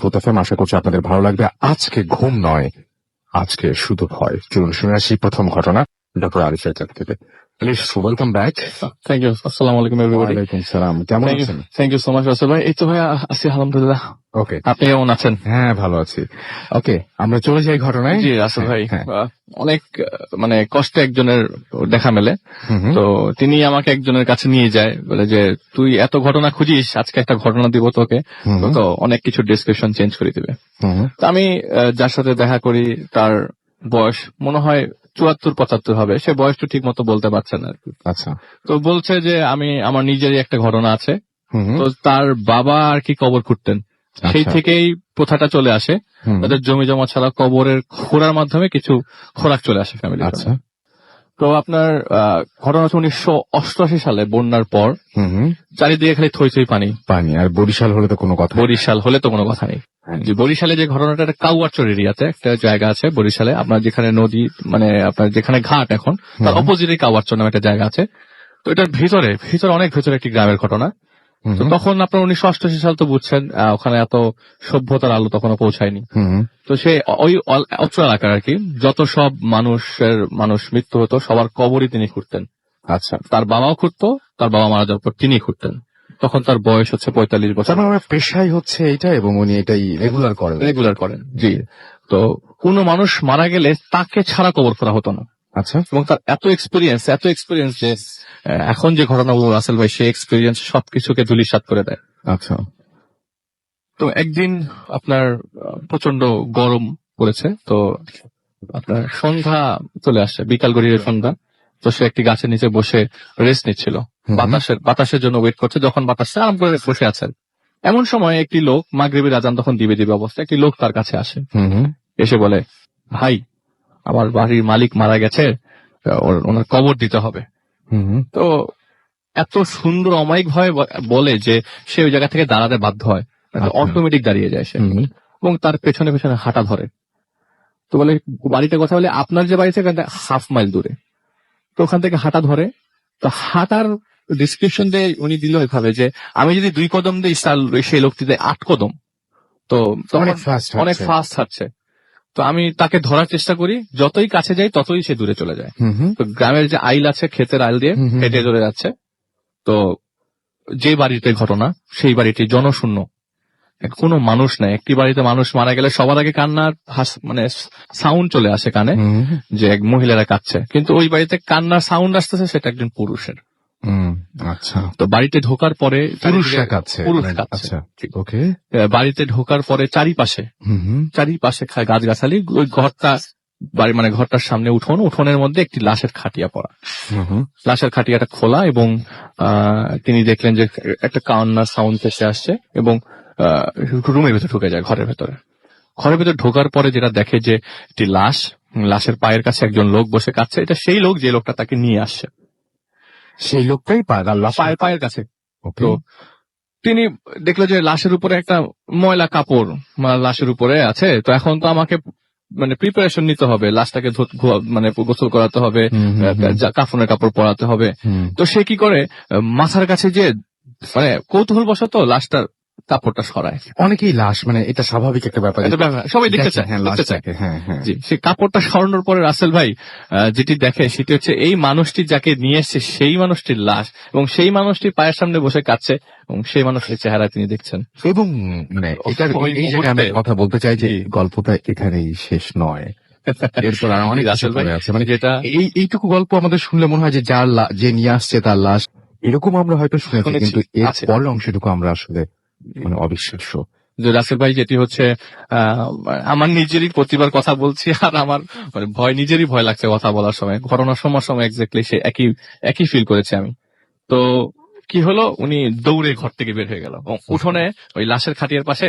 ভূত এফএম, আশা করছি আপনাদের ভালো লাগবে। আজকে ঘুম নয়, আজকে শুধু ভয়। চলুন শুনে আসি প্রথম ঘটনা ডক্টর আরিফের কাছ থেকে। Please welcome back. Thank you. আসসালামু আলাইকুম এভরিবডি। ওয়ালাইকুম সালাম। কেমন আছেন? Thank you so much Rasel ভাই। এই তো ভাই আছি আলহামদুলিল্লাহ। ওকে, আপনি কেমন আছেন? হ্যাঁ ভালো আছি। ওকে, আমরা চলে যাই ঘটনায়। জি রাসেল ভাই, হ্যাঁ। অনেক মানে কষ্টে একজনের দেখা মেলে। তো তিনি আমাকে একজনের কাছে নিয়ে যায়, বলে যে তুই এত ঘটনা খুঁজিস, আজকে একটা ঘটনা দিব তোকে, তো অনেক কিছু ডেসক্রিপশন চেঞ্জ করে দিবে। তো আমি যার সাথে দেখা করি তার বয়স মনে হয় 74-75 হবে, সে বয়সটা ঠিক মতো বলতে পারছে না আর কি। আচ্ছা, তো বলছে যে আমি আমার নিজেরই একটা ঘটনা আছে। তো তার বাবা আর কি কবর খুঁড়তেন, সেই থেকেই প্রথাটা চলে আসে, তাদের জমি জমা ছাড়া কবরের খোঁড়ার মাধ্যমে কিছু খোরাক চলে আসে ফ্যামিলি। আচ্ছা। তো আপনার ঘটনা হচ্ছে 1988 সালে বন্যার পর চারিদিকে খালি থই থই পানি পানি। আর বরিশাল হলে তো কোনো কথা, বরিশাল হলে তো কোনো কথা নেই। যে বরিশালে যে ঘটনাটা, একটা কাউয়ারচর এরিয়াতে একটা জায়গা আছে বরিশালে, আপনার যেখানে নদী মানে আপনার যেখানে ঘাট এখন তার অপোজিটে কাউয়ারচর নামে একটা জায়গা আছে। তো এটার ভিতরে অনেক ভেতরে একটি গ্রামের ঘটনা। তো তখন আপনার 1988 সাল তো বুঝছেন, ওখানে এত সভ্যতার আলো তখনও পৌঁছায়নি। তো সে ওই অত্র এলাকার আর কি যত সব মানুষ মৃত্যু হতো সবার কবরই তিনি খুঁড়তেন। আচ্ছা, তার বাবাও খুঁড়তো, তার বাবা মারা যাওয়ার পর তিনি খুঁড়তেন। তখন তার বয়স হচ্ছে 45 বছর। পেশাই হচ্ছে এটা, এবং উনি এটাই রেগুলার করেন। জি। তো কোন মানুষ মারা গেলে তাকে ছাড়া কবর করা হতো না। আচ্ছা। এবং তার এত এক্সপিরিয়েন্স যে এখন যে ঘটনাগুলো রাসেল ভাই, সেই এক্সপিরিয়েন্স সবকিছুকে ধূলিসাৎ করে দেয়। আচ্ছা। তো একদিন আপনার প্রচন্ড গরম পড়েছে, তো আপনার সন্ধ্যা চলে আসছে, বিকাল গড়িয়ে সন্ধ্যা। তো সে একটি গাছের নিচে বসে রেস্ট নিচ্ছিল, বাতাসের জন্য ওয়েট করছে। যখন বাতাসে আরাম করে বসে আছেন, এমন সময় একটি লোক, মাগরিবের আজান তখন দিবে অবস্থা, একটি লোক তার কাছে আসে, এসে বলে, ভাই আমার বাড়ির মালিক মারা গেছে, ওনার কবর দিতে হবে। তো এত সুন্দর অমায়িক ভাবে বলে যে সে ওই জায়গা থেকে দাঁড়াতে বাধ্য হয়, অটোমেটিক দাঁড়িয়ে যায় সে, এবং তার পেছনে পেছনে হাঁটা ধরে। তো বলে বাড়িটা কথা বলে আপনার যে বাড়ি থেকে 1/2 মাইল দূরে। তো ওখান থেকে হাঁটা ধরে। তো হাঁটার ডিসক্রিপশন দিয়ে উনি দিল এভাবে যে আমি যদি 2 কদম দিই সেই লোকটি দেয় 8 কদম। তো অনেক ফাস্ট হাঁটছে। তো আমি তাকে ধরার চেষ্টা করি, যতই কাছে যাই ততই সে দূরে চলে যায়। তো গ্রামের যে আইল আছে, ক্ষেতের আইল দিয়ে হেঁটে চলে যাচ্ছে। তো যে বাড়িতে ঘটনা, সেই বাড়িটি জনশূন্য, কোনো মানুষ নাই। একটি বাড়িতে মানুষ মারা গেলে সবার আগে কান্নার মানে সাউন্ড চলে আসে কানে, যে এক মহিলারা কাঁদছে। কিন্তু ওই বাড়িতে কান্নার সাউন্ড আসতেছে সেটা একজন পুরুষের। আচ্ছা। তো বাড়িতে ঢোকার পরে পুরুষ কাঁদছে। ওকে। বাড়িতে ঢোকার পরে চারিপাশে গাছগাছালি, ওই ঘরটার সামনে উঠোনের মধ্যে একটি লাশের খাটিয়া পড়া। লাশের খাটিয়াটা খোলা, এবং তিনি দেখলেন যে একটা কান্নার সাউন্ড ভেসে আসছে, এবং রুমের ভেতরে ঢুকে যায়। ঘরের ভেতর ঢোকার পরে যেটা দেখে যে একটি লাশের পায়ের কাছে একজন লোক বসে কাঁদছে। এটা সেই লোক যে লোকটা তাকে নিয়ে আসছে, সেই লোকটাই পায়ের কাছে। তো তিনি দেখলো যে লাশের উপরে একটা ময়লা কাপড় লাশের উপরে আছে। তো এখন তো আমাকে মানে প্রিপারেশন নিতে হবে, লাশটাকে মানে গোসল করাতে হবে, কাফনের কাপড় পরাতে হবে। তো সে কি করে, মাথার কাছে যে মানে কৌতূহল বশত লাশটার কাপড়টা সরায়। অনেকেই লাশ, মানে এটা স্বাভাবিক একটা ব্যাপার, সবাই দেখতে চায়। জি, সে কাপড়টা সরানোর পরে রাসেল ভাই যেটি দেখে সেটি হচ্ছে এই মানুষটি যাকে নিয়ে এসছে সেই মানুষটির লাশ, এবং সেই মানুষটি পায়ের সামনে বসে কাঁদছে, এবং সেই মানুষটির চেহারা তিনি দেখছেন। এবং মানে এই জায়গায় আমি কথা বলতে চাই যে গল্পটা এখানেই শেষ নয়, এরপর আর অনেক আছে। মানে যেটা এইটুকু গল্প আমাদের শুনলে মনে হয় যে যে নিয়ে আসছে তার লাশ, এরকম আমরা হয়তো শুনেছি, কিন্তু এর পরের অংশটুকু আমরা আসলে মানে অবিশ্বাস্য। যে রাসেল ভাই, যেটি হচ্ছে আমার নিজেরই প্রতিবার কথা বলছি, আর আমার নিজেরই ভয় লাগছে কথা বলার সময়। ঘটনার সময় এক্স্যাক্টলি সে একই ফিল করেছে আমি। তো কি হলো, উনি দৌড়ে ঘর থেকে বের হয়ে গেল, উঠোনে ওই লাশের খাটিয়ার পাশে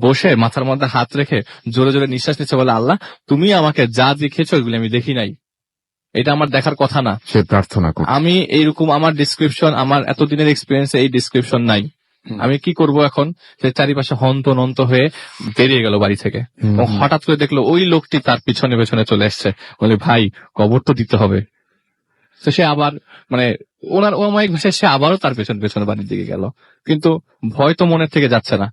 বসে মাথার মধ্যে হাত রেখে জোরে জোরে নিঃশ্বাস নিচ্ছে, বলে আল্লাহ তুমি আমাকে যা দেখিয়েছো ওইগুলো আমি দেখি নাই, এটা আমার দেখার কথা না। সে প্রার্থনা করে, আমি এইরকম আমার ডিসক্রিপশন, আমার এতদিনের এক্সপিরিয়েন্স এই ডিসক্রিপশন নাই, আমি কি করব এখন। সে চারিপাশে হন্ত হয়ে বেরিয়ে গেল বাড়ি থেকে, এবং হঠাৎ করে দেখলো ওই লোকটি তার পিছনে পেছনে চলে এসছে, বলে ভাই কবর তো দিতে হবে। তো সে আবার মানে ওনার অমায়িক ভাষায় সে আবারও তার পেছনে বাড়ির দিকে গেল, কিন্তু ভয় তো মনের থেকে যাচ্ছে না।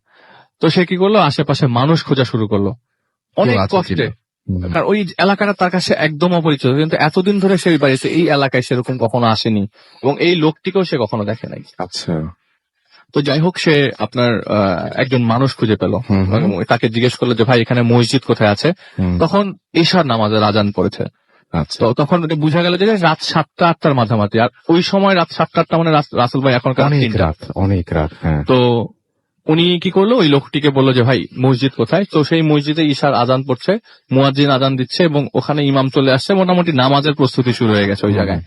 তো সে কি করলো, আশেপাশে মানুষ খোঁজা শুরু করলো অনেক কেউ আছে কষ্টে। কিনা? কারণ ওই এলাকাটা তার কাছে একদম অপরিচিত, কিন্তু এতদিন ধরে সে ওই বাড়িতে, এই এলাকায় সেরকম কখনো আসেনি এবং এই লোকটিকেও সে কখনো দেখে নাই। আচ্ছা। তো যাই হোক, সে আপনার একজন মানুষ খুঁজে পেল, এবং তাকে জিজ্ঞেস করলো যে ভাই এখানে মসজিদ কোথায় আছে। তখন ঈশার নামাজের আজান পড়েছে। আচ্ছা। তো তখন বোঝা গেল যে রাত 7টা-8টার মাঝামাঝি, আর ওই সময় রাত 7টা-8টা মানে রাসেল ভাই এখনকার অনেক 3টা। রাত, অনেক রাত। হ্যাঁ। তো উনি কি করলো, ওই লোকটিকে বললো যে ভাই মসজিদ কোথায়। তো সেই মসজিদে ঈশার আজান পড়ছে, মুয়াজ্জিন আজান দিচ্ছে এবং ওখানে ইমাম চলে আসছে, মোটামুটি নামাজের প্রস্তুতি শুরু হয়ে গেছে ওই জায়গায়।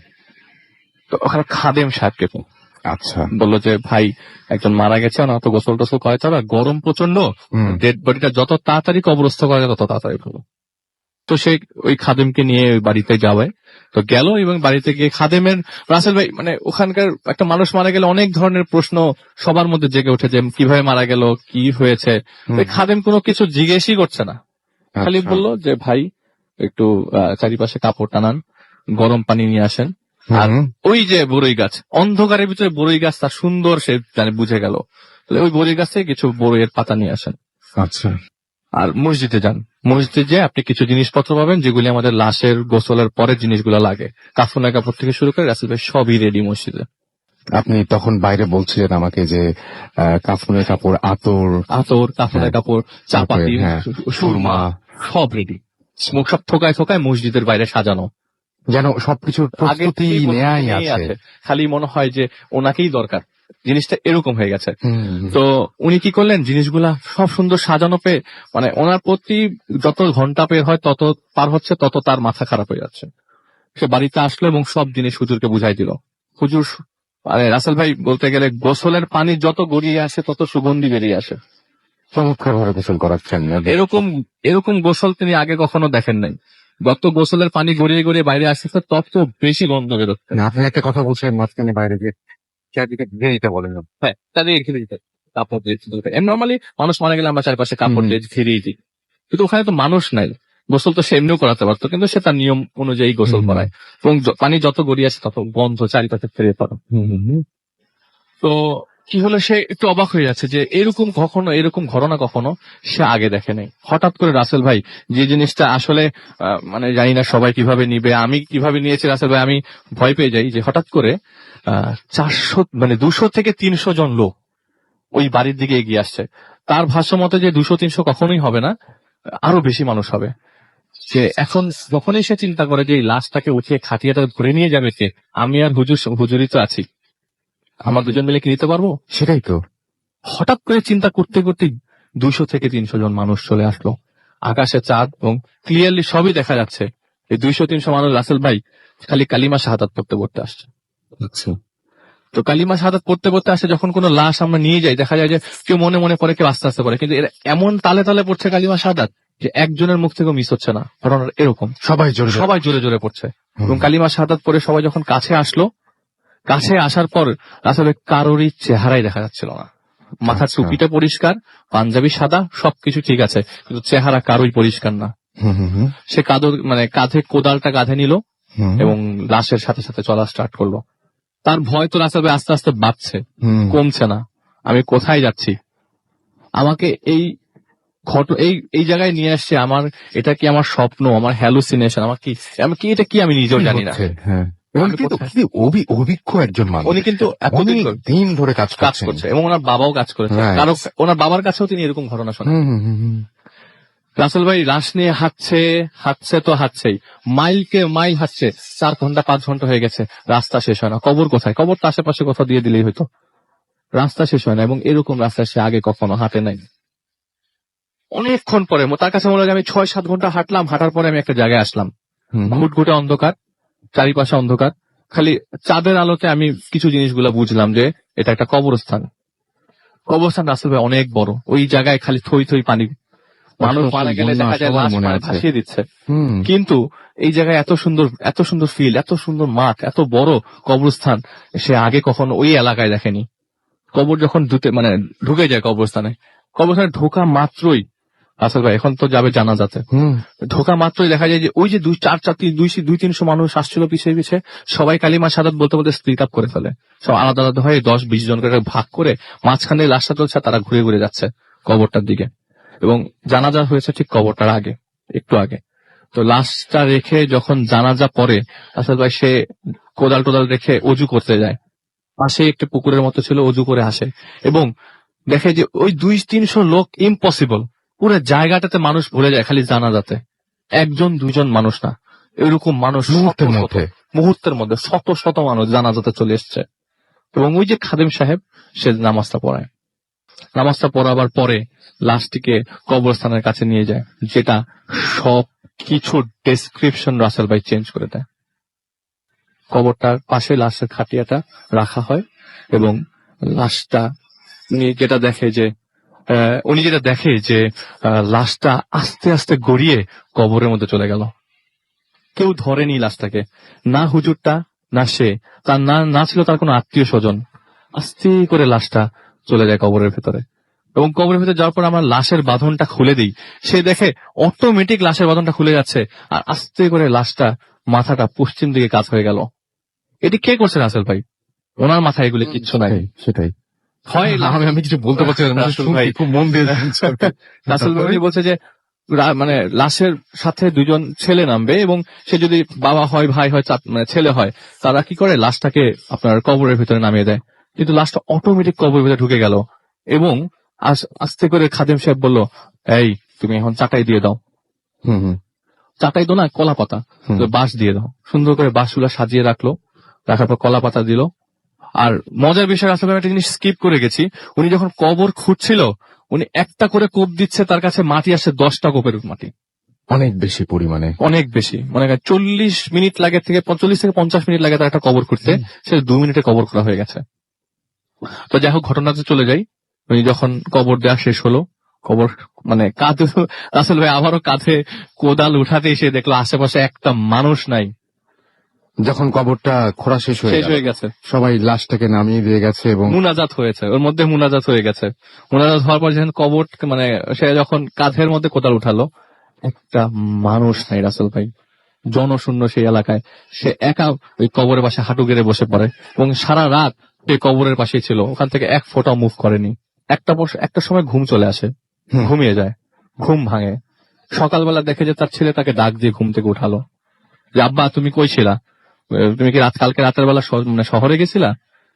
তো ওখানে খাদেম সাহেবকে আচ্ছা। বললো যে ভাই একজন মারা গেছে, ওনার তো গোসল টোসল করাইতে হবে, গরম প্রচন্ড, ডেড বডিটা যত তাড়াতাড়ি কবরস্থ করা যায় তত তাড়াতাড়ি ভালো। তো সে ওই খাদেমকে নিয়ে ওই বাড়িতে যাবে। তো গেল এবং বাড়িতে গিয়ে খাদেমের, রাসেল ভাই মানে ওখানকার একটা মানুষ মারা গেলে অনেক ধরনের প্রশ্ন সবার মধ্যে জেগে ওঠে, যে কিভাবে মারা গেল, কি হয়েছে। ওই খাদেম কোনো কিছু জিজ্ঞেসই করছে না, খালি বললো যে ভাই একটু চারিপাশে কাপড় টানান, গরম পানি নিয়ে আসেন, আর ওই যে বড়ই গাছ, অন্ধকারের ভিতরে বড়ই গাছ তার সুন্দর, সে জানে বুঝে গেল, ওই বড়ই গাছ থেকে কিছু বড়ইয়ের পাতা নিয়ে আসেন। আচ্ছা। আর মসজিদে যান, মসজিদে যে আপনি কিছু জিনিসপত্র পাবেন যেগুলি আমাদের লাশের গোসলের পরের জিনিসগুলো লাগে, কাফনের কাপড় থেকে শুরু করে রাসেল ভাই সবই রেডি মসজিদে। আপনি তখন বাইরে বলছিলেন আমাকে যে কাফনের কাপড়, আতর, কাফনের কাপড়, চাপাতি, সুরমা সব রেডি, স্মোক সব থোকায় থোকায় মসজিদের বাইরে সাজানো, যেন সবকিছুর প্রস্তুতি নেয়াই আছে। খালি মনে হয় যে ওনাকেই দরকার, জিনিসটা এরকম হয়ে গেছে। তো উনি কি করলেন, জিনিসগুলা সব সুন্দর সাজানো পেয়ে, মানে ওনার প্রতি যত ঘন্টা বের হয় তত পার হচ্ছে, তত তার মাথা খারাপ হয়ে যাচ্ছে। সে বাড়িতে আসলো এবং সব জিনিস হুজুরকে বুঝাই দিল। হুজুর মানে রাসেল ভাই বলতে গেলে গোসলের পানি যত গড়িয়ে আসে তত সুগন্ধি বেরিয়ে আসে। চমৎকার ভাবে গোসল করাচ্ছেন। এরকম গোসল তিনি আগে কখনো দেখেন নাই। যত গোসলের পানি গড়িয়ে গড়িয়ে বাইরে আসতেছে তত বেশি গন্ধ বেরোচ্ছে। আপনি একটা কথা বলছেন মাঝখানে বাইরে যে চারদিকে ঘিরে দিতে বলেন। হ্যাঁ, চারদিকে ঘিরে দিতে, কাপড় দিয়ে নর্মালি মানুষ মারা গেলে আমরা চারপাশে কাপড় দিয়ে ফিরিয়ে দিই, কিন্তু ওখানে তো মানুষ নাই, গোসল তো সে এমনিও করাতে পারতো, কিন্তু সে তার নিয়ম অনুযায়ী গোসল করায় এবং পানি যত গড়িয়ে আসে তত গন্ধ চারিপাশে ফিরিয়ে পড়ো। তো কি হলো, সে একটু অবাক হয়ে যাচ্ছে যে এরকম ঘটনা কখনো সে আগে দেখে নাই। হঠাৎ করে রাসেল ভাই যে জিনিসটা আসলে মানে জানি না সবাই কিভাবে নিবে, আমি কিভাবে নিয়েছি রাসেল ভাই, আমি ভয় পেয়ে যাই যে হঠাৎ করে 400 মানে 200 থেকে 300 জন লোক ওই বাড়ির দিকে এগিয়ে আসছে। তার ভাষ্য মতে যে 200-300 কখনোই হবে না, আরো বেশি মানুষ হবে। সে এখন যখনই সে চিন্তা করে যে এই লাশটাকে উঠিয়ে খাটিয়াটা ধরে নিয়ে যাবে কে, আমি আর হুজুরই তো আছি, আমরা দুজন মিলে কি নিতে পারবো? সেটাই তো। হঠাৎ করে চিন্তা করতে করতে 200 থেকে 300 জন মানুষ চলে আসলো। আকাশে চাঁদ এবং ক্লিয়ারলি সবই দেখা যাচ্ছে। এই 200-300 মানুষ রাসেল ভাই খালি কালিমা শাহাদাত পড়তে পড়তে আসছে। আচ্ছা। তো কালিমা শাহাদাত পড়তে পড়তে আসে, যখন কোনো লাশ আমরা নিয়ে যাই দেখা যায় যে কেউ মনে মনে পড়ে, কেউ আস্তে আস্তে পড়ে, কিন্তু এরা এমন তালে তালে পড়ছে কালিমা শাহাদাত যে একজনের মুখ থেকে মিস হচ্ছে না, কারণ এরকম সবাই জোরে জোরে পড়ছে। এবং কালিমা শাহাদাত পড়ে সবাই যখন কাছে আসলো, কাছে আসার পর আসলে কারোরই চেহারাই দেখা যাচ্ছিল না। মাথার টুপিটা পরিষ্কার, পাঞ্জাবি সাদা, সবকিছু ঠিক আছে, কিন্তু চেহারা কারোই পরিষ্কার না। সে কাঁধে কোদালটা কাঁধে নিল এবং লাশের সাথে সাথে চলা স্টার্ট করলো। তার ভয় তো রাসেল ভাই আস্তে আস্তে বাড়ছে, কমছে না। আমি কোথায় যাচ্ছি, আমাকে এই জায়গায় নিয়ে আসছে, আমার এটা কি আমার স্বপ্ন, আমার হ্যালুসিনেশন, এটা কি আমি নিজেও জানি না। অভিজ্ঞ একজন মানুষ, উনি কিন্তু অনেক দিন ধরে কাজ করছে এবং ওনার বাবাও কাজ করেছে, কারণ ওনার বাবার কাছেও তিনি এরকম ঘটনা শোনেন। রাসেল ভাই লাশ নিয়ে হাঁটছে তো হাঁটছেই, মাইলকে মাইল হাঁটছে, 4 ঘন্টা 5 ঘন্টা হয়ে গেছে, রাস্তা শেষ হয় না। কবর কোথায়? কবর তো আশেপাশে কোথাও দিয়ে দিলেই হয়তো, রাস্তা শেষ হয় না। এবং এরকম রাস্তা সে আগে কখনো হাঁটে নাই। অনেকক্ষণ পরে তার কাছে মনে হয় আমি 6-7 ঘন্টা হাঁটলাম, হাঁটার পরে আমি একটা জায়গায় আসলাম, ঘুটঘুটে অন্ধকার, চারিপাশে অন্ধকার, খালি চাঁদের আলোতে আমি কিছু জিনিসগুলা বুঝলাম যে এটা একটা কবরস্থান। রাসেল ভাই অনেক বড়, ওই জায়গায় খালি থই থই পানি, মানুষ মারা গেলে দেখা যায় লাশ ভাসিয়ে দিচ্ছে, কিন্তু এই জায়গায় এত সুন্দর ফিল্ড, এত সুন্দর মাঠ, এত বড় কবরস্থান সে আগে কখনো ওই এলাকায় দেখেনি। কবর যখন ঢুকে যায় কবরস্থানে ঢোকা মাত্রই রাসেল ভাই, এখন তো যাবে জানাজাতে, ঢোকা মাত্রই দেখা যায় যে ওই যে 200-300 মানুষ আসছিল পিছিয়ে পিছিয়ে, সবাই কালিমা শাহাদাত বলতে বলতে স্প্লিট আপ করে ফেলে, সব আলাদা আলাদা হয়ে 10-20 জন করে ভাগ করে মাঝখানে লাশটা চলছে, তারা ঘুরে ঘুরে যাচ্ছে। কবরটার দিকে, এবং জানাজা হয়েছে ঠিক কবরটার আগে, একটু আগে। তো লাশটা রেখে যখন জানাজা পড়ে, আসল ভাই সে কোদাল টোদাল রেখে অজু করতে যায়। পাশে একটা পুকুরের মতো ছিল, অজু করে আসে এবং দেখে যে ওই 200-300 লোক ইম্পসিবল, পুরো জায়গাটাতে মানুষ ভরে যায় খালি জানাজাতে। 1-2 মানুষ না, এরকম মানুষ মুহূর্তের মধ্যে শত শত মানুষ জানাজাতে চলে এসছে। এবং ওই যে খাদেম সাহেব, সে নামাজটা পড়ায়। নামাজটা পড়াবার পরে লাশটিকে কবরস্থানের কাছে নিয়ে যায়, যেটা সব কিছু ডেসক্রিপশন রাসেল ভাই চেঞ্জ করে দেয়। কবরটার পাশে লাশের খাটিয়াটা রাখা হয় এবং লাশটা যেটা দেখে যে উনি যেটা দেখে যে লাশটা আস্তে আস্তে গড়িয়ে কবরের মধ্যে চলে গেল। কেউ ধরেনি লাশটাকে, না হুজুরটা না সে, তার না ছিল তার কোনো আত্মীয় স্বজন। আস্তে করে লাশটা চলে যায় কবরের ভেতরে, এবং কবরের ভেতরে যাওয়ার পর আমরা লাশের বাঁধনটা খুলে দিই। সে দেখে অটোমেটিক লাশের বাঁধনটা খুলে যাচ্ছে, আর আস্তে করে লাশটা মাথাটা পশ্চিম দিকে কাত হয়ে গেল। এটি কে করছে রাসেল ভাই? ওনার মাথায় এগুলি কিচ্ছু নাই। সেটাই হয় আমি কিছু বলতে পারছি না, খুব মন দিয়ে রাসেল ভাই বলছে যে মানে লাশের সাথে 2 ছেলে নামবে, এবং সে যদি বাবা হয়, ভাই হয়, মানে ছেলে হয়, তারা কি করে লাশটাকে আপনার কবরের ভিতরে নামিয়ে দেয়। কিন্তু লাশটা অটোমেটিক কবরের ভিতরে ঢুকে গেল, এবং আস্তে করে খাদেম সাহেব বলল, এই তুমি এখন চাটাই দিয়ে দাও। চাটাই তো না, কলা পাতা, বাঁশ দিয়ে দাও। সুন্দর করে বাঁশগুলা সাজিয়ে রাখলো, রাখার পর কলা পাতা দিল। আর মজার বিষয় আসলে আমি একটা জিনিস স্কিপ করে গেছি, উনি যখন কবর খুঁজছিল, উনি একটা করে কোপ দিচ্ছে, তার কাছে মাটি আসে 10টা কোপের মাটি। অনেক বেশি পরিমাণে, অনেক বেশি, মনে হয় 40 মিনিট লাগে, 40 থেকে 50 মিনিট লাগে তার একটা কবর খুঁড়তে, সে 2 মিনিটে কবর করা হয়ে গেছে। তো যাই হোক, ঘটনাতে চলে যাই। উনি যখন কবর দেওয়া শেষ হলো, কবর মানে কাঁধে, রাসেল ভাই আবারও কাঁধে কোদাল উঠাতে এসে দেখলো আশেপাশে একটা মানুষ নাই। যখন কবরটা খোঁড়া শেষ হয়ে গেছে, সবাই লাশটাকে নামিয়ে দিয়ে গেছে এবং মুনাজাত হয়েছে, ওর মধ্যে মুনাজাত হয়ে গেছে। মুনাজাত হওয়ার পর যখন কবর মানে সে যখন কাঁধের মধ্যে কোদাল উঠালো, একটা মানুষ নাই রাসেল ভাই, জনশূন্য সেই এলাকায়। সে একা ওই কবরের পাশে হাঁটু গেড়ে বসে পড়ে, এবং সারা রাত সে কবরের পাশেই ছিল, ওখান থেকে এক ফোঁটাও মুভ করেনি। একটা সময় ঘুম চলে আসে, ঘুমিয়ে যায়, ঘুম ভাঙে। সকালবেলা দেখে যে তার ছেলে তাকে ডাক দিয়ে ঘুম থেকে উঠালো, যে আব্বা তুমি কই ছিলা, তুমি কি কালকে রাতের বেলা মানে শহরে গেছিলা?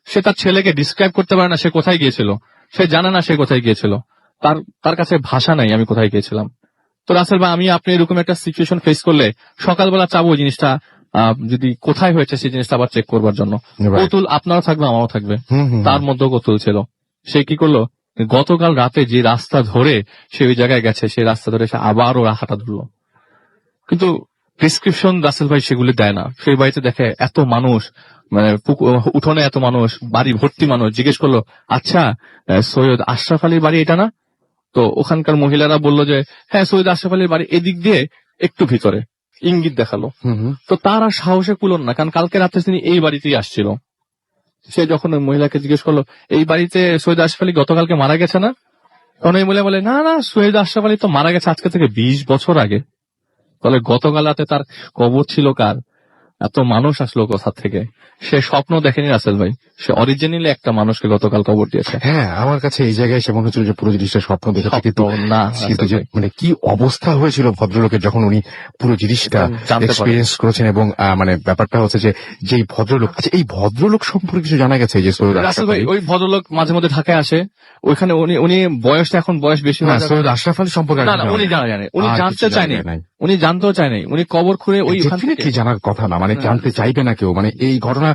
সে তার ছেলেকে ডিসক্রাইব করতে পারে না সে কোথায় গিয়েছিল, সে জানে না সে কোথায় গিয়েছিল, তার কাছে ভাষা নাই আমি কোথায় গিয়েছিলাম। তো রাসেল ভাই, আমি আপনি এরকম একটা সিচুয়েশন ফেস করলে সকালবেলা চাবো জিনিসটা যদি কোথায় হয়েছে সেই জিনিসটা আবার চেক করবার জন্য। কৌতূহল আপনারও থাকবে, আমারও থাকবে, তার মধ্যেও কৌতূহল ছিল। সে কি করলো, গতকাল রাতে যে রাস্তা ধরে সে ওই জায়গায় গেছে, সেই রাস্তা ধরে সে আবারও রাখাটা ধরলো। কিন্তু প্রেসক্রিপশন রাসেল ভাই সেগুলি দেয় না। সেই বাড়িতে দেখে এত মানুষ, মানে উঠোনে এত মানুষ, বাড়ি ভর্তি মানুষ। জিজ্ঞেস করলো, আচ্ছা সৈয়দ আশরাফ আলীর বাড়ি এটা না? তো ওখানকার মহিলারা বললো যে হ্যাঁ, সৈয়দ আশরাফ আলীর বাড়ি এদিক দিয়ে একটু ভিতরে, ইঙ্গিত দেখালো। তো তার আর সাহসে কুলন না, কারণ কালকে রাতে তিনি এই বাড়িতেই আসছিল। সে যখন ওই মহিলাকে জিজ্ঞেস করলো, এই বাড়িতে সৈয়দ আশরাফ আলী গতকালকে মারা গেছে না? তখন এই মহিলা বলে, না না, সৈয়দ আশরাফ আলী তো মারা গেছে আজকে থেকে 20 বছর আগে। তাহলে গতকাল রাতে তার কবর ছিল কার? এত মানুষ আসলো কোথা থেকে? সে স্বপ্ন দেখেনি রাসেল ভাই, সে অরিজিনালি একটা মানুষকে গতকাল কবর দিয়েছে। হ্যাঁ, আমার কাছে এই জায়গায় এসে মনে হচ্ছিল যে পুরো জিনিসটা স্বপ্ন দেখেছে, কিন্তু না, মানে কি অবস্থা হয়েছিল ভদ্রলোকের যখন উনি পুরো জিনিসটা এক্সপিরিয়েন্স করেছেন। এবং মানে ব্যাপারটা হচ্ছে যে যেই ভদ্রলোক, আচ্ছা এই ভদ্রলোক সম্পর্কে কিছু জানা গেছে যে সৈয়দ রাসেল ভাই, ওই ভদ্রলোক মাঝে মধ্যে ঢাকায় আসে, ওইখানে উনি বয়সটা এখন বয়স বেশি হয়। সৈয়দ আশরাফ আলী সম্পর্কে উনি জানেন, উনি জানতে চায়নি, উনি জানতেও চায়নি, উনি কবর খুঁড়ে ওই জানার কথা না, মানে জানতে চাইবে না কেউ। মানে এই ঘটনা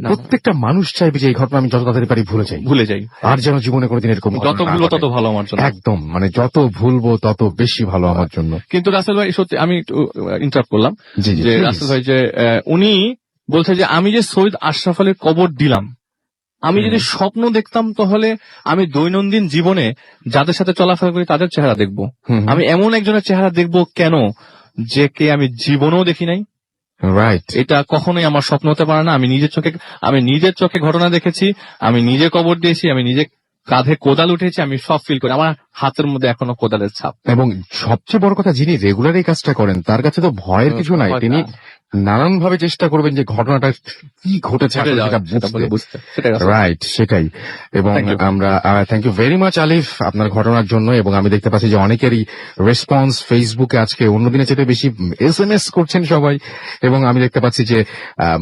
প্রত্যেকটা মানুষ চাইবে যে এই ঘটনা আমি যত তাড়াতাড়ি পারি ভুলে যাই, আর যেন জীবনে কোনোদিন এরকম যত ভুলবো তত ভালো আমার জন্য। একদম, মানে যত ভুলবো তত বেশি ভালো আমার জন্য। কিন্তু রাসেল ভাই সত্যি, আমি একটু ইন্টারাপ্ট করলাম, যে রাসেল ভাই যে উনি বলছে যে আমি যে সৈয়দ আশরাফ আলীর কবর দিলাম, আমি যদি স্বপ্ন দেখতাম তাহলে আমি দৈনন্দিন জীবনে যাদের সাথে চলাফেরা করি তাদের চেহারা দেখবো। আমি এমন একজনের চেহারা দেখবো কেন, যে কে আমি জীবনেও দেখি নাই। রাইট, এটা কখনোই আমার স্বপ্ন হতে পারে না। আমি নিজের চোখে ঘটনা দেখেছি, আমি নিজে কবর দিয়েছি, আমি নিজে কাঁধে কোদাল উঠেছি, আমি সব ফিল করি। আমার হাতের মধ্যে এখনো কোদালের ছাপ। এবং সবচেয়ে বড় কথা, যিনি রেগুলার এই কাজটা করেন তার কাছে তো ভয়ের কিছু নাই। তিনি নানান ভাবে চেষ্টা করবেন যে ঘটনাটা কি ঘটেছে আসলে সেটা বুঝতে। রাইট, সেটাই। এবং আমরা থ্যাংক ইউ ভেরি মাচ আলিফ আপনার ঘটনার জন্য। এবং আমি দেখতে পাচ্ছি যে অনেকেরই রেসপন্স ফেসবুকে আজকে অন্যদিনের চেয়ে বেশি SMS করছেন সবাই। এবং আমি দেখতে পাচ্ছি যে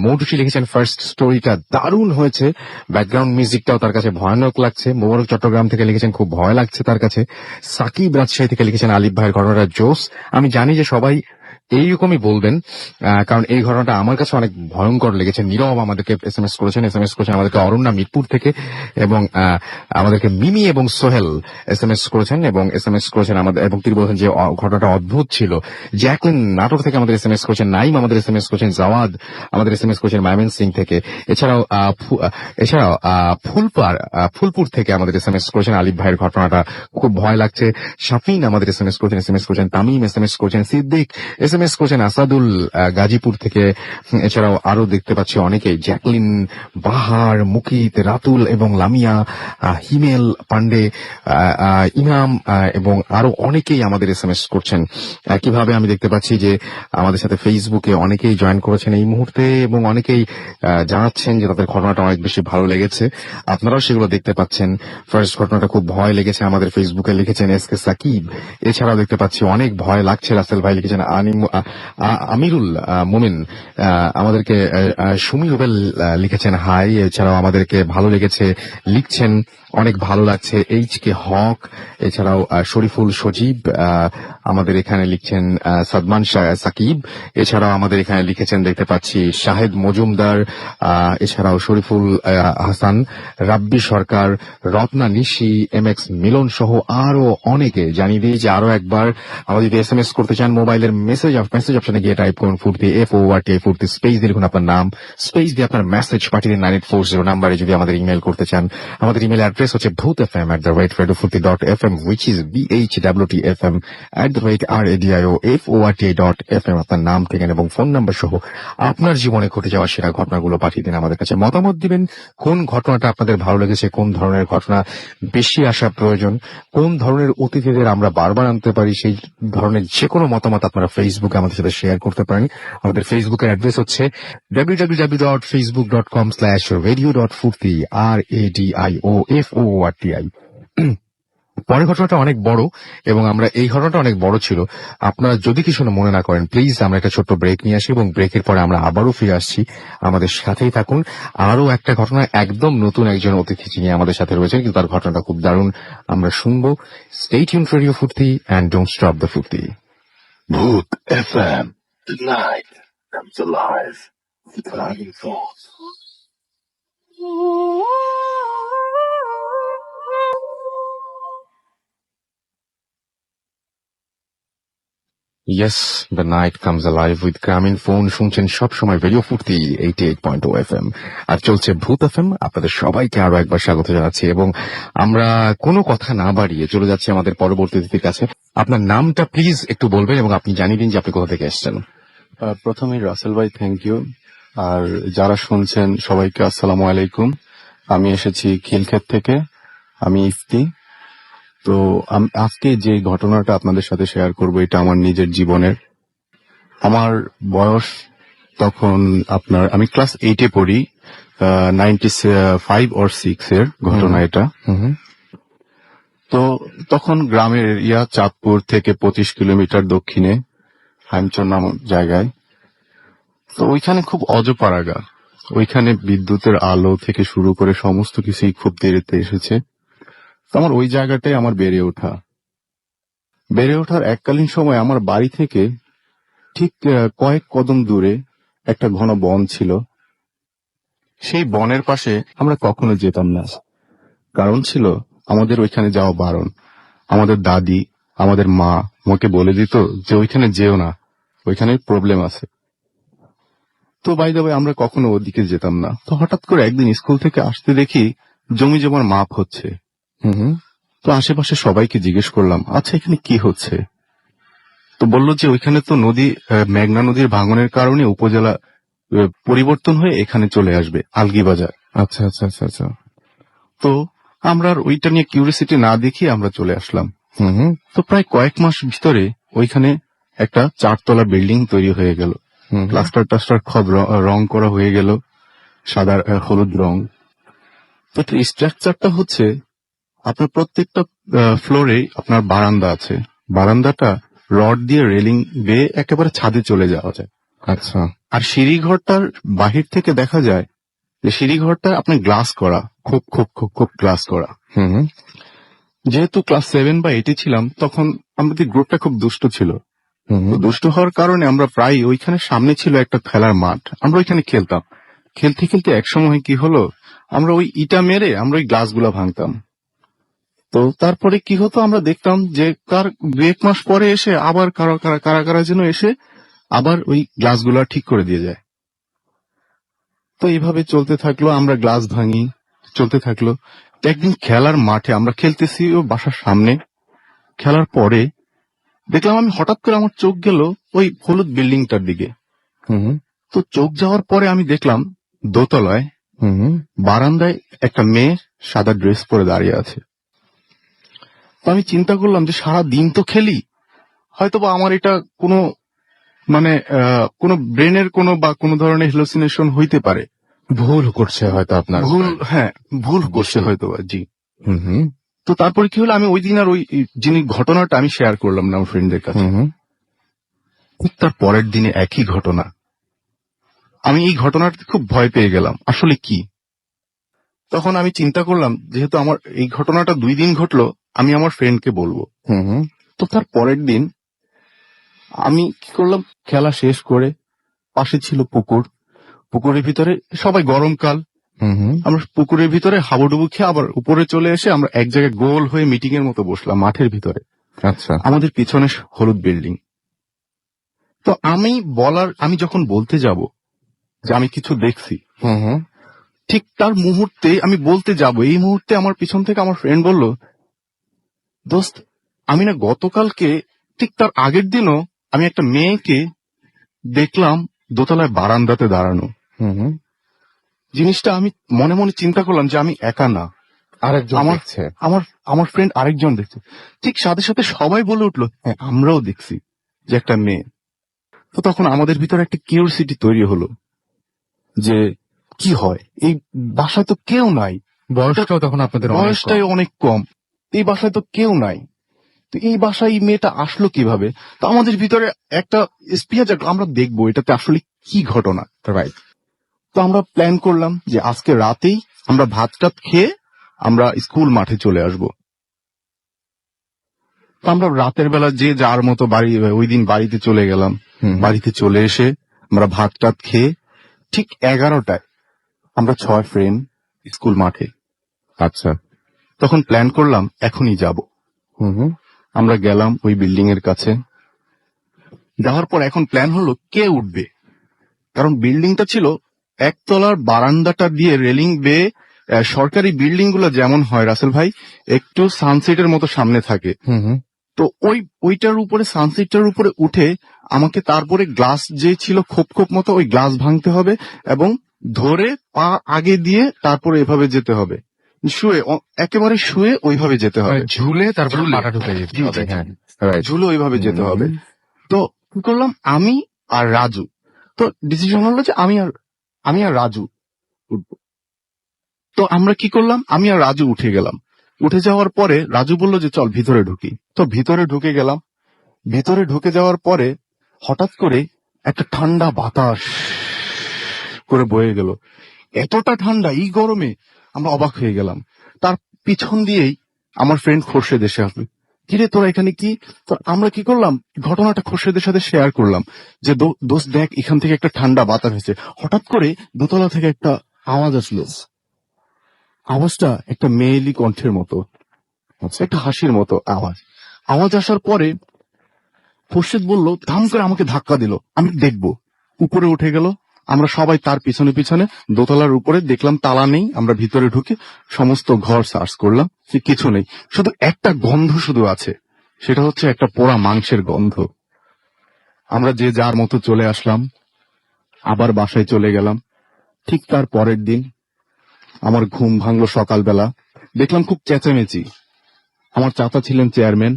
মৌটুসি লিখেছেন ফার্স্ট স্টোরিটা দারুণ হয়েছে, ব্যাকগ্রাউন্ড মিউজিকটাও তার কাছে ভয়ানক লাগছে। মোবারক চট্টগ্রাম থেকে লিখেছেন খুব ভয় লাগছে তার কাছে। সাকিব রাজশাহী থেকে লিখেছেন আলিফ ভাইয়ের ঘটনাটা জোস। আমি জানি যে সবাই এইরকমই বলবেন, কারণ এই ঘটনাটা আমার কাছে অনেক ভয়ঙ্কর লেগেছে। নীরব আমাদেরকে এসএমএস করেছেন আমাদেরকে অরণ্যা মিরপুর থেকে, এবং আমাদেরকে মিমি এবং সোহেল এসএমএস করেছেন আমাদের, এবং তিনি বলেছেন যে ঘটনাটা অদ্ভুত ছিল। জ্যাকলিন নাটোর থেকে আমাদের এসএমএস করেছেন, নাইম আমাদের এসএমএস করেছেন, জাওয়াদ আমাদের এসএমএস করেছেন ময়মন সিং থেকে, এছাড়াও ফুলপুর থেকে আমাদের এসএমএস করেছেন আলিফ ভাইয়ের ঘটনাটা খুব ভয় লাগছে। শাফিন আমাদের এসএমএস করেছেন, তামিম এসএমএস করেছেন, সিদ্দিক এসএমএস করেছেন, আসাদুল গাজীপুর থেকে। এছাড়াও আরো দেখতে পাচ্ছি অনেকেই, জ্যাকলিন, বাহার, মুকিত, রাতুল এবং লামিয়া, হিমেল পান্ডে, ইমাম এবং আরো অনেকেই আমাদের এসএমএস করছেন। একইভাবে আমি দেখতে পাচ্ছি যে আমাদের সাথে ফেসবুকে অনেকেই জয়েন করেছেন এই মুহূর্তে, এবং অনেকেই জানাচ্ছেন যে তাদের ঘটনাটা অনেক বেশি ভালো লেগেছে। আপনারাও সেগুলো দেখতে পাচ্ছেন। ফার্স্ট ঘটনাটা খুব ভয় লেগেছে আমাদের ফেসবুকে লিখেছেন এসকে সাকিব। এছাড়াও দেখতে পাচ্ছি অনেক ভয় লাগছে রাসেল ভাই লিখেছেন, আমিরুল মুমিন আমাদেরকে, সুমি রুবেল লিখেছেন হাই। এছাড়াও আমাদেরকে ভালো লেগেছে লিখছেন, অনেক ভালো লাগছে এইচ কে হক। এছাড়াও শরীফুল সজীব আমাদের এখানে লিখছেন, সাদমান সাকিব। এছাড়াও আমাদের এখানে লিখেছেন দেখতে পাচ্ছি শাহেদ মজুমদার, এছাড়াও শরীফুল হাসান, রাব্বি সরকার, রত্না নিশি, MX মিলন সহ আরো অনেকে। জানিয়ে দিই যে আরো একবার আমাদের যদি এসএমএস করতে চান মোবাইলের মেসেজ অপশনে গিয়ে টাইপ করুন ফুর্তি, FORT ফুর্তি, স্পেস দিয়ে লিখুন আপনার নাম, স্পেস দিয়ে আপনার মেসেজ পাঠিয়ে দিন 9840 নাম্বারে। যদি আমাদের ইমেল করতে চান, আমাদের ইমেল অ্যাড্রেস হচ্ছে bhutfm@radiofurti.fm, which is BHWTFM@radiofurti.fm। আপনার নাম, ঠিকানা এবং ফোন নাম্বার সহ আপনার জীবনে ঘটে যাওয়া সেরা ঘটনাগুলো পাঠিয়ে দিন আমাদের কাছে। মতামত দিবেন কোন ঘটনাটা আপনাদের ভালো লেগেছে, কোন ধরনের ঘটনা বেশি আসা প্রয়োজন, কোন ধরনের অতিথিদের আমরা বারবার আনতে পারি, সেই ধরনের যে কোনো মতামত আপনারা ফেসবুকে আমাদের সাথে শেয়ার করতে পারেন। আমাদের ফেসবুকের অ্যাড্রেস হচ্ছে www.facebook.com/radio.furti, RADIOFOORTI। পরের ঘটনাটা অনেক বড়, এবং আমরা এই ঘটনাটা অনেক বড় ছিল। আপনারা যদি কিছু মনে না করেন প্লিজ আমরা একটা ছোট্ট ব্রেক নিয়ে আসি, এবং ব্রেকের পরে আমরা আবারও ফিরে আসছি। আমাদের সাথেই থাকুন। আরো একটা ঘটনা, একদম নতুন একজন অতিথি যিনি আমাদের সাথে রয়েছেন, কিন্তু তার ঘটনাটা খুব দারুণ, আমরা শুনবো। স্টে টিউনড রেডিও ফুর্তি এন্ড ডোন্ট স্টপ দ্য ফুর্তি। Bhoot FM, the night comes alive with driving thoughts. Yes, the night comes alive with গ্রামীণ ফোন। শুনছেন সব সময় রেডিও ফুর্তি 88.0 FM, আর চলছে ভূত FM। আপনাদের সবাইকে আরো একবার স্বাগত জানাচ্ছি, এবং আমরা কোনো কথা না বাড়িয়ে চলে যাচ্ছি আমাদের পরবর্তী অতিথির কাছে। আপনার নামটা প্লিজ একটু বলবেন, এবং আপনি জানিয়ে দিন যে আপনি কোথা থেকে এসেছেন। প্রথমেই রাসেল ভাই থ্যাংক ইউ, আর যারা শুনছেন সবাইকে আসসালামু আলাইকুম। আমি এসেছি খিলক্ষেত থেকে, আমি ইফতি। তো আজকে যে ঘটনাটা আপনাদের সাথে শেয়ার করব এটা আমার নিজের জীবনের। আমার বয়স তখন আমি ক্লাস 8-এ পড়ি, 95 or 6 এর ঘটনা এটা। তো তখন গ্রামের এরিয়া, চাঁদপুর থেকে 25 কিলোমিটার দক্ষিণে হাইমচর নামক জায়গায়। তো ওইখানে খুব অজপাড়াগা, ওইখানে বিদ্যুতের আলো থেকে শুরু করে সমস্ত কিছুই খুব দেরিতে এসেছে। আমার ওই জায়গাটাই আমার বেড়ে ওঠার এককালীন সময় আমার বাড়ি থেকে ঠিক কয়েক কদম দূরে একটা ঘন বন ছিল। সেই বনের পাশে আমরা কখনো যেতাম না, কারণ ছিল আমাদের ওইখানে যাওয়া বারণ। আমাদের দাদি, আমাদের মা আমাকে বলে দিত যে ওইখানে যেও না, ওইখানে প্রবলেম আছে। তো বাই দ্য ওয়ে আমরা কখনো ওদিকে যেতাম না। তো হঠাৎ করে একদিন স্কুল থেকে আসতে দেখি জমি জমার মাপ হচ্ছে। তো আশেপাশে সবাইকে জিজ্ঞেস করলাম, আচ্ছা এখানে কি হচ্ছে? তো বলল যে ওইখানে তো মেঘনা নদীর ভাঙনের কারণে উপজেলা পরিবর্তন হয়ে এখানে চলে আসবে, আলগিবাজার। আচ্ছা আচ্ছা আচ্ছা আচ্ছা। তো আমরা আর ওইটা নিয়ে কিউরিয়াসিটি না দেখিয়ে আমরা চলে আসলাম। তো প্রায় কয়েক মাস ভিতরে ওইখানে একটা 4 তলা বিল্ডিং তৈরি হয়ে গেল। প্লাস্টার টাস্টার সব রং করা হয়ে গেল, সাদা হলুদ রং। তো স্ট্রাকচারটা হচ্ছে আপনার প্রত্যেকটা ফ্লোরে আপনার বারান্দা আছে, বারান্দাটা রড দিয়ে রেলিং বেয়ে একেবারে ছাদে চলে যাওয়া যায়। আচ্ছা। আর সিঁড়িঘরটার বাহির থেকে দেখা যায় যে সিঁড়িঘরটা আপনার গ্লাস করা, খুব খুব খুব খুব গ্লাস করা। হুম। যেহেতু ক্লাস 7 বা 8 ছিলাম, তখন আমাদের গ্রুপটা খুব দুষ্ট ছিল। হুম। তো দুষ্ট হওয়ার কারণে আমরা প্রায় ওইখানে সামনে ছিল একটা খেলার মাঠ, আমরা ওইখানে খেলতাম। খেলতে খেলতে একসময় কি হলো, আমরা ওই ইটা মেরে আমরা ওই গ্লাসগুলা ভাঙতাম। তো তারপরে কি হতো, আমরা দেখতাম যে তার 2-1 মাস পরে এসে আবার কারা যেন এসে আবার ওই গ্লাসগুলা ঠিক করে দিয়ে যায়। তো এইভাবে চলতে থাকলো, আমরা গ্লাস ভাঙি, চলতে থাকলো। তো একদিন খেলার মাঠে আমরা খেলতেছি ও বাসার সামনে, খেলার পরে দেখলাম আমি হঠাৎ করে আমার চোখ গেল ওই হলুদ বিল্ডিংটার দিকে। হুম। তো চোখ যাওয়ার পরে আমি দেখলাম দোতলায় হুম। বারান্দায় একটা মেয়ে সাদা ড্রেস পরে দাঁড়িয়ে আছে। তো আমি চিন্তা করলাম যে সারা দিন তো খেলি, হয়তোবা আমার এটা কোনো মানে কোনো ব্রেনের কোনো ধরনের হ্যালুসিনেশন হইতে পারে, ভুল করছে হয়তো আপনার। ভুল করছে হয়তোবা। জি। হুম। তো তারপরে কি হলো, আমি ওই দিন আর ওই ঘটনাটা আমি শেয়ার করলাম না আমার ফ্রেন্ডদের কাছে। হুম। ঠিক তার পরের দিনে একই ঘটনা। আমি এই ঘটনাটা খুব ভয় পেয়ে গেলাম, আসলে কি। তখন আমি চিন্তা করলাম, যেহেতু আমার এই ঘটনাটা 2 দিন ঘটলো, আমি আমার ফ্রেন্ডকে বলবো। হুম। তো তার পরের দিন আমি কি করলাম, খেলা শেষ করে পাশে ছিল পুকুর, পুকুরের ভিতরে সবাই গরমকাল, হুম। আমরা পুকুরের ভিতরে হাবুডুবু খেয়ে আবার উপরে চলে এসে আমরা এক জায়গায় গোল হয়ে মিটিং এর মতো বসলাম মাঠের ভিতরে। আচ্ছা। আমাদের পিছনে হলুদ বিল্ডিং। তো আমি যখন বলতে যাব যে আমি কিছু দেখছি, হুম। ঠিক তার মুহূর্তে আমি বলতে যাব, এই মুহূর্তে আমার পিছন থেকে আমার ফ্রেন্ড বলল, দোস্ত আমি না গতকালকে ঠিক তার আগের দিনও আমি একটা মেয়েকে দেখলাম দোতলায় বারান্দাতে দাঁড়ানো। হুম। জিনিসটা আমি মনে মনে চিন্তা করলাম যে আমি একা না, আরেকজন আমার দেখছে। আমার ফ্রেন্ড আরেকজন দেখছে। ঠিক সাথে সাথে সবাই বলে উঠলো, হ্যাঁ আমরাও দেখছি যে একটা মেয়ে। তো তখন আমাদের ভিতরে একটা কিউরিওসিটি তৈরি হলো যে কি হয়, এই বাসায় তো কেউ নাই, বয়সটাও তখন আপনাদের অনেক কম। বয়সটাই অনেক কম, এই বাসায় তো কেউ নাই, তো এই বাসায় এই মেয়েটা আসলো কিভাবে। তো আমাদের ভিতরে একটা স্পিয়া জাগলো, আমরা দেখবো এটাতে আসলে কি ঘটনা। রাইট। তো আমরা প্ল্যান করলাম যে আজকে রাতেই আমরা ভাত টাত খেয়ে আমরা স্কুল মাঠে চলে আসব। তো আমরা রাতের বেলা যে যার মতো ওই দিন বাড়িতে চলে গেলাম। বাড়িতে চলে এসে আমরা ভাত টাত খেয়ে ঠিক 11টায় আমরা 6 ফ্রেন্ড স্কুল মাঠে। আচ্ছা। তখন প্ল্যান করলাম এখনই যাব। হুম। আমরা গেলাম ওই বিল্ডিং এর কাছে, যাওয়ার পর এখন প্ল্যান হলো কে উঠবে, কারণ বিল্ডিংটা ছিল একতলার, বারান্দাটা দিয়ে রেলিং বেয়ে সরকারি বিল্ডিং গুলো যেমন হয় রাসেল ভাই, একটু সানসেটের মতো সামনে থাকে। হুম। তো ওইটার উপরে, সানসেটটার উপরে উঠে আমাকে তারপরে গ্লাস যে ছিল খোপ খোপ মতো, ওই গ্লাস ভাঙতে হবে এবং ধরে পা আগে দিয়ে তারপরে এভাবে যেতে হবে, একেবারে শুয়ে ওইভাবে যেতে হবে, ঝুলে তারপর ঝুলে। মাথা ঢুকে যেতে জি, হবে। জি, জি। হ্যাঁ, রাইট। ঝুলে ওইভাবে যেতে হবে। তো কি করলাম, আমি আর রাজু, তো ডিসিশন হলো যে আমি আর রাজু উঠবো। তো আমরা কি করলাম, আমি আর রাজু উঠে গেলাম। উঠে যাওয়ার পরে রাজু বলল যে চল ভিতরে ঢুকি। তো ভিতরে ঢুকে গেলাম। ভিতরে ঢুকে যাওয়ার পরে হঠাৎ করে একটা ঠান্ডা বাতাস করে বয়ে গেল। এতটা ঠান্ডা এই গরমে, আমরা অবাক হয়ে গেলাম। তার পিছন দিয়েই আমার ফ্রেন্ড খোরশেদ এসে আসলো, কিরে তোরা এখানে কি। তো আমরা কি করলাম, ঘটনাটা খোরশেদের সাথে শেয়ার করলাম যে দোস্ত দেখ এখান থেকে একটা ঠান্ডা বাতাস হয়েছে। হঠাৎ করে দোতলা থেকে একটা আওয়াজ আসলো, আওয়াজটা একটা মেয়েলি কণ্ঠের মতো, একটা হাসির মতো আওয়াজ আসার পরে খোরশেদ বলল, ধাম করে আমাকে ধাক্কা দিল, আমি দেখবো। উপরে উঠে গেল, আমরা সবাই তার পিছনে পিছনে দোতলার উপরে দেখলাম তালা নেই। আমরা ভিতরে ঢুকে সমস্ত ঘর সার্চ করলাম, কিছু নেই, শুধু একটা গন্ধ শুধু আছে, সেটা হচ্ছে একটা পোড়া মাংসের গন্ধ। আমরা যে যার মতো চলে আসলাম, আবার বাসায় চলে গেলাম। ঠিক তার পরের দিন আমার ঘুম ভাঙলো সকালবেলা, দেখলাম খুব চেঁচামেচি। আমার চাচা ছিলেন চেয়ারম্যান,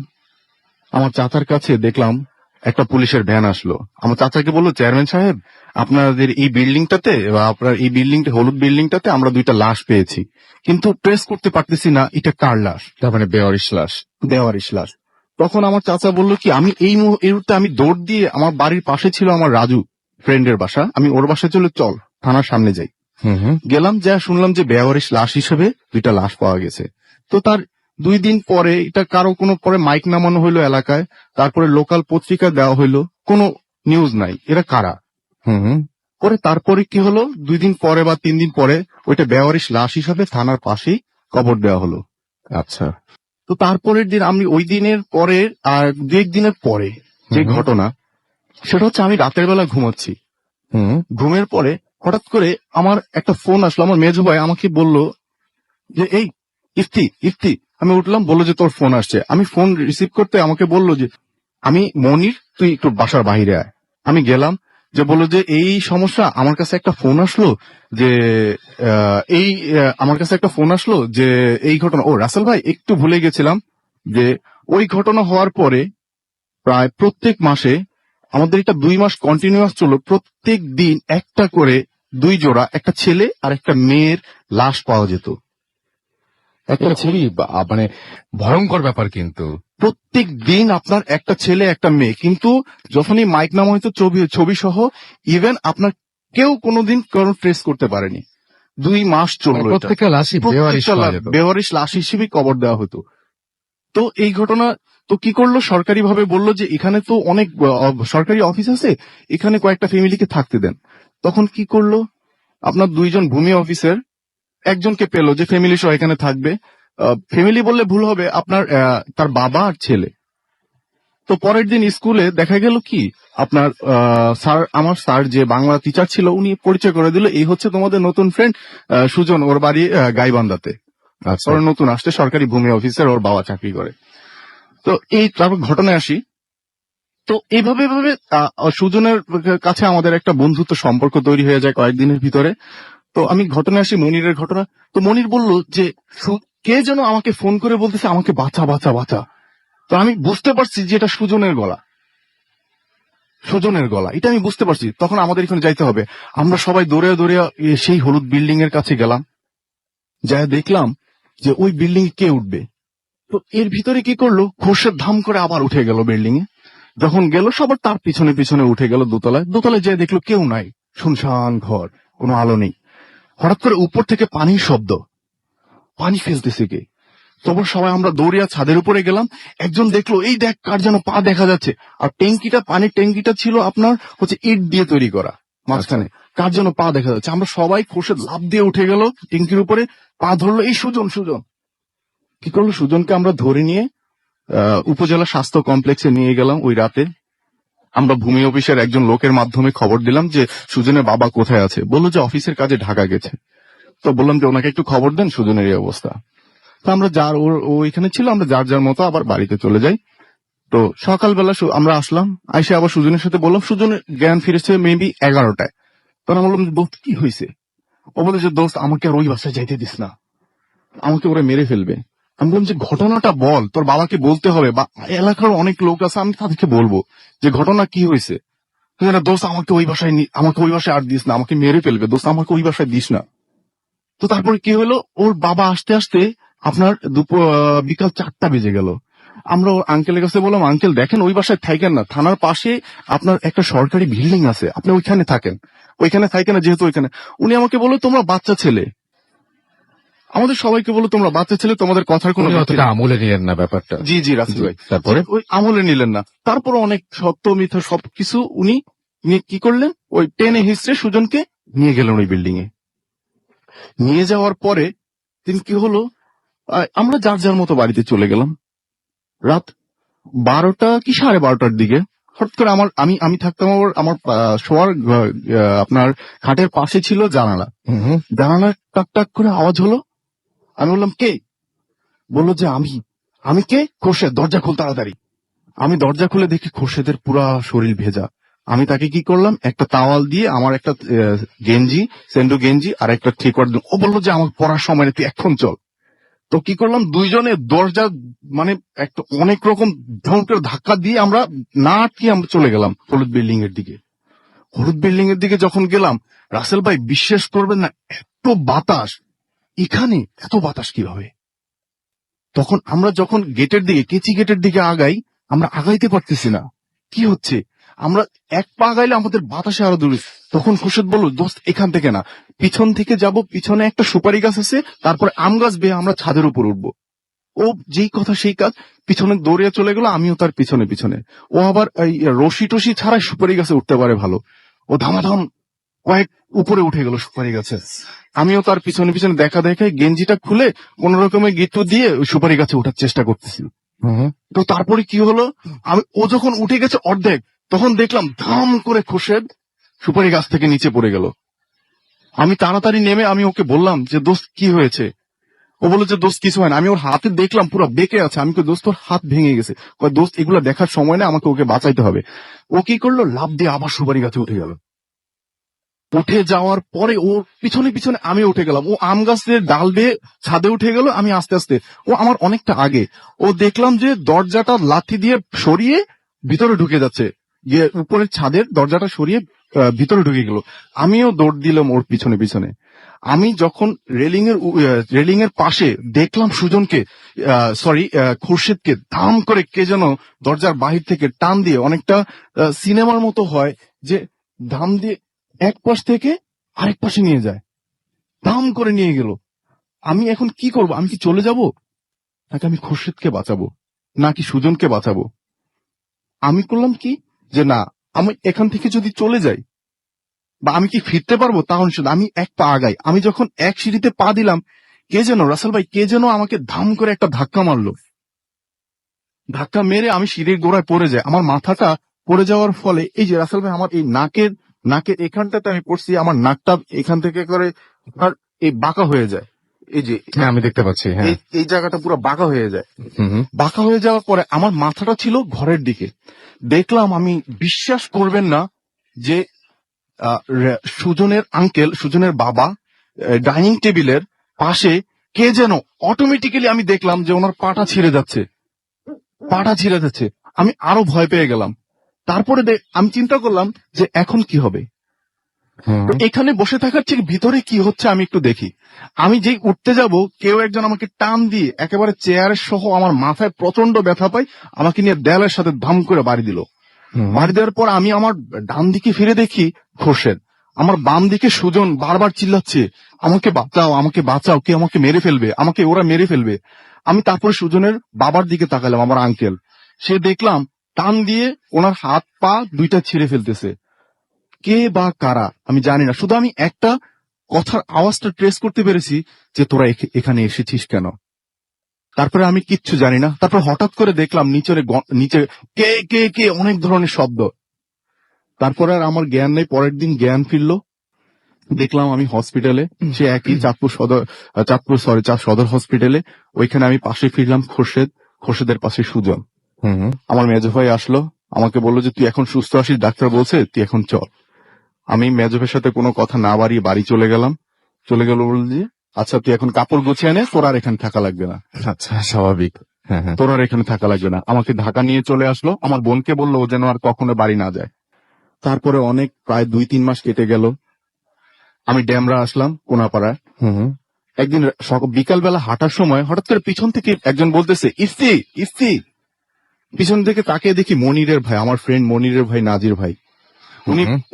আমার চাচার কাছে দেখলাম একটা পুলিশের ভ্যান আসলো। আমার চাচাকে বললো, চেয়ারম্যান সাহেব, আপনাদের এই বিল্ডিংটাতে বা আপনার এই বিল্ডিংটা, হলুদ বিল্ডিংটাতে আমরা 2টা লাশ পেয়েছি, কিন্তু ট্রেস করতে পারতেছি না এটা কার লাশ। তার মানে বেওয়ারিশ লাশ। দেওয়ারিশ লাশ। তখন আমার চাচা বললো কি, আমি এই মুহূর্তে আমি দৌড় দিয়ে, আমার বাড়ির পাশে ছিল আমার রাজু ফ্রেন্ডের বাসা, আমি ওর বাসায় চল থানার সামনে যাই। গেলাম, যা শুনলাম যে বেওয়ারিশ লাশ হিসেবে 2টা লাশ পাওয়া গেছে। তো তার 2 দিন পরে এটা কারো কোনো পরে মাইক নামানো হইলো এলাকায়, তারপরে লোকাল পত্রিকা দেওয়া হইলো, কোনো নিউজ নাই এরা কারা। পরে তারপরে কি হলো, 2 দিন পরে বা 3 দিন পরে ওইটা বেওয়ারিশ লাশ হিসাবে থানার পাশেই কবর দেওয়া হলো। আচ্ছা। তো তারপরের দিন আমি ওই দিনের পরে আর 2-1 দিনের পরে যে ঘটনা, সেটা হচ্ছে আমি রাতের বেলা ঘুমাচ্ছি। ঘুমের পরে হঠাৎ করে আমার একটা ফোন আসলো, আমার মেজো ভাই আমাকে বললো যে এই ইফতি। আমি উঠলাম, বললো যে তোর ফোন আসছে। আমি ফোন রিসিভ করতে আমাকে বললো যে আমি মনির, তুই একটু বাসার বাইরে আয়। আমি গেলাম, যে বললো যে এই সমস্যা, আমার কাছে একটা ফোন আসলো যে এই ঘটনা। ও রাসেল ভাই, একটু ভুলে গেছিলাম যে ওই ঘটনা হওয়ার পরে প্রায় প্রত্যেক মাসে আমাদের এটা 2 মাস কন্টিনিউয়াস চললো, প্রত্যেক দিন একটা করে 2 জোড়া, একটা ছেলে আর একটা মেয়ের লাশ পাওয়া যেত। এটা খুবই মানে ভয়ঙ্কর ব্যাপার কিন্তু। প্রত্যেক দিন আপনার একটা ছেলে একটা মেয়ে, কিন্তু যখনই মাইক নামা হয়তো ছবি সহ, ইভেন আপনার কেউ কোনোদিন কোনো ট্রেস করতে পারেনি। 2 মাস চললো এটা। প্রত্যেকটা লাশই বেওয়ারিশ পাওয়া যেত। বেওয়ারিশ লাশ হিসেবে কবর দেওয়া হতো। তো এই ঘটনা তো কি করলো, সরকারি ভাবে বললো যে এখানে তো অনেক সরকারি অফিস আছে, এখানে কয়েকটা ফ্যামিলিকে থাকতে দেন। তখন কি করলো, আপনার 2 জন ভূমি অফিসার একজনকে পেলো যে ফ্যামিলি সহ এখানে থাকবে। ফ্যামিলি বললে ভুল হবে, আপনার তার বাবা আর ছেলে। তো পরের দিন স্কুলে দেখা গেল কি, আপনার আমার স্যার যে বাংলা টিচার ছিল, উনি পরিচয় করে দিল, এই হচ্ছে তোমাদের নতুন ফ্রেন্ড সুজন, ওর বাড়ি গাইবান্ধাতে। আচ্ছা। ওর নতুন আসছে, সরকারি ভূমি অফিসার, ওর বাবা চাকরি করে। তো এই তারপর ঘটনায় আসি। তো এইভাবে সুজনের কাছে আমাদের একটা বন্ধুত্ব সম্পর্ক তৈরি হয়ে যায় কয়েকদিনের ভিতরে। তো আমি ঘটনায় আসি, মনিরের ঘটনা। তো মনির বলল যে কে যেন আমাকে ফোন করে বলতেছে আমাকে বাঁচা বাঁচা বাঁচা। তো আমি বুঝতে পারছি যে এটা সুজনের গলা, এটা আমি বুঝতে পারছি। তখন আমাদের এখানে যাইতে হবে, আমরা সবাই দৌড়ে সেই হলুদ বিল্ডিং এর কাছে গেলাম, যা দেখলাম যে ওই বিল্ডিং এ কে উঠবে। তো এর ভিতরে কি করলো, খোরশেদ ধাম করে আবার উঠে গেল বিল্ডিং এ। যখন গেল সবার তার পিছনে পিছনে উঠে গেল দোতলায় যেয়ে দেখলো কেউ নাই, শুনশান ঘর, কোনো আলো নেই। হঠাৎ করে উপর থেকে পানির শব্দ, পানি ফেলতেছে কে। তখন সবাই আমরা দৌড়িয়া ছাদের উপরে গেলাম। একজন দেখলো, এই দেখ কার যেন পা দেখা যাচ্ছে। আর পানির ট্যাঙ্কিটা ছিল আপনার হচ্ছে ইট দিয়ে তৈরি করা, মাঝখানে কার যেন পা দেখা যাচ্ছে। আমরা সবাই খোরশেদ লাফ দিয়ে উঠে গেল ট্যাঙ্কির উপরে, পা ধরলো, এই সুজন। কি করলো, সুজনকে আমরা ধরে নিয়ে উপজেলা স্বাস্থ্য কমপ্লেক্সে নিয়ে গেলাম। ওই রাতে আমরা ভূমি অফিসের একজন লোকের মাধ্যমে খবর দিলাম যে সুজনের বাবা কোথায় আছে। বললো যে অফিসের কাজে ঢাকা গেছে। তো বললাম যে ওনাকে একটু খবর দেন সুজনের এই অবস্থা। তো আমরা ও এখানে ছিল, আমরা যার মতো আবার বাড়িতে চলে যাই। তো সকালবেলা আমরা আসলাম, আইসে আবার সুজনের সাথে বললাম, সুজনের জ্ঞান ফিরেছে মেবি 11টায়। তখন বললাম দোস্ত কি হয়েছে। ও বলে যে দোস্ত আমাকে আর ওই বাসায় যাইতে দিস না, আমাকে ওরা মেরে ফেলবে। আমি বললাম যে ঘটনাটা বল, তোর বাবাকে বলতে হবে, বা এলাকার অনেক লোক আছে, আমি তাদেরকে বলবো যে ঘটনা কি হয়েছে। দোস্ত আমাকে ওই বাসায় আর দিস না, আমাকে মেরে ফেলবে, দোস্ত আমাকে ওই বাসায় দিস না। তো তারপরে কি হলো, ওর বাবা আসতে আসতে আপনার বিকাল 4টা বেজে গেল। আমরা ওর আঙ্কেলের কাছে বললাম, আঙ্কেল দেখেন ওই বাসায় থাকেন না, থানার পাশে আপনার একটা সরকারি বিল্ডিং আছে, আপনি ওইখানে থাকেন, না, যেহেতু ওইখানে। উনি আমাকে বললো তোমরা বাচ্চা ছেলে, আমাদের সবাইকে বলো তোমরা বাচ্চা ছেলে, তোমাদের কথার কোনো আমলে নিলেন না ব্যাপারটা। জি রাসেল ভাই, তারপরে ওই আমলে নিলেন না। তারপর অনেক সত্য মিথ্যা সবকিছু উনি কি করলেন, ওই টেনে হিস্ট্রে সুজনকে নিয়ে গেলেন ওই বিল্ডিং এ। নিয়ে যাওয়ার পরে দিন কি হলো, আমরা যার মতো বাড়িতে চলে গেলাম। রাত 12টা কি 12:30টার দিকে হঠাৎ করে আমি থাকতাম আমার শোয়ার আপনার খাটের পাশে ছিল জানালা টাক টাক করে আওয়াজ হলো। আমি বললাম কে। বললো যে আমি কে। খোরশেদ, দরজা খুল তাড়াতাড়ি। আমি দরজা খুলে দেখি খোরশেদের পুরা শরীর ভেজা। আমি তাকে কি করলাম, একটা তাওয়াল দিয়ে আমার একটা সেন্ডু গেঞ্জি আর একটা থ্রি কোয়ার্টার। ও বললো যে আমার পড়ার সময় তুই এখন চল। তো কি করলাম, দুইজনে দরজা মানে একটা অনেক রকম ধমকের ধাক্কা দিয়ে আমরা না আটকে আমরা চলে গেলাম হলুদ বিল্ডিং এর দিকে। হলুদ বিল্ডিং এর দিকে যখন গেলাম, রাসেল ভাই বিশ্বাস করবেন না, এত বাতাস এখানে, এত বাতাস কিভাবে। তখন আমরা যখন গেটের দিকে, কেচি গেটের দিকে আগাই, আমরা আগাইতে পারতেছি না, কি হচ্ছে, আমরা এক পা আগাইলে আমাদের বাতাসে আরো দূরে। তখন খুরশেদ বলল, দোস্ত এখান থেকে না, পিছন থেকে যাব, পিছনে একটা সুপারি গাছ আছে, তারপরে আম গাছ বেয়ে আমরা ছাদের উপর উঠবো। ও যেই কথা সেই কাজ, পিছনে দৌড়িয়ে চলে গেল, আমিও তার পিছনে পিছনে। ও আবার এই রশি টসি ছাড়াই সুপারি গাছে উঠতে পারে ভালো। ও ধামাধাম কয়েক উপরে উঠে গেল সুপারি গাছে। আমিও তার পিছনে পিছনে দেখা দেখায় গেঞ্জিটা খুলে কোন রকমের গিট্টু দিয়ে ওই সুপারি গাছে ওঠার চেষ্টা করতেছি। তো তারপরে কি হলো, ও যখন উঠে গেছে অর্ধেক, তখন দেখলাম ধাম করে খুরশেদ সুপারি গাছ থেকে নিচে পড়ে গেল। আমি তাড়াতাড়ি নেমে আমি ওকে বললাম যে দোস্ত কি হয়েছে। ও বললো যে দোস্ত কিছু হয় না। আমি ওর হাতে দেখলাম পুরো বেঁকে আছে। আমি দোস্ত ওর হাত ভেঙে গেছে। দোস্ত এগুলো দেখার সময় না, আমাকে ওকে বাঁচাইতে হবে। ও কি করলো, লাফ দিয়ে আবার সুপারি গাছে উঠে গেল। উঠে যাওয়ার পরে ওর পিছনে পিছনে আমি উঠে গেলাম। ও আম গাছের ডাল বেয়ে ছাদে উঠে গেল, আমি আস্তে আস্তে, ও আমার অনেকটা আগে। ও দেখলাম যে দরজাটা লাথি দিয়ে সরিয়ে ভিতরে ঢুকে যাচ্ছে, গিয়ে উপরের ছাদের দরজাটা সরিয়ে ভিতরে ঢুকে গেল। আমিও দৌড় দিলাম ওর পিছনে পিছনে। আমি যখন রেলিং এর পাশে দেখলাম সুজনকে, খুরশেদকে ধাম করে কে যেন দরজার বাহির থেকে টান দিয়ে, অনেকটা সিনেমার মতো হয় যে ধাম দিয়ে এক পাশ থেকে আরেক পাশে নিয়ে যায়, ধাম করে নিয়ে গেল। আমি এখন কি করব, আমি কি চলে যাব, নাকি আমি খুরশেদকে বাঁচাবো, নাকি সুজনকে বাঁচাবো। আমি করলাম কি যে না, আমি এখান থেকে যদি চলে যাই বা আমি কি ফিরতে পারবো, তাহলে আমি এক পা আগাই। আমি যখন এক সিঁড়িতে পা দিলাম, কে যেন, রাসেল ভাই, কে যেন আমাকে ধাম করে একটা ধাক্কা মারলো। ধাক্কা মেরে আমি সিঁড়ির গোড়ায় পড়ে যাই। আমার মাথাটা পড়ে যাওয়ার ফলে এই যে রাসেল ভাই, আমার এই নাকের এখানটাতে আমি পড়ছি, আমার নাকটা এখান থেকে করে আর এই বাঁকা হয়ে যায়। এই যে হ্যাঁ, আমি দেখতে পাচ্ছি। হ্যাঁ, এই জায়গাটা পুরো বাঁকা হয়ে যায়। হুম। বাঁকা হয়ে যাওয়ার পরে আমার মাথাটা ছিল ঘরের দিকে। দেখলাম, আমি বিশ্বাস করবেন না যে সুজনের বাবা ডাইনিং টেবিলের পাশে কে যেন অটোমেটিক্যালি, আমি দেখলাম যে ওনার পাটা ছিঁড়ে যাচ্ছে। আমি আরো ভয় পেয়ে গেলাম। তারপরে আমি চিন্তা করলাম যে এখন কি হবে। তো এখানে বসে থাকার থেকে ভিতরে কি হচ্ছে আমি একটু দেখি। আমি যেই উঠতে যাব, কেউ একজন আমাকে টান দিয়ে একেবারে চেয়ারের সহ আমার মাথায় প্রচন্ড ব্যথা পাই, আমাকে নিয়ে দেয়ালের সাথে ধাম করে বাড়ি দিল। বাড়ি দেওয়ার পর আমি আমার ডান দিকে ফিরে দেখি খুরশেদ, আমার বাম দিকে সুজন বারবার চিল্লাচ্ছে, আমাকে বাঁচাও, আমাকে বাঁচাও, কে আমাকে মেরে ফেলবে, আমাকে ওরা মেরে ফেলবে। আমি তারপরে সুজনের বাবার দিকে তাকালাম, আমার আঙ্কেল, সে দেখলাম টান দিয়ে ওনার হাত পা দুইটা ছিঁড়ে ফেলতেছে। কে বা কারা আমি জানি না, শুধু আমি একটা কথার আওয়াজটা ট্রেস করতে পেরেছি যে তোরা এখানে এসেছিস কেন। তারপরে আমি কিচ্ছু জানি না। তারপর হঠাৎ করে দেখলাম নিচে কে কে কে অনেক ধরনের শব্দ। তারপরে আর আমার জ্ঞান নেই। পরের দিন জ্ঞান ফিরলো, দেখলাম আমি হসপিটালে, সে একই চাঁদপুর সদর হসপিটালে। ওইখানে আমি পাশে ফিরলাম খোরশেদের পাশে সুজন। আমার মেজো ভাই আসলো, আমাকে বললো যে তুই এখন সুস্থ আছিস, ডাক্তার বলছে তুই এখন চল। আমি মেজো ভাইয়ের সাথে কোনো কথা না বাড়িয়ে বাড়ি চলে গেল বলে যে আচ্ছা তুই এখন কাপড় গুছিয়ে নে, তোর আর এখানে থাকা লাগবে না। আচ্ছা, স্বাভাবিক। হ্যাঁ, তোর আর এখানে থাকা লাগবে না। আমাকে ঢাকা নিয়ে চলে আসলো। আমার বোনকে বললো ও যেন আর কখনো বাড়ি না যায়। তারপরে প্রায় 2-3 মাস কেটে গেল। আমি ড্যামরা আসলাম কোনাপাড়ায়। একদিন বিকাল বেলা হাঁটার সময় হঠাৎ করে পিছন থেকে একজন বলতেছে ইফতি। পিছন থেকে তাকিয়ে দেখি মনিরের ভাই, আমার ফ্রেন্ড মনিরের ভাই নাজির ভাই।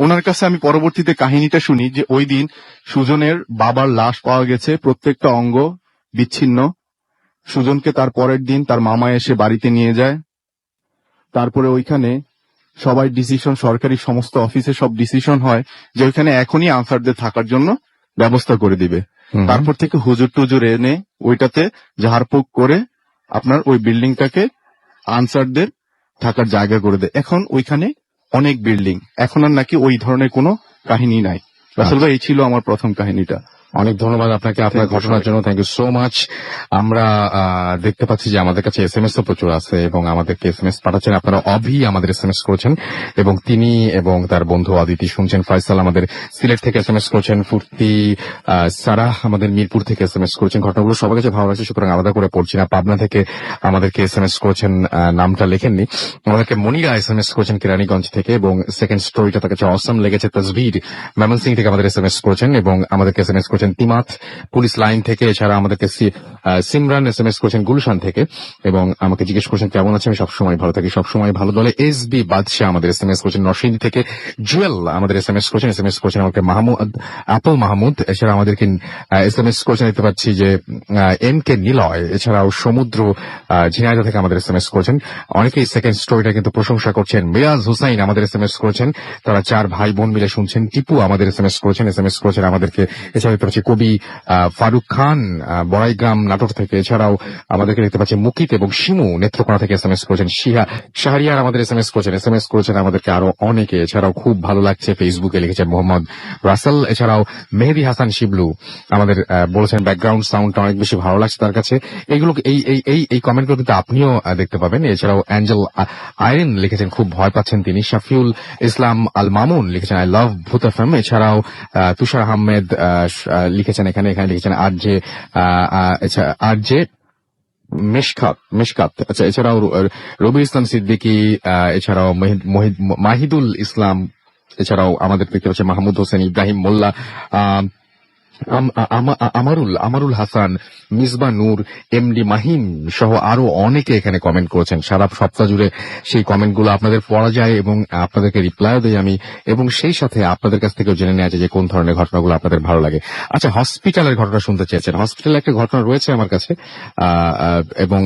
ওনার কাছে আমি পরবর্তীতে কাহিনীটা শুনি যে ওই দিন সুজনের বাবার লাশ পাওয়া গেছে, প্রত্যেকটা অঙ্গ বিচ্ছিন্ন। সুজনকে তার পরের দিন তার মামা এসে বাড়িতে নিয়ে যায়। তারপরে ওইখানে সবাই ডিসিশন, সরকারি সমস্ত অফিসে সব ডিসিশন হয় যে ওইখানে এখনই আনসারদের থাকার জন্য ব্যবস্থা করে দিবে। তারপর থেকে হুজুর টুজুর এনে ওইটাতে ঝাড়ফুঁক করে আপনার ওই বিল্ডিংটাকে আনসারদের থাকার জায়গা করে দেয়। এখন ওইখানে অনেক বিল্ডিং, এখন আর নাকি ওই ধরনের কোনো কাহিনী নাই। রাসেল ভাই, এই ছিল আমার প্রথম কাহিনীটা। অনেক ধন্যবাদ আপনাকে আপনার ঘটনার জন্য, থ্যাংক ইউ সো মাচ। আমরা দেখতে পাচ্ছি যে আমাদের কাছে এসএমএস তো প্রচুর আছে এবং আমাদেরকে এসএমএস পাঠাচ্ছেন আপনারা। অভি আমাদের এসএমএস করেছেন এবং তিনি এবং তার বন্ধু অদিতি শুনছেন। ফয়সাল আমাদের সিলেট থেকে এসএমএস করেছেন। ফুর্তি সারাহ আমাদের মিরপুর থেকে এসএমএস করেছেন। ঘটনাগুলো সবার কাছে ভালো লাগছে, সুতরাং আলাদা করে পড়ছি না। পাবনা থেকে আমাদেরকে এসএমএস করেছেন, নামটা লেখেননি। আমাদেরকে মনিরা এসএমএস করেছেন কেরানীগঞ্জ থেকে এবং সেকেন্ড স্টোরিটা তার কাছে অসাম লেগেছে। তাসভির ময়মনসিং থেকে আমাদের এসএমএস করেছেন এবং আমাদেরকে এসএমএস করেছেন তিমাত পুলিশ লাইন থেকে। এছাড়া আমাদেরকে সিমরান এসএমএস করেছেন গুলশান থেকে এবং আমাকে জিজ্ঞেস করেছেন কেমন আছে। আমি সবসময় ভালো থাকি, সবসময় ভালো দলে। এসবি বাদশাহ আমাদের এসএমএস করেছেন নরসিংদী থেকে। জুয়েল আমাদের এসএমএস করেছেন আমাকে মাহমুদ আপল মাহমুদ। এছাড়া আমাদেরকে এসএমএস করেছেন দেখতে পাচ্ছি যে এম কে নিলয়। এছাড়াও সমুদ্র ঝিনাইদহ থেকে আমাদের এসএমএস করেছেন। অনেকেই সেকেন্ড স্টোরিটা কিন্তু প্রশংসা করছেন। মিরাজ হুসাইন আমাদের এসএমএস করেছেন, তারা 4 ভাই বোন মিলে শুনছেন। টিপু আমাদের এসএমএস করেছেন আমাদেরকে। এছাড়া দেখতে পাচ্ছি কবি ফারুক খান বড়াইগ্রাম নাটোর থেকে। এছাড়াও আমাদেরকে দেখতে পাচ্ছি মুকিত এবং শিমু নেত্রকোনা থেকে এসএমএস করেছেন। শাহরিয়ার আমাদের এসএমএস করেছেন আমাদেরকে আরো অনেকে। এছাড়াও খুব ভালো লাগছে ফেসবুকে লিখেছেন মোহাম্মদ রাসেল। এছাড়াও মেহেদি হাসান শিবলু আমাদের বলেছেন ব্যাকগ্রাউন্ড সাউন্ডটা অনেক বেশি ভালো লাগছে তার কাছে। এইগুলো এই কমেন্টগুলো কিন্তু আপনিও দেখতে পাবেন। এছাড়াও অ্যাঞ্জেল আইরিন লিখেছেন খুব ভয় পাচ্ছেন তিনি। শাফিউল ইসলাম আল মামুন লিখেছেন আই লাভ ভূত এফএম। এছাড়াও তুষার আহমেদ লিখেছেন এখানে লিখেছেন আর জে মেশকাত। আচ্ছা, এছাড়াও রবি ইসলাম সিদ্দিকী, এছাড়াও মাহিদুল ইসলাম, এছাড়াও আমাদের দেখতে পাচ্ছি মাহমুদ হোসেন, ইব্রাহিম মোল্লা, আমারুল হাসান, মিসবা নূর, এমডি মাহিম সহ আরো অনেকে এখানে কমেন্ট করেছেন। সারা সপ্তাহ জুড়ে সেই কমেন্টগুলো আপনাদের পড়া যায় এবং আপনাদেরকে রিপ্লাইও দেই আমি, এবং সেই সাথে আপনাদের কাছ থেকেও জেনে নেওয়া যায় যে কোন ধরনের ঘটনাগুলো আপনাদের ভালো লাগে। আচ্ছা, হসপিটালের ঘটনা শুনতে চেয়েছেন। হসপিটালে একটা ঘটনা রয়েছে আমার কাছে এবং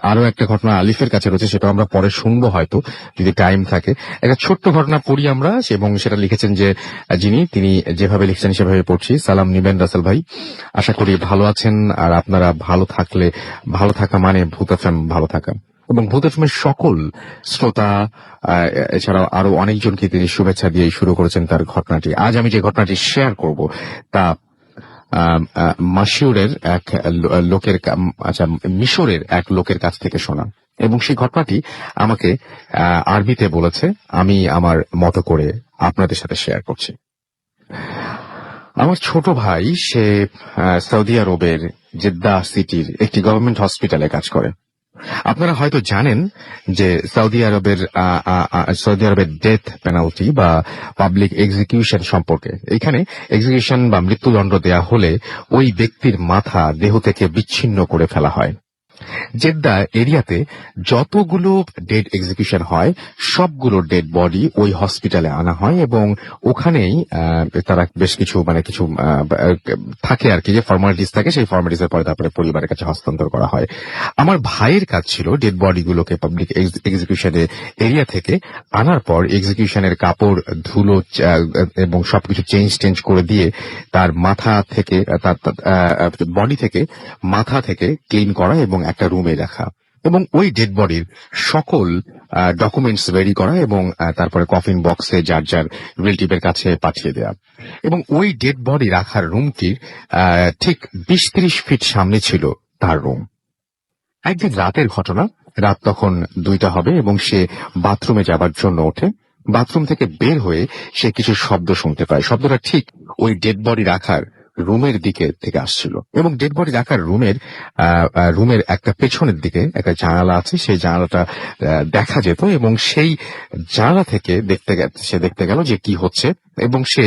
আরো একটা ঘটনা আলিফের কাছে রয়েছে, সেটা আমরা পরে শুনবো হয়তো যদি টাইম থাকে। একটা ছোট্ট ঘটনা পড়ি আমরা, এবং সেটা লিখেছেন যে তিনি যেভাবে লিখছেন সেভাবে পড়ছি। সালাম নিবেন রাসেল ভাই, আশা করি ভালো আছেন। আর আপনারা ভালো থাকা মানে ভূত এফএম ভালো থাকা, এবং ভূত এফএমের সকল শ্রোতা এছাড়াও আরো অনেকজনকে তিনি শুভেচ্ছা দিয়ে শুরু করেছেন তার ঘটনাটি। আজ আমি যে ঘটনাটি শেয়ার করব তা মিশরের এক লোকের কাছ থেকে শোনা, এবং সেই ঘটনাটি আমাকে আরবিতে বলেছে। আমি আমার মতো করে আপনাদের সাথে শেয়ার করছি। আমার ছোট ভাই সে সৌদি আরবের জেদ্দা সিটির একটি গভর্নমেন্ট হসপিটালে কাজ করে। আপনারা হয়তো জানেন যে সৌদি আরবের ডেথ পেনাল্টি বা পাবলিক এক্সিকিউশন সম্পর্কে। এখানে এক্সিকিউশন বা মৃত্যুদণ্ড দেয়া হলে ওই ব্যক্তির মাথা দেহ থেকে বিচ্ছিন্ন করে ফেলা হয়। জেদ্দা এরিয়াতে যতগুলো ডেড এক্সিকিউশন হয় সবগুলো ডেড বডি ওই হসপিটালে আনা হয়, এবং ওখানেই তারা বেশ কিছু থাকে আর কি, যে ফর্মালিটিস থাকে, সেই ফর্মালিটিসের পরে তারপরে পরিবারের কাছে হস্তান্তর করা হয়। আমার ভাইয়ের কাজ ছিল ডেড বডিগুলোকে পাবলিক এক্সিকিউশনের এরিয়া থেকে আনার পর এক্সিকিউশনের কাপড় ধুলো এবং সবকিছু চেঞ্জ করে দিয়ে তার মাথা থেকে, তার বডি থেকে, মাথা থেকে ক্লিন করা এবং একটা রুমে রাখা, এবং ওই ডেড বডির সকল ডকুমেন্টস রেডি করা, এবং তারপরে কফিন বক্সে যার রিলেটিভের কাছে পাঠিয়ে দেওয়া। এবং ওই ডেড বডি রাখার রুমটির ঠিক 20-30 ফিট সামনে ছিল তার রুম। একদিন রাতের ঘটনা, রাত তখন 2টা হবে এবং সে বাথরুমে যাবার জন্য ওঠে। বাথরুম থেকে বের হয়ে সে কিছু শব্দ শুনতে পায়। শব্দটা ঠিক ওই ডেড বডি রাখার রুমের দিকে থেকে আসছিল, এবং ডেড বডি রাখার রুমের একটা পেছনের দিকে একটা জানালা আছে, সেই জানালাটা দেখা যেত, এবং সেই জানালা থেকে দেখতে গেল যে কি হচ্ছে, এবং সে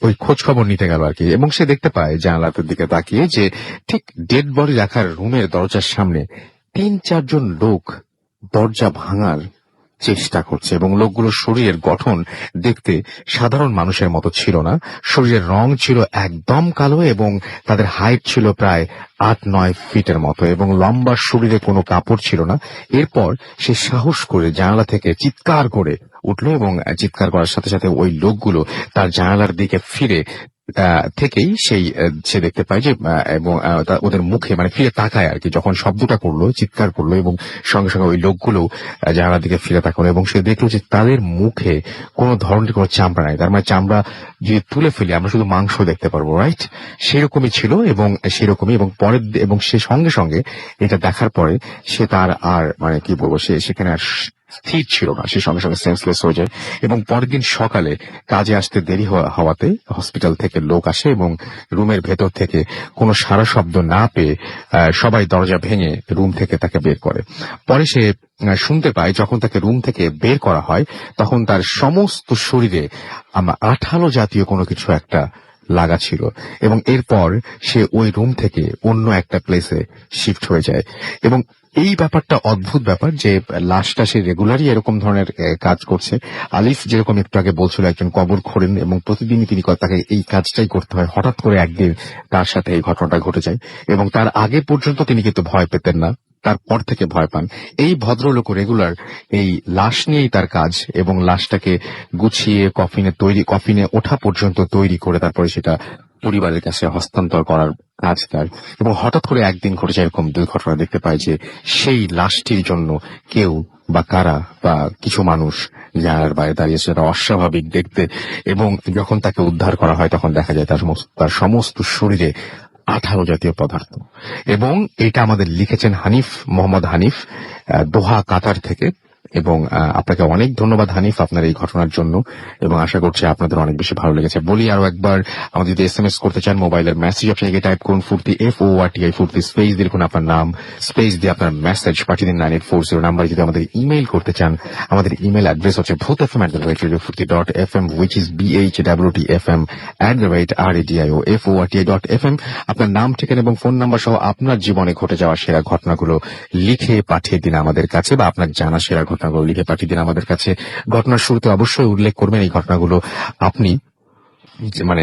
ওই খোঁজ খবর নিতে গেল আর কি। এবং সে দেখতে পায় জানালার দিকে তাকিয়ে যে ঠিক ডেড বডি রাখার রুমের দরজার সামনে 3-4 জন লোক দরজা ভাঙার চেষ্টা করছে, এবং লোকগুলোর শরীরের গঠন দেখতে সাধারণ মানুষের মতো ছিল না। শরীরের রং ছিল একদম কালো, এবং তাদের হাইট ছিল প্রায় 8-9 ফিটের মতো, এবং লম্বা শরীরে কোনো কাপড় ছিল না। এরপর সে সাহস করে জানালা থেকে চিৎকার করে উঠল, এবং চিৎকার করার সাথে সাথে ওই লোকগুলো তার জানালার দিকে ফিরে থেকেই সে দেখতে পায় যে এবং ওদের মুখে মানে ফিরে তাকায় আর কি, যখন শব্দটা করলো, চিৎকার করলো এবং সঙ্গে সঙ্গে ওই লোকগুলো জানালার দিকে ফিরে তাকালো এবং সে দেখলো যে তাদের মুখে কোনো ধরনের কোনো চামড়া নাই। তার মানে চামড়া যদি তুলে ফেলি আমরা শুধু মাংস দেখতে পারবো, রাইট? সেরকমই ছিল এবং সেরকমই এবং পরের এবং সে সঙ্গে সঙ্গে এটা দেখার পরে সে তার আর মানে কি বলবো, সে সেখানে আর স্থির ছিল না, সে সঙ্গে সঙ্গে সেন্সলেস হয়ে যায়। এবং পরের দিন সকালে কাজে আসতে দেরি হওয়াতে হসপিটাল থেকে লোক আসে এবং রুমের ভেতর থেকে কোনো সারা শব্দ না পেয়ে সবাই দরজা ভেঙে রুম থেকে তাকে বের করে। পরে সে শুনতে পায় যখন তাকে রুম থেকে বের করা হয় তখন তার সমস্ত শরীরে আঠালো জাতীয় কোনো কিছু একটা লাগা ছিল এবং এরপর সে ওই রুম থেকে অন্য একটা প্লেসে শিফট হয়ে যায়। এবং এই ব্যাপারটা অদ্ভুত ব্যাপার যে লাশটা সে রেগুলারই এরকম ধরনের কাজ করছে। আলিফ যেরকম একটু আগে বলছিল একজন কবর খোঁড়েন এবং প্রতিদিনই তিনি তাকে এই কাজটাই করতে হয়। হঠাৎ করে একদিন তার সাথে এই ঘটনাটা ঘটে যায় এবং তার আগে পর্যন্ত তিনি কিন্তু ভয় পেতেন না, তারপর থেকে ভয় পান। এই ভদ্রলোক রেগুলার এই লাশ নিয়েই তার কাজ এবং লাশটাকে গুছিয়ে কফিনে ওঠা পর্যন্ত তৈরি করে তারপরে সেটা পরিবারের কাছে হস্তান্তর করার কাজ তার। এবং হঠাৎ করে একদিন ঘটেছে এরকম দুর্ঘটনা দেখতে পায় যে সেই লাশটির জন্য কেউ বা কারা বা কিছু মানুষ জানালার বাইরে দাঁড়িয়েছে, সেটা অস্বাভাবিক দেখতে। এবং যখন তাকে উদ্ধার করা হয় তখন দেখা যায় তার সমস্ত শরীরে আঠালো জাতীয় পদার্থ। এবং এটা আমাদের লিখেছেন মোহাম্মদ হানিফ, দোহা, কাতার থেকে। এবং আপনাকে অনেক ধন্যবাদ হানিফ আপনার এই ঘটনার জন্য এবং আশা করছি আপনাদের অনেক বেশি ভালো লেগেছে। বলি আরো একবার, আমাদের যদি SMS করতে চান মোবাইলের মেসেজ অপশনে গিয়ে টাইপ করুন ফুর্তি, FORTI ফুর্তি, স্পেস দিয়ে লিখুন আপনার নাম, স্পেস দিয়ে আপনার মেসেজ পাঠিয়ে দিন 9840 নাম্বারে। যদি আমাদের ইমেইল করতে চান আমাদের ইমেল অ্যাড্রেস হচ্ছে bhutfm@radiofurti.fm, which is BHWTFM@radioforti.fm। আপনার নাম, ঠিকানা এবং ফোন নাম্বার সহ আপনার জীবনে ঘটে যাওয়া সেরা ঘটনাগুলো লিখে পাঠিয়ে দিন আমাদের কাছে, বা আপনার জানা সেরা ঘটনাগুলো লিখে পাঠিয়ে দিন আমাদের কাছে। ঘটনার শুরুতে অবশ্যই উল্লেখ করবেন এই ঘটনাগুলো আপনি মানে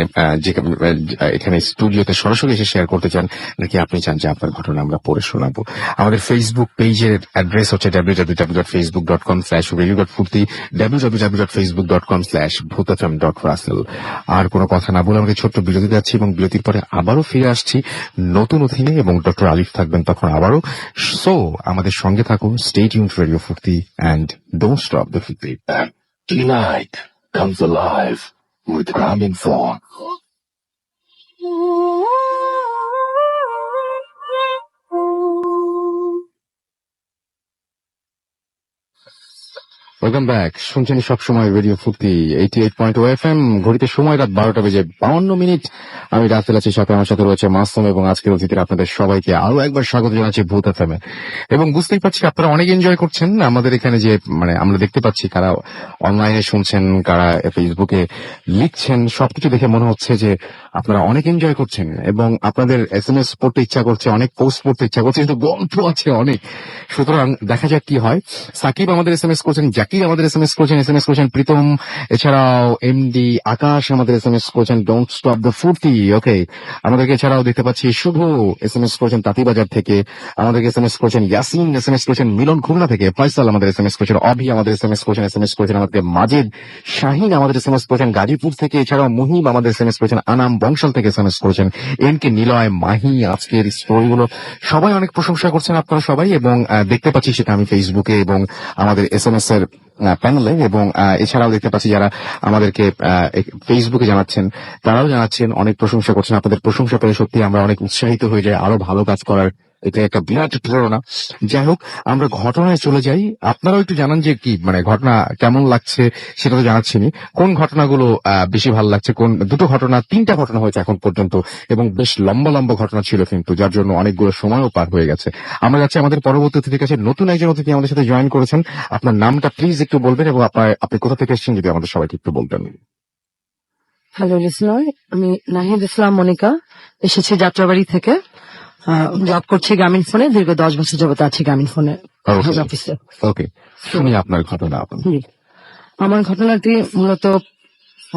এখানে স্টুডিওতে সরাসরি এসে শেয়ার করতে চান নাকি আপনি চান যে আপনার ঘটনা আমরা পড়ে শোনাবো। আমাদের ফেসবুক পেজের অ্যাড্রেস হচ্ছে www.facebook.com/radio.furti, www.facebook.com/bhutfm.russell। আর কোনো কথা না বলে আমাকে ছোট্ট বিরতি যাচ্ছি এবং বিরতির পরে আবারও ফিরে আসছি নতুন অতিথি এবং ডক্টর আলিফ থাকবেন তখন আবারও। সো আমাদের সঙ্গে থাকুন, স্টে টিউনড রেডিও ফুর্তি এন্ড ডোন্ট স্টপ দ্য ফুর্তি। Tonight comes alive with Ramin Fawn. Welcome back. শুনছেন সবসময় রেডিও ফুর্তি 88.0 FM। ঘড়িতে সময় রাত 12টা বেজে 52 আমি রাতেল আছি, সাথে আমার সাথে রয়েছে মাসুম এবং আজকের অতিথিরা আপনাদের সবাইকে আরো একবার স্বাগত জানাচ্ছি ভূত FM এ। এবং বুঝতেই পারছি আপনারা অনেক এনজয় করছেন আমাদের এখানে, যে মানে আমরা দেখতে পাচ্ছি কারা অনলাইনে শুনছেন, কারা ফেসবুকে লিখছেন, সবকিছু দেখে মনে হচ্ছে যে আপনারা অনেক এনজয় করছেন এবং আপনাদের SMS পড়তে ইচ্ছা করছে, অনেক পোস্ট পড়তে ইচ্ছা করছে, কিন্তু গল্প আছে অনেক। সুতরাং দেখা যাক কি হয়। সাকিব আমাদের SMS করছেন, জাকির আমাদের SMS করছেন প্রীতম, এছাড়াও MD আকাশ আমাদের SMS করছেন ডোন্ট স্টপ দ্য ফুর্তি। ওকে, আমাদেরকে এছাড়াও দেখতে পাচ্ছি শুভ SMS করছেন তাঁতিবাজার থেকে, আমাদেরকে SMS করছেন ইয়াসিন, SMS করছেন মিলন খুলনা থেকে, ফয়সাল আমাদের SMS করছেন, অভি আমাদের SMS করছেন আমাদের মাজিদ, শাহিন আমাদের SMS করছেন গাজীপুর থেকে, এছাড়াও মুহিব আমাদের SMS করছেন আনাম বংশাল থেকে SMS করছেন, এনকে নিলয়, মাহি। আজকের স্টোরিগুলো সবাই অনেক প্রশংসা করছেন আপনারা সবাই, এবং দেখতে পাচ্ছি সেটা আমি ফেসবুকে এবং আমাদের SMS এর প্যানেলে, এবং এছাড়াও দেখতে পাচ্ছি যারা আমাদেরকে ফেসবুকে জানাচ্ছেন তারাও জানাচ্ছেন, অনেক প্রশংসা করছেন। আপনাদের প্রশংসা পেয়ে সত্যি আমরা অনেক উৎসাহিত হয়ে যাই আরো ভালো কাজ করার, এটা একটা বিরাট প্রেরণা। যাই হোক, আমরা ঘটনায় চলে যাই। আপনারাও একটু জানান যে কি মানে ঘটনা কেমন লাগছে, সেটা তো জানাচ্ছিনি। কোন ঘটনাগুলো বেশি ভালো লাগছে, কোন দুটো ঘটনা, 3টা ঘটনা হয়েছে এখন পর্যন্ত এবং বেশ লম্বা লম্বা ঘটনা ছিল কিন্তু, যার জন্য অনেকগুলো সময়ও পার হয়ে গেছে। আমরা যাচ্ছি আমাদের পরবর্তী অতিথির কাছে। নতুন একজন অতিথি আমাদের সাথে জয়েন করেছেন। আপনার নামটা প্লিজ একটু বলবেন এবং আপনি কোথা থেকে এসেছেন যদি আমাদের সবাইকে একটু বলতেন। হ্যালো লিসনার, আমি নাহিদ ইসলাম মনিকা, এসেছি যাত্রাবাড়ি থেকে। জব করছি গ্রামীণ ফোনে, দীর্ঘ 10 বছর যাবত আছি গ্রামীণ ফোনে অফিসে। ওকে, শুনি আপনার ঘটনা। আমার ঘটনাটি মূলত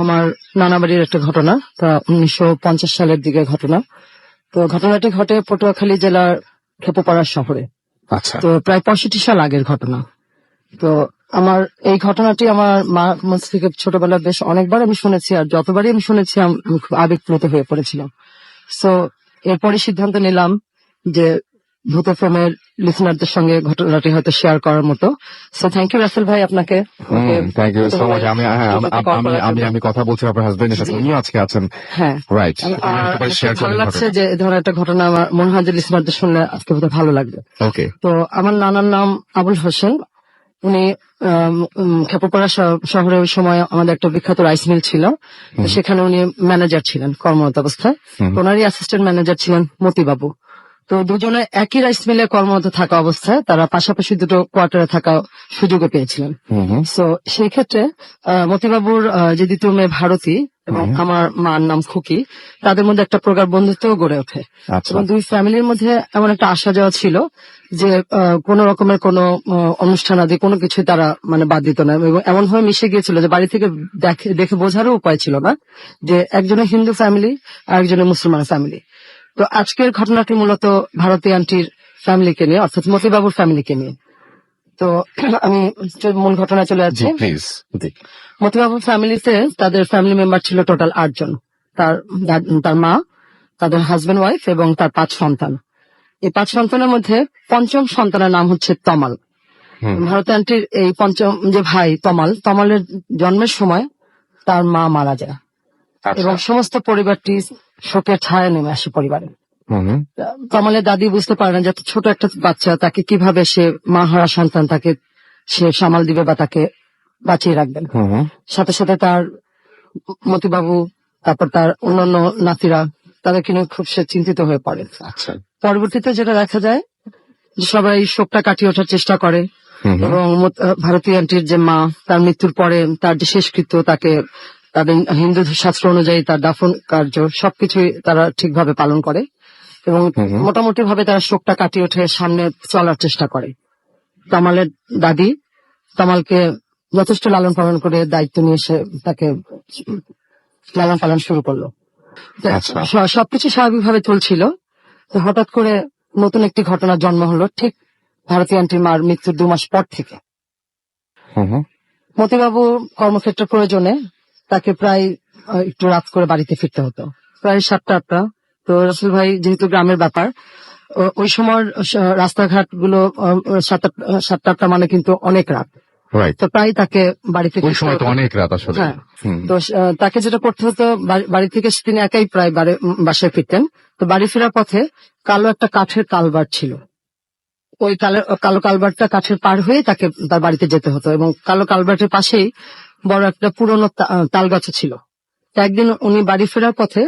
আমার নানা বাড়ির একটা ঘটনা, তা 1950 সালের দিকে ঘটনা। তো ঘটনাটি ঘটে পটুয়াখালী জেলার খেপুপাড়া শহরে। আচ্ছা। তো প্রায় 65 সাল আগের ঘটনা। তো আমার এই ঘটনাটি আমার মা মুখ থেকে ছোটবেলায় বেশ অনেকবার আমি শুনেছি, আর যতবারই আমি শুনেছি আমি খুব আবেগপ্রত হয়ে পড়েছিলাম। সো এরপরে সিদ্ধান্ত নিলাম যে ভূত ফ্রেমের লিসনারদের সঙ্গে ঘটনাটি হয়তো শেয়ার করার মতো। সো থ্যাংক ইউ রাসেল ভাই আপনাকে। Thank you so much. আমি কথা বলছি আপনার হাজবেন্ডের সাথে, উনিও আজকে আছেন। হ্যাঁ, রাইট, আর ভালো লাগছে যে এ ধরনের একটা ঘটনা আমার মনে হয় যে লিসনারদের শুনলে আজকে বোধহয় ভালো লাগবে। ওকে। তো আমার নানার নাম আবুল হোসেন। উনি খেপুপাড়া শহরে ওই সময় আমাদের একটা বিখ্যাত রাইস মিল ছিল, তো সেখানে উনি ম্যানেজার ছিলেন কর্মরত অবস্থায়। তো ওনারই অ্যাসিস্ট্যান্ট ম্যানেজার ছিলেন মতিবাবু। তো দুজনে একই রাইস মিলে কর্মরত থাকা অবস্থায় তারা পাশাপাশি দুটো কোয়ার্টারে থাকা সুযোগও পেয়েছিলেন। তো সেই ক্ষেত্রে মতিবাবুর যে দ্বিতীয় মেয়ে ভারতী এবং আমার মার নাম খুকি, তাদের মধ্যে একটা প্রগাঢ় বন্ধুত্ব গড়ে ওঠে। এবং দুই ফ্যামিলির মধ্যে এমন একটা আসা যাওয়া ছিল যে কোন রকমের কোন অনুষ্ঠান আদি কোনো কিছু তারা মানে বাদ দিত না, এবং এমন ভাবে মিশে গিয়েছিল যে বাড়ি থেকে দেখে বোঝারও উপায় ছিল না যে একজনের হিন্দু ফ্যামিলি আর একজনের মুসলমান ফ্যামিলি। তো আজকের ঘটনাটি মূলত ভারতী আন্টির ফ্যামিলিকে নিয়ে, অর্থাৎ মতিবাবুর ফ্যামিলিকে নিয়ে। তো আমি মূল ঘটনা চলে যাচ্ছি। প্লিজ। মতিবাবুর ফ্যামিলিতে তাদের ফ্যামিলি মেম্বার ছিল টোটাল 8 জন। তার মা, তাদের হাজবেন্ড ওয়াইফ এবং তার 5 সন্তান। এই 5 সন্তানের মধ্যে পঞ্চম সন্তানের নাম হচ্ছে তমাল। ভারতী আন্টির এই পঞ্চম যে ভাই তমালের জন্মের সময় তার মা মারা যায় এবং সমস্ত পরিবারটি শোকের ছায়া নেমে আসে পরিবারে। তমালের দাদি বুঝতে পারে না যে ছোট একটা বাচ্চা, তাকে কিভাবে সে মা হারা সন্তান তাকে সে সামাল দিবে বা তাকে বাঁচিয়ে রাখবেন। সাথে সাথে তার মতিবাবু, তারপর তার অন্যান্য নাতিরা, তাদেরকে নিয়ে খুব সে চিন্তিত হয়ে পড়ে। পরবর্তীতে যেটা দেখা যায় যে সবাই শোকটা কাটিয়ে ওঠার চেষ্টা করে এবং ভারতী আন্টির যে মা, তার মৃত্যুর পরে তার যে শেষকৃত্য, তাকে তাদের হিন্দু শাস্ত্র অনুযায়ী তার দাফন কার্য সবকিছুই তারা ঠিকভাবে পালন করে এবং মোটামুটি ভাবে তারা শোকটা কাটিয়ে ওঠে সামনে চলার চেষ্টা করে। তমালের দাদি তমালকে যথেষ্ট লালন পালন করে দায়িত্ব নিয়ে এসে তাকে লালন পালন শুরু করলো। সবকিছু স্বাভাবিকভাবে চলছিল। তো হঠাৎ করে নতুন একটি ঘটনার জন্ম হলো ঠিক ভারতী আন্টির মার মৃত্যুর 2 মাস পর থেকে। মতিবাবু কর্মক্ষেত্রের প্রয়োজনে তাকে প্রায় একটু রাত করে বাড়িতে ফিরতে হতো, প্রায় 7টা-8টা। তো রাসেল ভাই, যেহেতু গ্রামের ব্যাপার, ওই সময় রাস্তাঘাট গুলো 7টা-8টা মানে কিন্তু অনেক রাত। তো প্রায় তাকে বাড়ি থেকে অনেক রাত আসলে। হ্যাঁ, তো তাকে যেটা করতে হতো, বাড়ি থেকে তিনি একাই প্রায় বাসায় ফিরতেন। তো বাড়ি ফেরার পথে কালো একটা কাঠের কালভার্ট ছিল, ওই কালো কালভার্টটা কাঠের পার হয়ে তাকে তার বাড়িতে যেতে হতো এবং কালো কালভার্টের পাশেই বড় একটা পুরনো তাল গাছ ছিল। একদিন উনি বাড়ি ফেরার পথে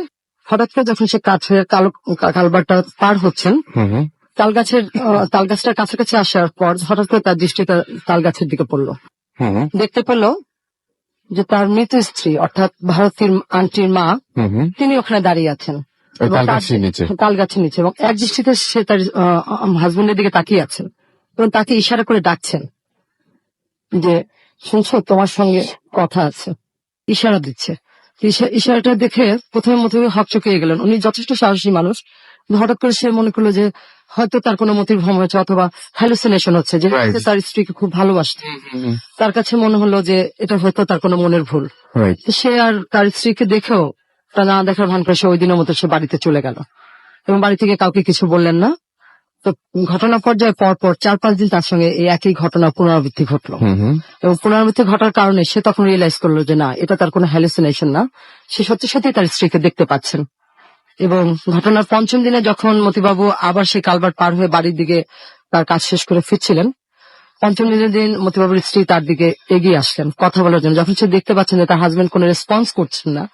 হঠাৎ করে যখন সে কাঠের কালো কালভার্টটা পার হচ্ছেন, তাল গাছটার কাছাকাছি আসার পর হঠাৎ করে তার দৃষ্টি তাল গাছের দিকে পড়লো। দেখতে পেল যে তার মৃত স্ত্রী অর্থাৎ ভারতীর আন্টির মা, তিনি ওখানে দাঁড়িয়ে আছেন তাল গাছের নিচে এবং এক দৃষ্টিতে সে তার হাজবেন্ডের দিকে তাকিয়ে আছেন এবং তাকে ইশারা করে ডাকছেন যে শুনছো, তোমার সঙ্গে কথা আছে, ইশারা দিচ্ছে। ইশারাটা দেখে প্রথমে হকচকিয়ে গেলেন। উনি যথেষ্ট সাহসী মানুষ, হঠাৎ করে সে মনে করলো যে হয়তো তার কোনো মতির ভ্রম হচ্ছে অথবা হ্যালুসিনেশন হচ্ছে, যে তার স্ত্রীকে খুব ভালোবাসত। তার কাছে মনে হলো যে এটা হয়তো তার কোনো মনের ভুল। সে আর তার স্ত্রীকে দেখেও তা না দেখার ভান করে সে ওই দিনের মতো সে বাড়িতে চলে গেল এবং বাড়ি থেকে কাউকে কিছু বললেন না। তো ঘটনা পর্যায়ে পরপর 4-5 দিন তার সঙ্গে এই একই ঘটনা পুনরাবৃত্তি ঘটলো এবং পুনরাবৃত্তি ঘটার কারণে সে তখন রিয়েলাইজ করলো যে না, এটা তার কোনো হ্যালুসিনেশন না, সে সত্যি সত্যি তার স্ত্রীকে দেখতে পাচ্ছেন। এবং ঘটনার 5ম দিনে যখন মতিবাবু আবার সেই কালভার্ট পার হয়ে বাড়ির দিকে তার কাজ শেষ করে ফিরছিলেন, 5ম দিনের দিন মতিবাবুর স্ত্রী তার দিকে এগিয়ে আসলেন কথা বলার জন্য। যখন সে দেখতে পাচ্ছেন যে তার হাজবেন্ড কোনো রেসপন্স করছেন না,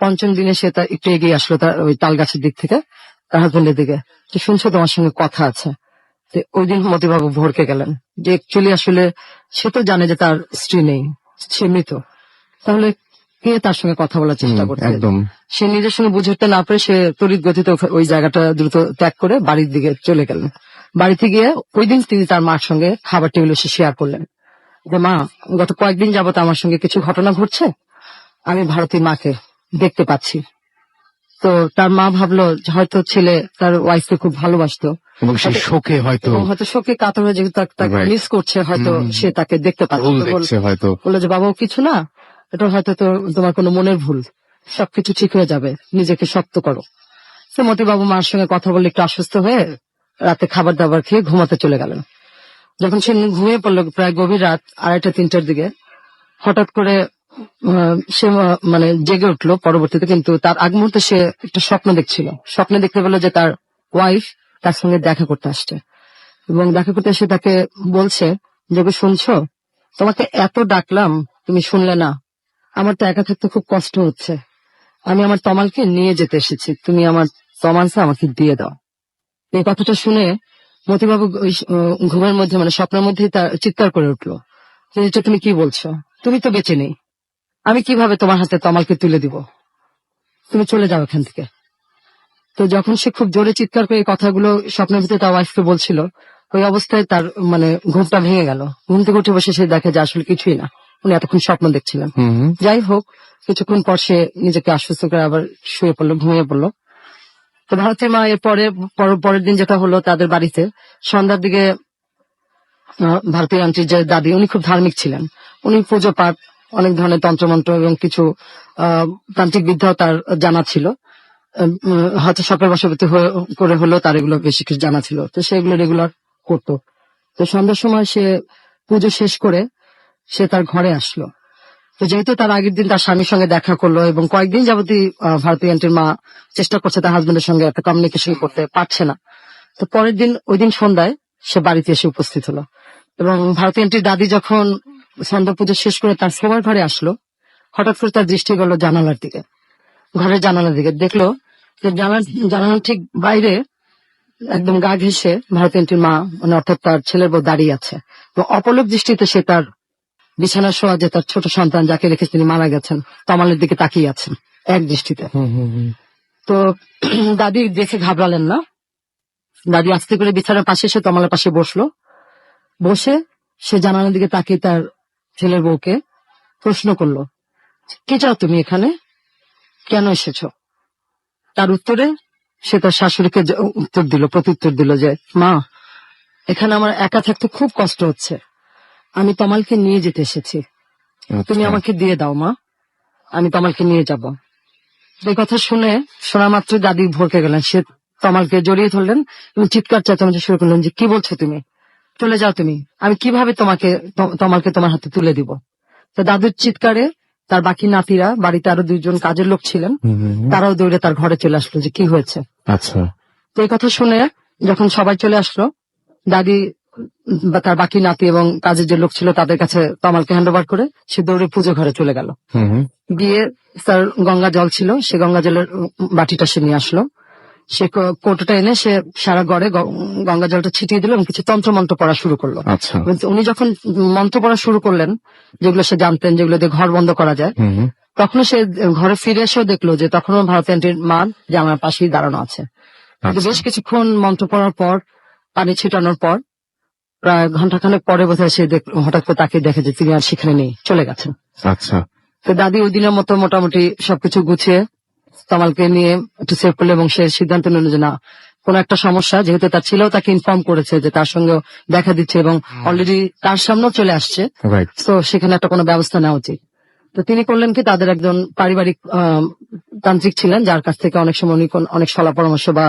5ম দিনে সে তার একটু এগিয়ে আসলো তার ওই তাল গাছের দিক থেকে তার হাজবেন্ডের দিকে, যে শুনছো, তোমার সঙ্গে কথা আছে। ওই দিন মতিবাবু ভরকে গেলেন যে অ্যাকচুয়ালি আসলে সে তো জানে যে তার স্ত্রী নেই, সে মৃত, তাহলে কে তার সঙ্গে কথা বলার চেষ্টা করছে। সে নিজের সঙ্গে বুঝে উঠতে না পেরে সে তড়িৎ গতিতে ওই জায়গাটা দ্রুত ত্যাগ করে বাড়ির দিকে চলে গেলেন। বাড়িতে গিয়ে ওই দিন তিনি তার মার সঙ্গে খাবার টেবিল এসে শেয়ার করলেন যে মা, গত কয়েকদিন যাবত আমার সঙ্গে কিছু ঘটনা ঘটছে, আমি ভারতীর মাকে দেখতে পাচ্ছি। তো তার মা ভাবলো যে হয়তো ছেলে তার ওয়াইফকে খুব ভালোবাসতো এবং সেই শোকে হয়তো এবং হয়তো শোকে কাতর হয়ে যেহেতু তাকে Right. মিস করছে, হয়তো সে তাকে দেখতে পাচ্ছে ভুল তো দেখছে হয়তো। বললো যে বাবা ও কিছু না, এটা হয়তো তোমার কোনো মনের ভুল, সবকিছু ঠিক হয়ে যাবে, নিজেকে শক্ত করো। তো মতি বাবু মার সঙ্গে কথা বলে একটু আশ্বস্ত হয়ে রাতে খাবার দাবার খেয়ে ঘুমাতে চলে গেলেন। যখন সে ঘুমিয়ে পড়লো প্রায় গভীর রাত 2:30-3টার দিকে, হঠাৎ করে সে মানে জেগে উঠলো পরবর্তীতে, কিন্তু তার আগ মুহূর্তে সে একটা স্বপ্ন দেখছিল। স্বপ্নে দেখতে পেলো যে তার ওয়াইফ তার সঙ্গে দেখা করতে আসছে এবং দেখা করতে এসে তাকে বলছে যে গো শুনছো, তোমাকে এত ডাকলাম তুমি শুনলে না, আমার তো একা থাকতে খুব কষ্ট হচ্ছে, আমি আমার তমালকে নিয়ে যেতে এসেছি, তুমি আমার তমালকে আমাকে দিয়ে দাও। এই কথাটা শুনে মতিবাবু ওই ঘুমের মধ্যে মানে স্বপ্নের মধ্যেই তার চিৎকার করে উঠলো যে এটা তুমি কি বলছো, তুমি তো বেঁচে নেই, আমি কিভাবে তোমার হাতে তমালকে তুলে দিব, তুমি চলে যাও এখান থেকে। তো যখন সে খুব জোরে চিৎকার করে এই কথাগুলো স্বপ্নের ভিতরে তার ওয়াইফকে বলছিল, ওই অবস্থায় তার মানে ঘুমটা ভেঙে গেল। ঘুম থেকে উঠে বসে সে দেখে যে আসলে কিছুই না, উনি এতক্ষণ স্বপ্ন দেখছিলেন। যাই হোক, কিছুক্ষণ পর সে নিজেকে আশ্বস্ত করে আবার শুয়ে পড়লো, ঘুমিয়ে পড়লো। তো ভারতের মা এর পরের দিন যেটা হলো, তাদের বাড়িতে সন্ধ্যার দিকে ভারতীয় আন্টির যে দাদি, উনি খুব ধার্মিক ছিলেন, উনি পুজো পাঠ, অনেক ধরনের তন্ত্রমন্ত্র এবং কিছু তান্ত্রিক বিদ্যাও তার জানা ছিল। হয়তো সপের বশবর্তী করে হলেও তার এগুলো বেশি কিছু জানা ছিল, তো সেগুলো রেগুলার করতো। তো সন্ধ্যার সময় সে পুজো শেষ করে সে তার ঘরে আসলো। তো যেহেতু তার আগের দিন তার স্বামীর সঙ্গে দেখা করলো এবং কয়েকদিন যাবতীয় ভারতীয় আন্টির মা চেষ্টা করছে তার হাজবেন্ডের সঙ্গে একটা কমিউনিকেশন করতে পারছে না, তো পরের দিন ওই দিন সন্ধ্যায় সে বাড়িতে এসে উপস্থিত হলো এবং ভারতীয় আন্টির দাদি যখন সন্ধ্যা পুজো শেষ করে তার শোবার ঘরে আসলো, হঠাৎ করে তার দৃষ্টি গেল জানালার দিকে, ঘরের জানালার দিকে। দেখলো যে জানালার ঠিক বাইরে একদম গা ঘেঁষে ভারতীয় আন্টির মা, মানে অর্থাৎ তার ছেলের বউ দাঁড়িয়ে আছে এবং অপলক দৃষ্টিতে সে তার বিছানার শোয়া যে তার ছোট সন্তান যাকে রেখে তিনি মারা গেছেন তমালের দিকে তাকিয়ে আছেন এক দৃষ্টিতে। তো দাদি দেখে ঘাবড়ালেন না, দাদি আস্তে করে বিছানার পাশে এসে তমালের পাশে বসলো, বসে সে জানালার দিকে তাকিয়ে তার ছেলের বউকে প্রশ্ন করলো, কে চাও তুমি এখানে, কেন এসেছো? তার উত্তরে সে তার শাশুড়িকে প্রত্যুত্তর দিল যে মা, এখানে আমার একা থাকতে খুব কষ্ট হচ্ছে, আমি তমালকে নিয়ে যেতে এসেছি, তুমি আমাকে দিয়ে দাও মা, আমি তমালকে নিয়ে যাব। এই কথা শোনা মাত্র দাদি ভরকে গেলেন, সে তমালকে জড়িয়ে ধরলেন এবং চিৎকার চেঁচামেচি শুরু করলেন যে কি বলছো তুমি, চলে যাও তুমি, আমি কিভাবে তমালকে তোমার হাতে তুলে দিব। তো দাদুর চিৎকারে তার বাকি নাতিরা, বাড়িতে আরো 2জন কাজের লোক ছিলেন, তারাও দৌড়ে তার ঘরে চলে আসলো যে কি হয়েছে। আচ্ছা। তো এই কথা শুনে যখন সবাই চলে আসলো, দাদি বা তার বাকি নাতি এবং কাজের যে লোক ছিল তাদের কাছে তমালকে হ্যান্ড ওভার করে সে দৌড়ে পুজো ঘরে চলে গেল। গিয়ে তার গঙ্গা জল ছিল, সে গঙ্গা জলের বাটিটা সে নিয়ে আসলো, সে কৌটোটা এনে সে সারা ঘরে গঙ্গা জলটা ছিটিয়ে দিল এবং কিছু তন্ত্রমন্ত্র পড়া শুরু করলো। আচ্ছা। উনি যখন মন্ত্র পড়া শুরু করলেন, যেগুলো সে জানতেন, যেগুলো দিয়ে ঘর বন্ধ করা যায়, তখন সে ঘরে ফিরে এসেও দেখলো যে তখনও ভারতীয় আন্টির মা জানালার পাশেই দাঁড়ানো আছে। কিন্তু বেশ কিছুক্ষণ মন্ত্র পড়ার পর, পানি ছিটানোর পর, প্রায় ঘন্টাখানেক পরে বোধহয় সে হঠাৎ করে তাকে দেখে যে তিনি আর সেখানে নেই, চলে গেছেন। আচ্ছা। তো দাদি ওই দিনের মতো মোটামুটি সবকিছু গুছিয়ে তমালকে নিয়ে একটু সেভ করলো এবং সে সিদ্ধান্ত নিল যে না, কোন একটা সমস্যা, যেহেতু তার ছেলেও তাকে ইনফর্ম করেছে যে তার সঙ্গে দেখা দিচ্ছে এবং অলরেডি তার সামনেও চলে আসছে, তো সেখানে একটা কোনো ব্যবস্থা নেওয়া উচিত। তো তিনি করলেন কি, তাদের একজন পারিবারিক তান্ত্রিক ছিলেন যার কাছ থেকে অনেক সময় উনি অনেক সলা পরামর্শ বা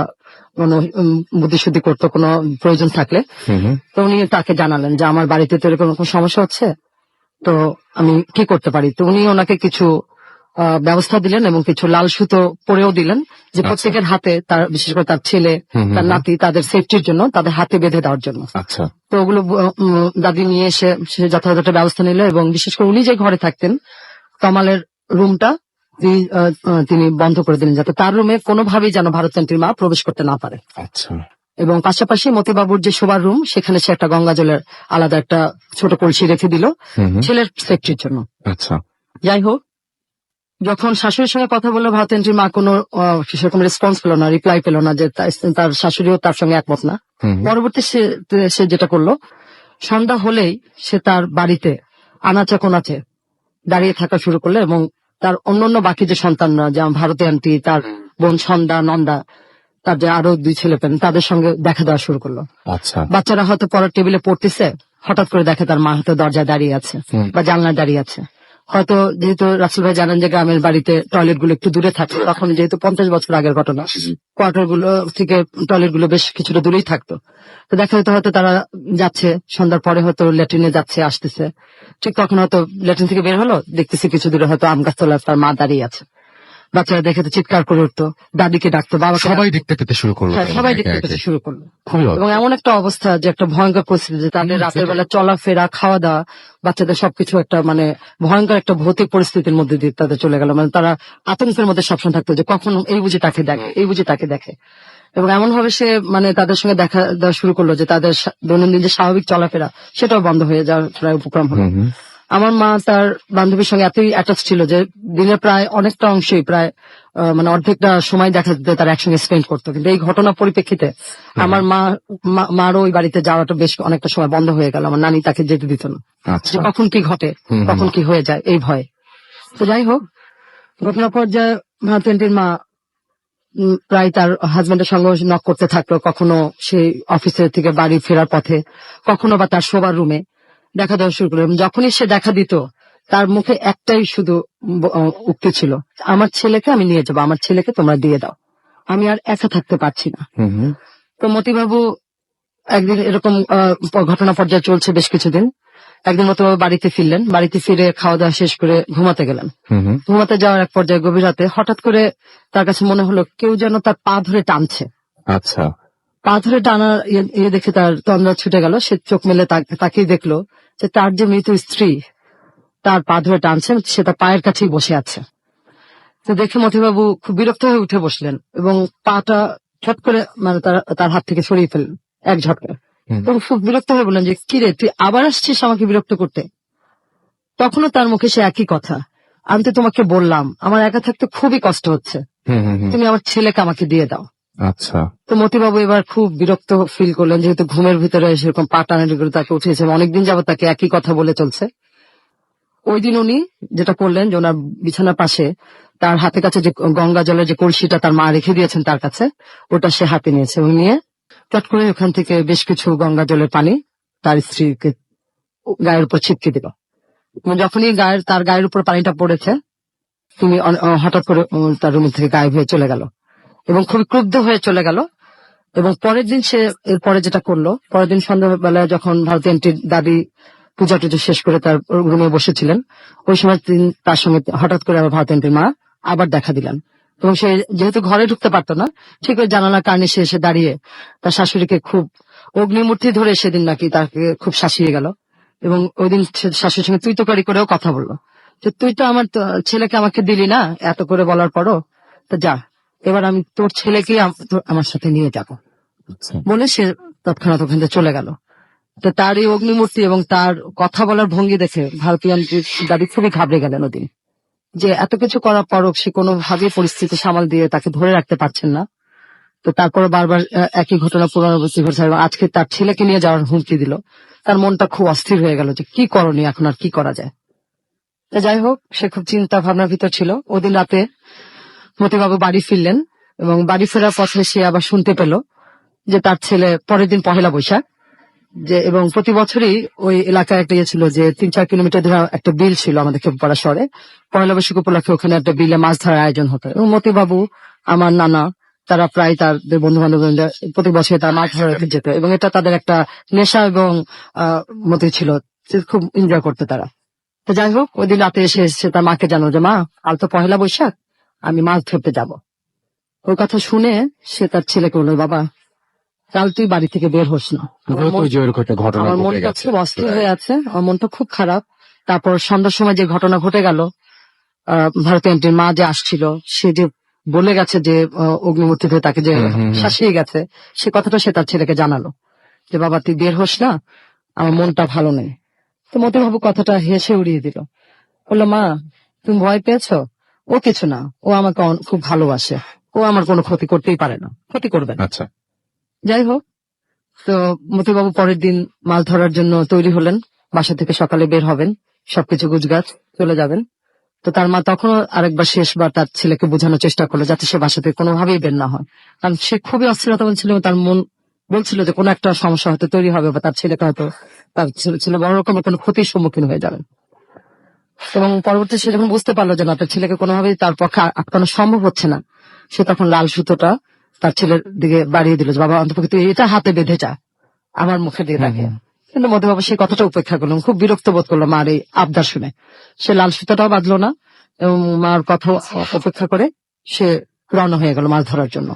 বুদ্ধিশুদ্ধি করতো কোনো প্রয়োজন থাকলে, তো উনি তাকে জানালেন যে আমার বাড়িতে তো এরকম সমস্যা হচ্ছে, তো আমি কি করতে পারি। তো উনি ওনাকে কিছু ব্যবস্থা দিলেন এবং কিছু লাল সুতো পরেও দিলেন যে প্রত্যেকের হাতে, তার বিশেষ করে তার ছেলে, তার নাতি, তাদের সেফটির জন্য তাদের হাতে বেঁধে দেওয়ার জন্য। আচ্ছা। তো ওগুলো দাদি নিয়ে এসে সে যথাযথ ব্যবস্থা নিল এবং বিশেষ করে উনি যে ঘরে থাকতেন তমালের রুমটা তিনি বন্ধ করে দিলেন, যাতে তার রুমে কোনোভাবেই যেন ভারতীয় আন্টির মা প্রবেশ করতে না পারে। আচ্ছা। এবং পাশাপাশি মতিবাবুর যে শোবার রুম, সেখানে সে একটা গঙ্গা জলের আলাদা একটা ছোট কলসি রেখে দিল ছেলের সেফটির জন্য। আচ্ছা। যাই হোক, যখন শাশুড়ির সঙ্গে কথা বললো ভারতীয় আন্টির মা কোনো সেরকম রেসপন্স পেল না, রিপ্লাই পেল না, যে তার শাশুড়িও তার সঙ্গে একমত না। পরবর্তী সে যেটা করলো, সন্ধ্যা হলেই সে তার বাড়িতে আনাচে কোনাচে দাঁড়িয়ে থাকা শুরু করলো এবং তার অন্যান্য বাকি যে সন্তানরা, যেমন ভারতীয় আন্টি, তার বোন সন্ধ্যা নন্দা, তার যে আরো 2 ছেলে পেন, তাদের সঙ্গে দেখা দেওয়া শুরু করলো। আচ্ছা। বাচ্চারা হয়তো পড়ার টেবিলে পড়তেছে, হঠাৎ করে দেখে তার মা হয়তো দরজায় দাঁড়িয়ে আছে বা জানলায় দাঁড়িয়ে আছে। হয়তো যেহেতু রাসেল ভাই জানেন যে গ্রামের বাড়িতে টয়লেট গুলো একটু দূরে থাকে, তখন যেহেতু 50 বছর আগের ঘটনা, কোয়ার্টার গুলো থেকে টয়লেট গুলো বেশ কিছুটা দূরেই থাকতো। তো দেখা যেত হয়তো তারা যাচ্ছে সন্ধ্যার পরে, হয়তো ল্যাট্রিনে যাচ্ছে আসতেছে, ঠিক তখন হয়তো ল্যাট্রিন থেকে বের হলো, দেখতেছি কিছু দূরে হয়তো আম গাছ তলায় তার মা দাঁড়িয়ে আছে। বাচ্চারা দেখে তো চিৎকার করে উঠতো, দাদিকে ডাকতো, বাবা সবাই দেখতে পেতে শুরু করলো। হ্যাঁ, সবাই দেখতে পেতে শুরু করলো। খুবই এবং এমন একটা অবস্থা যে একটা ভয়ঙ্কর পরিস্থিতি, যে তাদের রাতের বেলা চলাফেরা, খাওয়া দাওয়া, বাচ্চাদের সবকিছু একটা মানে ভয়ঙ্কর একটা ভৌতিক পরিস্থিতির মধ্যে দিয়ে তাদের চলে গেল। মানে তারা আতঙ্কের মধ্যে সবসময় থাকতো যে কখন এই বুঝি তাকে দেখে, এই বুঝি তাকে দেখে। এবং এমন ভাবে সে মানে তাদের সঙ্গে দেখা দেওয়া শুরু করলো যে তাদের দৈনন্দিন যে স্বাভাবিক চলাফেরা সেটাও বন্ধ হয়ে যাওয়ার প্রায় উপক্রম হলো। আমার মা তার বান্ধবীর সঙ্গে এতই অ্যাটাচ ছিল যে দিনের প্রায় অনেকটা অংশই, প্রায় মানে অর্ধেকটা সময় দেখা যেত তার একসঙ্গে স্পেন্ড করতো। কিন্তু এই ঘটনার পরিপ্রেক্ষিতে আমার মারও ওই বাড়িতে যাওয়াটা বেশ অনেকটা সময় বন্ধ হয়ে গেল। আমার নানি তাকে যেতে দিত না, যে কখন কি ঘটে, কখন কি হয়ে যায় এই ভয়ে। তো যাই হোক, ঘটনার পর্যায়ে ভারতীয়টির মা প্রায় তার হাজবেন্ডের সঙ্গে নক করতে থাকলো, কখনো সেই অফিসের থেকে বাড়ি ফেরার পথে, কখনো বা তার শোবার রুমে দেখা দেওয়া শুরু করলো। এবং যখনই সে দেখা দিত, তার মুখে একটাই শুধু উক্তি ছিল, আমার ছেলেকে আমি নিয়ে যাবো, আমার ছেলেকে তোমরা দিয়ে দাও, আমি আর একা থাকতে পারছি না। তো মতিবাবু একদিন এরকম ঘটনা পর্যায়ে চলছে বেশ কিছুদিন। একদিন মতিবাবু বাড়িতে ফিরলেন, বাড়িতে ফিরে খাওয়া দাওয়া শেষ করে ঘুমাতে গেলেন। ঘুমাতে যাওয়ার এক পর্যায়ে গভীর রাতে হঠাৎ করে তার কাছে মনে হলো কেউ যেন তার পা ধরে টানছে। আচ্ছা। পা ধরে টানা দেখে তার তন্দ্রা ছুটে গেল। সে চোখ মেলে তাকিয়ে দেখলো যে তার যে মৃত স্ত্রী তার পা ধরে টানছে, সে তার পায়ের কাছেই বসে আছে। তো দেখে মতিবাবু খুব বিরক্ত হয়ে উঠে বসলেন এবং পাটা ছট করে মানে তার হাত থেকে সরিয়ে ফেললেন এক ঝটকায়। তখন খুব বিরক্ত হয়ে বললেন যে কি রে, তুই আবার আসছিস আমাকে বিরক্ত করতে? তখনও তার মুখে সে একই কথা, আমি তো তোমাকে বললাম আমার একা থাকতে খুবই কষ্ট হচ্ছে, তুমি আমার ছেলেকে আমাকে দিয়ে দাও। আচ্ছা। তো মতিবাবু এবার খুব বিরক্ত ফিল করলেন, যেহেতু ঘুমের ভিতরে সেরকম পা টানাটি করে তাকে উঠিয়েছে, অনেকদিন যাবত তাকে একই কথা বলে চলছে। ওই দিন উনি যেটা করলেন যে ওনার বিছানার পাশে তার হাতের কাছে যে গঙ্গা জলের যে কলসিটা তার মা রেখে দিয়েছেন তার কাছে, ওটা সে হাতে নিয়েছে এবং নিয়ে চট করে ওখান থেকে বেশ কিছু গঙ্গা জলের পানি তার স্ত্রীকে গায়ের উপর ছিটকে দিল। যখনই তার গায়ের উপর পানিটা পড়েছে, তুমি হঠাৎ করে তার রুম থেকে গায়েব হয়ে চলে গেল এবং খুবই ক্রুদ্ধ হয়ে চলে গেল। এবং পরের দিন সে এরপরে যেটা করলো, পরের দিন সন্ধ্যাবেলায় যখন ভারতী আন্টির দাদি পূজা টুজা শেষ করে তার রুমে বসেছিলেন, ওই সময় তার সঙ্গে হঠাৎ করে আবার ভারতী আন্টির মা আবার দেখা দিলেন। এবং সে যেহেতু ঘরে ঢুকতে পারতো না, ঠিক ওই জানালার কারণে সে এসে দাঁড়িয়ে তার শাশুড়িকে খুব অগ্নিমূর্তি ধরে সেদিন নাকি তাকে খুব শাসিয়ে গেল। এবং ওই দিন শাশুড়ির সঙ্গে তুই তোকারি করেও কথা বললো যে তুই তো আমার ছেলেকে আমাকে দিলি না, এত করে বলার পরও, তো যা এবার আমি তোর ছেলেকে আমার সাথে নিয়ে যাবো বলে সে তৎক্ষণাৎ ওখান থেকে চলে গেল। তো তার এই অগ্নিমূর্তি এবং তার কথা বলার ভঙ্গি দেখে ভারতীয় দাদি খুবই ঘাবড়ে গেলেন ওদিন, যে এত কিছু করার পরও সে কোনোভাবে পরিস্থিতি সামাল দিয়ে তাকে ধরে রাখতে পারছেন না। তো তারপরে বারবার একই ঘটনা পুনরাবৃত্তি ঘটছে এবং আজকে তার ছেলেকে নিয়ে যাওয়ার হুমকি দিল। তার মনটা খুব অস্থির হয়ে গেল যে কি করণীয়, এখন আর কি করা যায়। তো যাই হোক, সে খুব চিন্তা ভাবনার ভিতর ছিল। ওদিন রাতে মতিবাবু বাড়ি ফিরলেন এবং বাড়ি ফেরার পথে সে আবার শুনতে পেল যে তার ছেলে পরের দিন পহেলা বৈশাখ, যে এবং প্রতি বছরই ওই এলাকায় একটা ইয়ে ছিল যে 3-4 কিলোমিটার ধরে একটা বিল ছিল আমাদের খেপুপাড়া শহরে, পয়লা বৈশাখ উপলক্ষে ওখানে একটা বিলে মাছ ধরার আয়োজন হতো। এবং মতিবাবু, আমার নানা, তারা প্রায় তাদের বন্ধু বান্ধব প্রতি বছর তারা মাছ ধরা যেত এবং এটা তাদের একটা নেশা এবং মতি ছিল, খুব এনজয় করতে তারা। তো যাই হোক, ওই দিন রাতে এসে তার মাকে জানো যে মা, কাল তো পহেলা বৈশাখ, আমি মাছ ধরতে যাব। ওই কথা শুনে সে তার ছেলেকে বলল, বাবা কাল তুই বাড়ি থেকে বের হোস না, আমার মনটা খুব অস্থির হয়ে আছে, আমার মনটা খুব খারাপ। তারপর সন্ধ্যার সময় যে ঘটনা ঘটে গেল, ভারতী আন্টির মা যে আসছিল, সে যে বলে গেছে যে অগ্নিমূর্তি থেকে তাকে যে শাসিয়ে গেছে, সে কথাটা সে তার ছেলেকে জানালো যে বাবা তুই বের হোস না, আমার মনটা ভালো নেই। তো মতিবাবু কথাটা হেসে উড়িয়ে দিল, বললো মা তুমি ভয় পেয়েছো, ও কিছু না, ও আমাকে খুব ভালোবাসে, ও আমার কোনো ক্ষতি করতেই পারে না, ক্ষতি করবে না। আচ্ছা। যাই হোক, তো মতিবাবু পরের দিন মাছ ধরার জন্য তৈরি হলেন, বাসা থেকে সকালে বের হবেন, সবকিছু গুজগাছ চলে যাবেন। তো তার মা তখনও আরেকবার শেষবার তার ছেলেকে বোঝানোর চেষ্টা করলো যাতে সে বাসা থেকে কোনোভাবেই বের না হয়, কারণ সে খুবই অস্থিরতা বলছিল, তার মন বলছিল যে কোনো একটা সমস্যা হয়তো তৈরি হবে বা তার ছেলেকে হয়তো তার ছেলে বড় রকমের কোনো ক্ষতির সম্মুখীন হয়ে যাবে। এবং পরবর্তী সে যখন বুঝতে পারলো যে না, তার ছেলেকে কোনোভাবেই তার পক্ষে আটকানো সম্ভব হচ্ছে না, সে তখন লাল সুতোটা তার ছেলের দিকে বাড়িয়ে দিল যে বাবা অন্তপক্ষে তুই এটা হাতে বেঁধে যা, আমার মুখে দিয়ে দেখে। কিন্তু মধুবাবু সেই কথাটা উপেক্ষা করলাম, খুব বিরক্ত বোধ করলো মার এই আবদার শুনে। সে লাল সুতোটাও বাঁধলো না এবং মার কথা অপেক্ষা করে সে রওনা হয়ে গেল মাছ ধরার জন্য।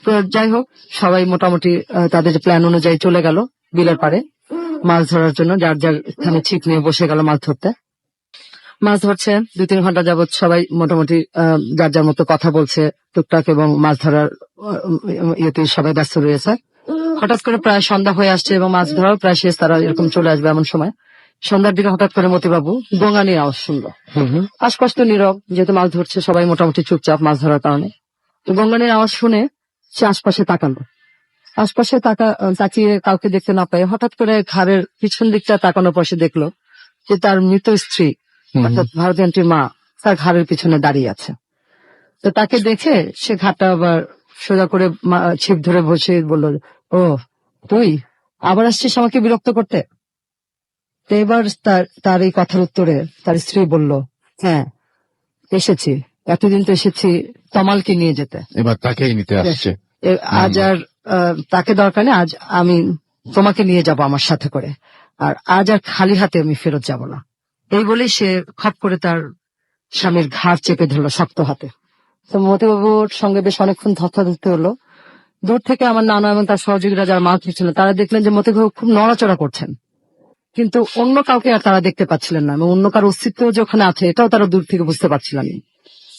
তো যাই হোক, সবাই মোটামুটি তাদের প্ল্যান অনুযায়ী চলে গেল বিলের পাড়ে মাছ ধরার জন্য, যার যার স্থানে ছিপ নিয়ে বসে গেল মাছ ধরতে। মাছ ধরছে 2-3 ঘন্টা যাবত সবাই মোটামুটি যার যার মতো কথা বলছে টুকটাক, এবং মাছ ধরার ইয়েতে সবাই ব্যস্ত রয়েছে। হঠাৎ করে প্রায় সন্ধ্যা হয়ে আসছে এবং মাছ ধরাও প্রায় শেষ, তারা এরকম চলে আসবে এমন সময় সন্ধ্যার দিকে হঠাৎ করে মতিবাবু গঙ্গানির আওয়াজ শুনলো। আশপাশ তো নীরব, যেহেতু মাছ ধরছে সবাই মোটামুটি চুপচাপ মাছ ধরার কারণে। তো গঙ্গানির আওয়াজ শুনে সে আশপাশে তাকালো, আশপাশে তাকিয়ে কাউকে দেখতে না পায় হঠাৎ করে ঘাড়ের পিছন দিকটা তাকানোর পর সে দেখলো যে তার মৃত স্ত্রী অর্থাৎ ভারতী আন্টির মা তার ঘাড়ের পিছনে দাঁড়িয়ে আছে। তো তাকে দেখে সে ঘাটটা আবার সোজা করে ছিপ ধরে বসে বলল, ও তুই আবার আসছিস আমাকে বিরক্ত করতে? তো এবার তার এই কথার উত্তরে তার স্ত্রী বলল, হ্যাঁ এসেছি, এতদিন তো এসেছি তমালকে নিয়ে যেতে, এবার তাকেই নিতে আসছে। আজ আর তাকে দরকার নেই, আজ আমি তোমাকে নিয়ে যাব আমার সাথে করে, আর আজ আর খালি হাতে আমি ফেরত যাব না। এই বলেই সে খপ করে তার স্বামীর ঘাড় চেপে ধরলো শক্ত হাতে। তো মতিবাবুর সঙ্গে বেশ অনেকক্ষণ ধস্তাধস্তি হলো। দূর থেকে আমার নানা এবং তার সহযোগীরা যারা মাছ ধরছিলেন তারা দেখলেন যে মতিবাবু খুব নড়াচড়া করছেন, কিন্তু অন্য কাউকে আর তারা দেখতে পাচ্ছিলেন না এবং অন্য কারো অস্তিত্ব যে ওখানে আছে এটাও তারা দূর থেকে বুঝতে পারছিলেন না।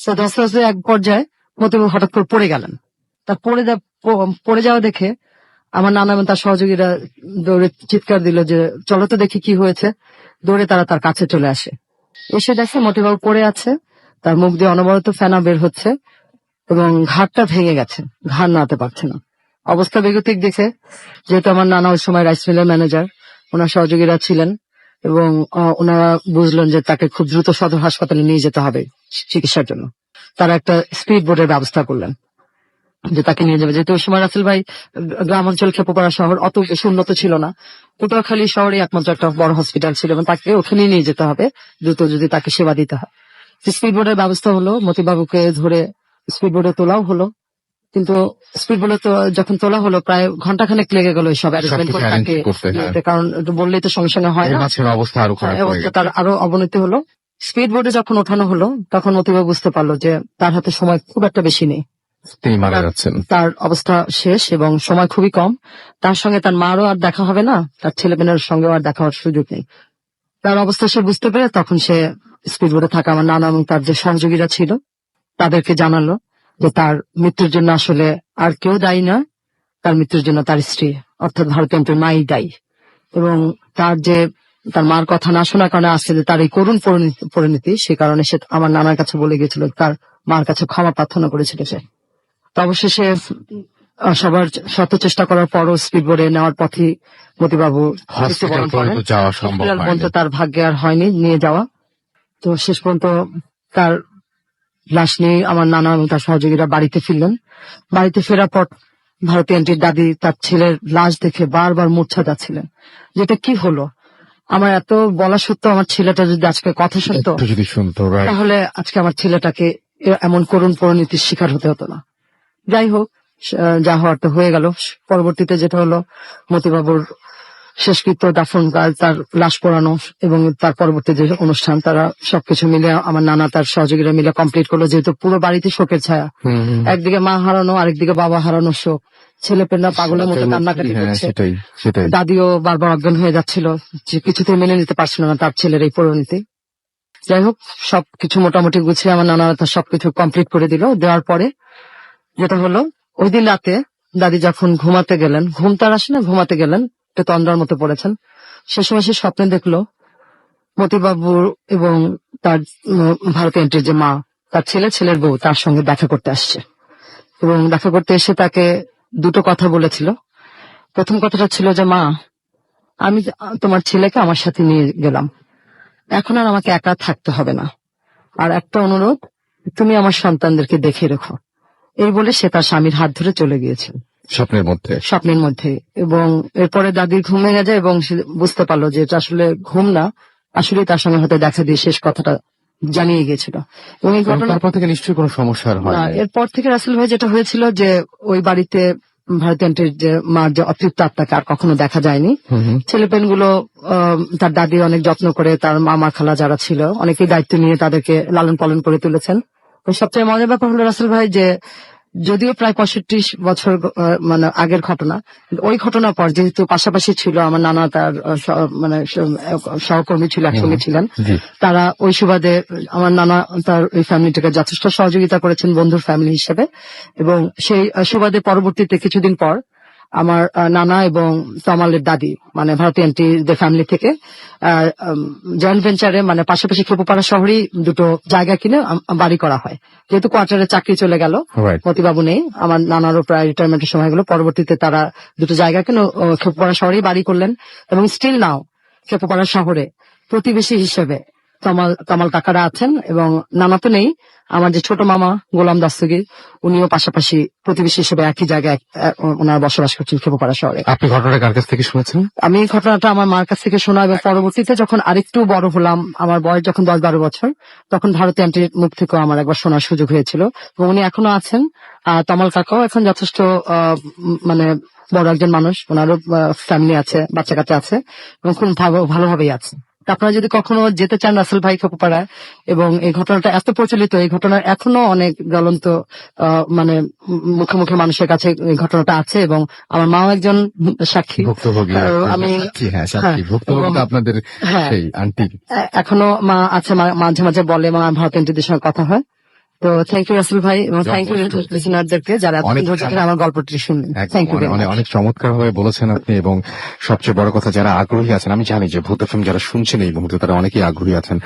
তো ধস্তাধস্তি এক পর্যায়ে মতিবাবু হঠাৎ করে পড়ে গেলেন। তার পড়ে যাওয়া দেখে আমার নানা এবং তার সহযোগীরা দৌড়ে চিৎকার দিল যে চলো তো দেখি কি হয়েছে। দৌড়ে তারা তার কাছে চলে আসে, এসে দেখে মতিবাবু পড়ে আছে, তার মুখ দিয়ে অনবরত ফেনা বের হচ্ছে এবং ঘাড়টা ভেঙে গেছে, ঘাড় নাড়াতে পারছে না। অবস্থা বেগতিক দেখে, যেহেতু আমার নানা ওই সময় রাইস মিলের ম্যানেজার, ওনার সহযোগীরা ছিলেন এবং ওনারা বুঝলেন যে তাকে খুব দ্রুত সদর হাসপাতালে নিয়ে যেতে হবে চিকিৎসার জন্য। তারা একটা স্পিড বোটের ব্যবস্থা করলেন যে তাকে নিয়ে যাবে, যেহেতু ওই সময় রাসেল ভাই গ্রাম অঞ্চল খেপুপাড়া শহর অত বেশি উন্নত ছিল না, পটুয়াখালী শহরে একমাত্র একটা বড় হসপিটাল ছিল এবং তাকে ওখানেই নিয়ে যেতে হবে দ্রুত যদি তাকে সেবা দিতে হয়। স্পিড বোটের ব্যবস্থা হলো, মতিবাবুকে ধরে স্পিড বোটে তোলাও হলো, কিন্তু স্পিড বোটে যখন তোলা হলো প্রায় ঘন্টাখানেক লেগে গেল এইসব অ্যারেঞ্জমেন্ট করে তাকে নিতে, কারণ বললেই তো সঙ্গে সঙ্গে হয় না, মাছের অবস্থা আরো খারাপ হয়ে গেছে। তার আরো অবনতি হলো। স্পিড বোটে যখন ওঠানো হলো তখন মতিবাবু বুঝতে পারলো যে তার হাতে সময় খুব একটা বেশি নেই, তিনি মারা যাচ্ছেন, তার অবস্থা শেষ এবং সময় খুবই কম। তার সঙ্গে তার মারও আর দেখা হবে না, তার ছেলে মেয়ের সঙ্গেও আর দেখা হওয়ার সুযোগ নেই। তার অবস্থা সে বুঝতে পেরে তখন সে স্পিড বোটে থাকা আমার নানা এবং তার যে সহযোগীরা ছিল তাদেরকে জানালো যে তার মৃত্যুর জন্য আসলে আর কেউ দায়ী নয়, তার মৃত্যুর জন্য তার স্ত্রী অর্থাৎ ভারতী আন্টির মাই দায়ী, এবং তার মার কথা না শোনার কারণে আসছে যে তার এই করুণ পরিণতি, সে কারণে সে আমার নানার কাছে বলে গেছিল, তার মার কাছে ক্ষমা প্রার্থনা করেছিল সে। তো অবশেষে সবার শত চেষ্টা করার পরও স্পিড বোর্ডে নেওয়ার পথে মতিবাবু হসপিটাল পর্যন্ত যাওয়া সম্ভব হয়নি, তার ভাগ্যে আর হয়নি নিয়ে যাওয়া। তো শেষ পর্যন্ত তার লাশ নিয়ে আমার নানা এবং তার সহযোগীরা বাড়িতে ফিরলেন। বাড়িতে ফেরার পর ভারতী আন্টির দাদি তার ছেলের লাশ দেখে বারবার মূর্ছা যাচ্ছিলেন, যেটা কি হলো, আমার এত বলা সত্ত্বেও আমার ছেলেটা যদি আজকে কথা শুনতো যদি শুনতো তাহলে আজকে আমার ছেলেটাকে এমন করুণ পরিণতির শিকার হতে হতো না। যাই হোক, যা হওয়ার তো হয়ে গেল। পরবর্তীতে যেটা হলো মতিবাবুর শেষকৃত্য, দাফন কাজ, তার লাশ পোড়ানো এবং তার পরবর্তী যে অনুষ্ঠান, তারা সবকিছু মিলে আমার নানা তার সহযোগীরা মিলে কমপ্লিট করলো, যেহেতু পুরো বাড়িতে শোকের ছায়া, একদিকে মা হারানো, আরেকদিকে বাবা হারানো শোক, ছেলে পেলা পাগলের মতো কান্নাকাটি করছে, দাদিও বারবার অজ্ঞান হয়ে যাচ্ছিল, যে কিছুতেই মেনে নিতে পারছিল না তার ছেলের এই পরিণতি। যাই হোক, সবকিছু মোটামুটি গুছিয়ে আমার নানা তার সবকিছু কমপ্লিট করে দিল। দেওয়ার পরে যেটা হলো, ওই দিন রাতে দাদি যখন ঘুমাতে গেলেন, ঘুম তার আসে না, ঘুমাতে গেলেন, একটু তন্দ্রার মতো পড়েছেন, সে সময় সে স্বপ্নে দেখলো মতিবাবু এবং তার ভারতী আন্টির যে মা, তার ছেলের বউ তার সঙ্গে দেখা করতে আসছে এবং দেখা করতে এসে তাকে দুটো কথা বলেছিল। প্রথম কথাটা ছিল যে মা, আমি তোমার ছেলেকে আমার সাথে নিয়ে গেলাম, এখন আর আমাকে একা থাকতে হবে না, আর একটা অনুরোধ, তুমি আমার সন্তানদেরকে দেখে রেখো। এই বলে সে তার স্বামীর হাত ধরে চলে গিয়েছিল স্বপ্নের মধ্যে। স্বপ্নের মধ্যে। এবং এরপরে দাদির ঘুম ভেঙে যায় এবং সে বুঝতে পারলো যে এটা আসলে ঘুম না, আসলে তার সঙ্গে হয়তো দেখা দিয়ে শেষ কথাটা জানিয়ে গিয়েছিল। এবং এই এবং ঘটনা তারপর থেকে নিশ্চয়ই কোনো সমস্যা আর হয় না, নাই। এরপর থেকে রাসেল ভাই যেটা হয়েছিল যে ওই বাড়িতে ভারতীয় আন্টির যে মার যে অতৃপ্ত আত্মাকে আর কখনো দেখা যায়নি। ছেলেপেন গুলো তার দাদি অনেক যত্ন করে, তার মামা খালা যারা ছিল অনেকেই দায়িত্ব নিয়ে তাদেরকে লালন পালন করে তুলেছেন। তো সবচেয়ে মজার ব্যাপার হলো রাসেল ভাই যে যদিও প্রায় 65 বছর মানে আগের ঘটনা, কিন্তু ওই ঘটনার পর যেহেতু পাশাপাশি ছিল আমার নানা, তার সহকর্মী ছিল, একসঙ্গে ছিলেন, জি। তারা ওই সুবাদে আমার নানা তার ওই ফ্যামিলিটাকে যথেষ্ট সহযোগিতা করেছেন বন্ধুর ফ্যামিলি হিসেবে। এবং সেই সুবাদে পরবর্তীতে কিছুদিন পর আমার নানা এবং তমালের দাদি মানে ভারতীয় আন্টিদের ফ্যামিলি থেকে জয়েন্ট ভেঞ্চারে মানে পাশাপাশি খেপুপাড়া শহরেই দুটো জায়গা কিনে বাড়ি করা হয়। যেহেতু কোয়ার্টারে চাকরি চলে গেল, Right. মতিবাবু নেই, আমার নানারও প্রায় রিটায়ারমেন্টের সময় গেল, পরবর্তীতে তারা দুটো জায়গা কিনে খেপুপাড়া শহরেই বাড়ি করলেন। এবং স্টিল নাও খেপুপাড়া শহরে প্রতিবেশী হিসেবে তমাল কাকারা আছেন। এবং নানা তো নেই, আমার যে ছোট মামা গোলাম দস্তগীর, উনিও পাশাপাশি প্রতিবেশী হিসেবে একই জায়গায় ওনারা বসবাস করছেন খেপুপাড়া শহরে। আপনি ঘটনাটা কার কাছ থেকে শুনেছেন? আমি এই ঘটনাটা আমার মার কাছ থেকে শোনা, এবং পরবর্তীতে যখন আরেকটু বড় হলাম, আমার বয়স যখন 10-12 বছর, তখন ভারতী আন্টির মুখ থেকেও আমার একবার শোনার সুযোগ হয়েছিল। এবং উনি এখনো আছেন। তমাল কাকাও এখন যথেষ্ট মানে বড় একজন মানুষ, ওনারও ফ্যামিলি আছে, বাচ্চা কাচ্চা আছে, এবং খুব ভালোভাবেই আছে। আপনারা যদি কখনো যেতে চান রাসেল ভাই খেপুপাড়ায়, এবং এই ঘটনাটা এত প্রচলিত, এই ঘটনার এখনো অনেক জ্বলন্ত মানে মুখে মুখে মানুষের কাছে এই ঘটনাটা আছে। এবং আমার মাও একজন সাক্ষী। ভুক্তভোগী। আমি সাক্ষী, হ্যাঁ সাক্ষী। ভুক্তভোগী তো আপনাদের হ্যাঁ। সেই আন্টি। এখনো মা আছে, মাঝে মাঝে বলে, এবং আমার ভারতীয় আন্টিদের সঙ্গে কথা হয়। তো থ্যাংক ইউ রাসেল ভাই, এবং থ্যাংক ইউ লিসনারদেরকে যারা অনেক ধৈর্য ধরে আমার গল্পটি শুনলেন। Thank you. অনেক চমৎকার ভাবে বলেছেন আপনি। এবং সবচেয়ে বড় কথা, যারা আগ্রহী আছেন, আমি জানি যে ভূত এফএম যারা শুনছেন এই মুহূর্তে তারা অনেকেই আগ্রহী আছেন,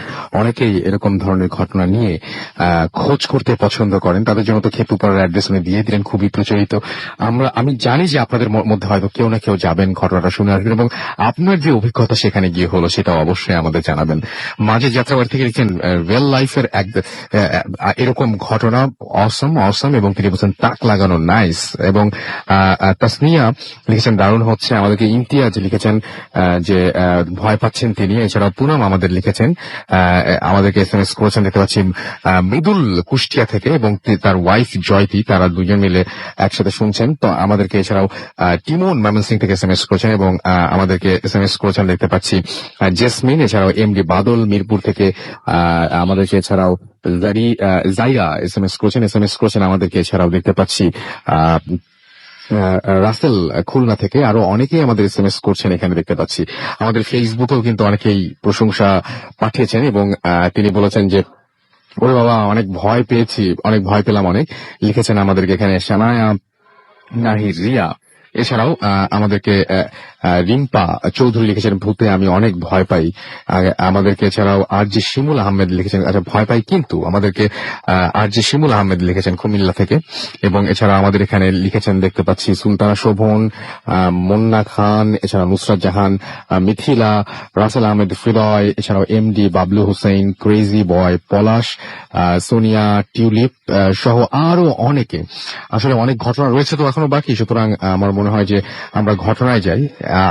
অনেকেই এরকম ধরনের ঘটনা নিয়ে খোঁজ করতে পছন্দ করেন। তাদের জন্য তো খেপুপাড়ার অ্যাড্রেস উনি দিয়ে দিলেন, খুবই প্রচলিত। আমি জানি যে আপনাদের মধ্যে হয়তো কেউ না কেউ যাবেন, ঘটনাটা শুনে আসবেন, এবং আপনার যে অভিজ্ঞতা সেখানে গিয়ে হলো সেটা অবশ্যই আমাদের জানাবেন। মাঝে যাত্রাবাড়ি থেকে লিখছেন রিয়েল লাইফের এরকম ঘটনা অসম, এবং তিনি বলছেন তাক লাগানো নাইস। এবং তাসনিয়া লিখেছেন দারুণ হচ্ছে। আমাদেরকে ইমতিয়াজ লিখেছেন যে ভয় পাচ্ছেন তিনি। এছাড়াও পুনম আমাদের লিখেছেন, আমাদেরকে এসএমএস করেছেন, দেখতে পাচ্ছি মৃদুল কুষ্টিয়া থেকে, এবং তার ওয়াইফ জয়তি, তারা দুজন মিলে একসাথে শুনছেন। তো আমাদেরকে এছাড়াও টিমন ময়মনসিং থেকে এসএমএস করেছেন, এবং আমাদেরকে এসএমএস করেছেন দেখতে পাচ্ছি জেসমিন। এছাড়াও এমডি বাদল মিরপুর থেকে আমাদেরকে এছাড়াও জাইরা এসএমএস করেছেন আমাদেরকে। এছাড়াও দেখতে পাচ্ছি রাসেল খুলনা থেকে, আরো অনেকেই আমাদের এসএমএস করছেন এখানে দেখতে পাচ্ছি। আমাদের ফেসবুকেও কিন্তু অনেকেই প্রশংসা পাঠিয়েছেন, এবং তিনি বলেছেন যে ওরে বাবা অনেক ভয় পেলাম অনেক, লিখেছেন আমাদেরকে এখানে সানায়া নাহির রিয়া। এছাড়াও আমাদেরকে রিম্পা চৌধুরী লিখেছেন ভূতে আমি অনেক ভয় পাই। আমাদেরকে এছাড়াও আরজি শিমুল আহমেদ লিখেছেন, আচ্ছা ভয় পাই কিন্তু, আমাদেরকে আরজি শিমুল আহমেদ লিখেছেন কুমিল্লা থেকে। এবং এছাড়া আমাদের এখানে লিখেছেন দেখতে পাচ্ছি সুলতানা শোভন, মুন্না খান, এছাড়া নুসরাত জাহান, মিথিলা, রাসেল আহমেদ হৃদয়, এছাড়াও এমডি বাবলু হুসেন, ক্রেজি বয়, পলাশ, সোনিয়া টিউলিপ সহ আরো অনেকে। আসলে অনেক ঘটনা রয়েছে তো এখনো বাকি, সুতরাং আমার মনে হয় যে আমরা ঘটনায় যাই।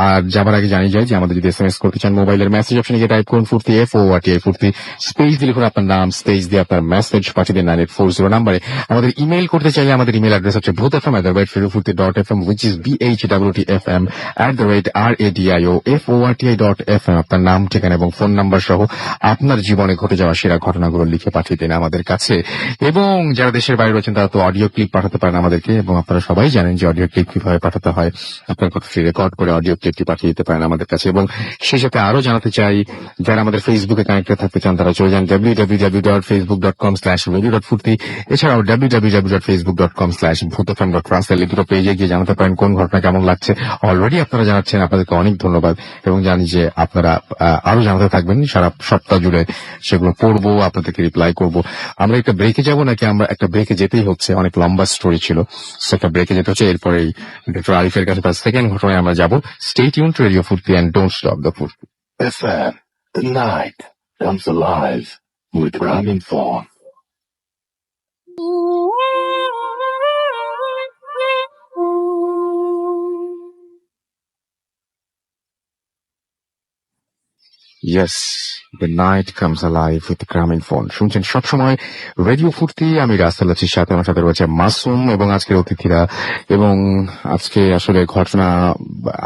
আর যাবার আগে জানিয়ে যাই যে আমাদের যদি এসএমএস করতে চান, মোবাইলের মেসেজ অপশনে গিয়ে টাইপ করুন ফুর্তি FORTI ফুর্তি, স্পেস দিয়ে লিখুন আপনার নাম, স্পেস দিয়ে আপনার মেসেজ পাঠিয়ে দিন 9840 নাম্বারে। আমাদের ইমেল করতে চাইলে আমাদের ইমেল অ্যাড্রেস হচ্ছে bhutfm@furti.fm, which is BHWTFM@radioforti.fm। আপনার নাম, ঠিকানা এবং ফোন নাম্বার সহ আপনার জীবনে ঘটে যাওয়া সেরা ঘটনাগুলো লিখে পাঠিয়ে দিন আমাদের কাছে। এবং যারা দেশের বাইরে রয়েছেন তারা তো অডিও ক্লিপ পাঠাতে পারেন আমাদেরকে, এবং আপনারা সবাই জানেন যে অডিও ক্লিপ কিভাবে পাঠাতে হয়। আপনার কথাটি রেকর্ড করে অডিও ক্লিপটি পাঠিয়ে দিতে পারেন আমাদের কাছে। এবং সেই সাথে আরো জানাতে চাই, যারা আমাদের ফেসবুকে কানেক্টেড থাকতে চান তারা চলে যান www.facebook.com/radio.furti, এছাড়াও www.facebook.com/bhutfm.russell, এই দুটো পেজে গিয়ে জানাতে পারেন কোন ঘটনা কেমন লাগছে। অলরেডি আপনারা জানাচ্ছেন, আপনাদেরকে অনেক ধন্যবাদ, এবং জানি যে আপনারা আরো জানাতে থাকবেন সারা সপ্তাহ জুড়ে, সেগুলো পড়বো, আপনাদেরকে রিপ্লাই করবো। আমরা একটা ব্রেকে যাবো নাকি? আমরা একটা ব্রেকে যেতেই হচ্ছে, অনেক লম্বা স্টোরি ছিল, একটা ব্রেকে যেতে হচ্ছে। এরপরেই ডক্টর আরিফের কাছে তার সেকেন্ড ঘটনায় আমরা যাবো। স্টে টিউন টু রেডিও ফুর্তি এন্ড ডোন্ট স্টপ দ্য ফুর্তি FM, the night comes alive. with Ryan Fawn. Yes, the night comes alive with গ্রামীণ ফোন শুনছেন সবসময় রেডিও ফুর্তি। আমি রাসেল আছির সাথে, আমার সাথে রয়েছে মাসুম এবং আজকের অতিথিরা। এবং আজকে আসলে ঘটনা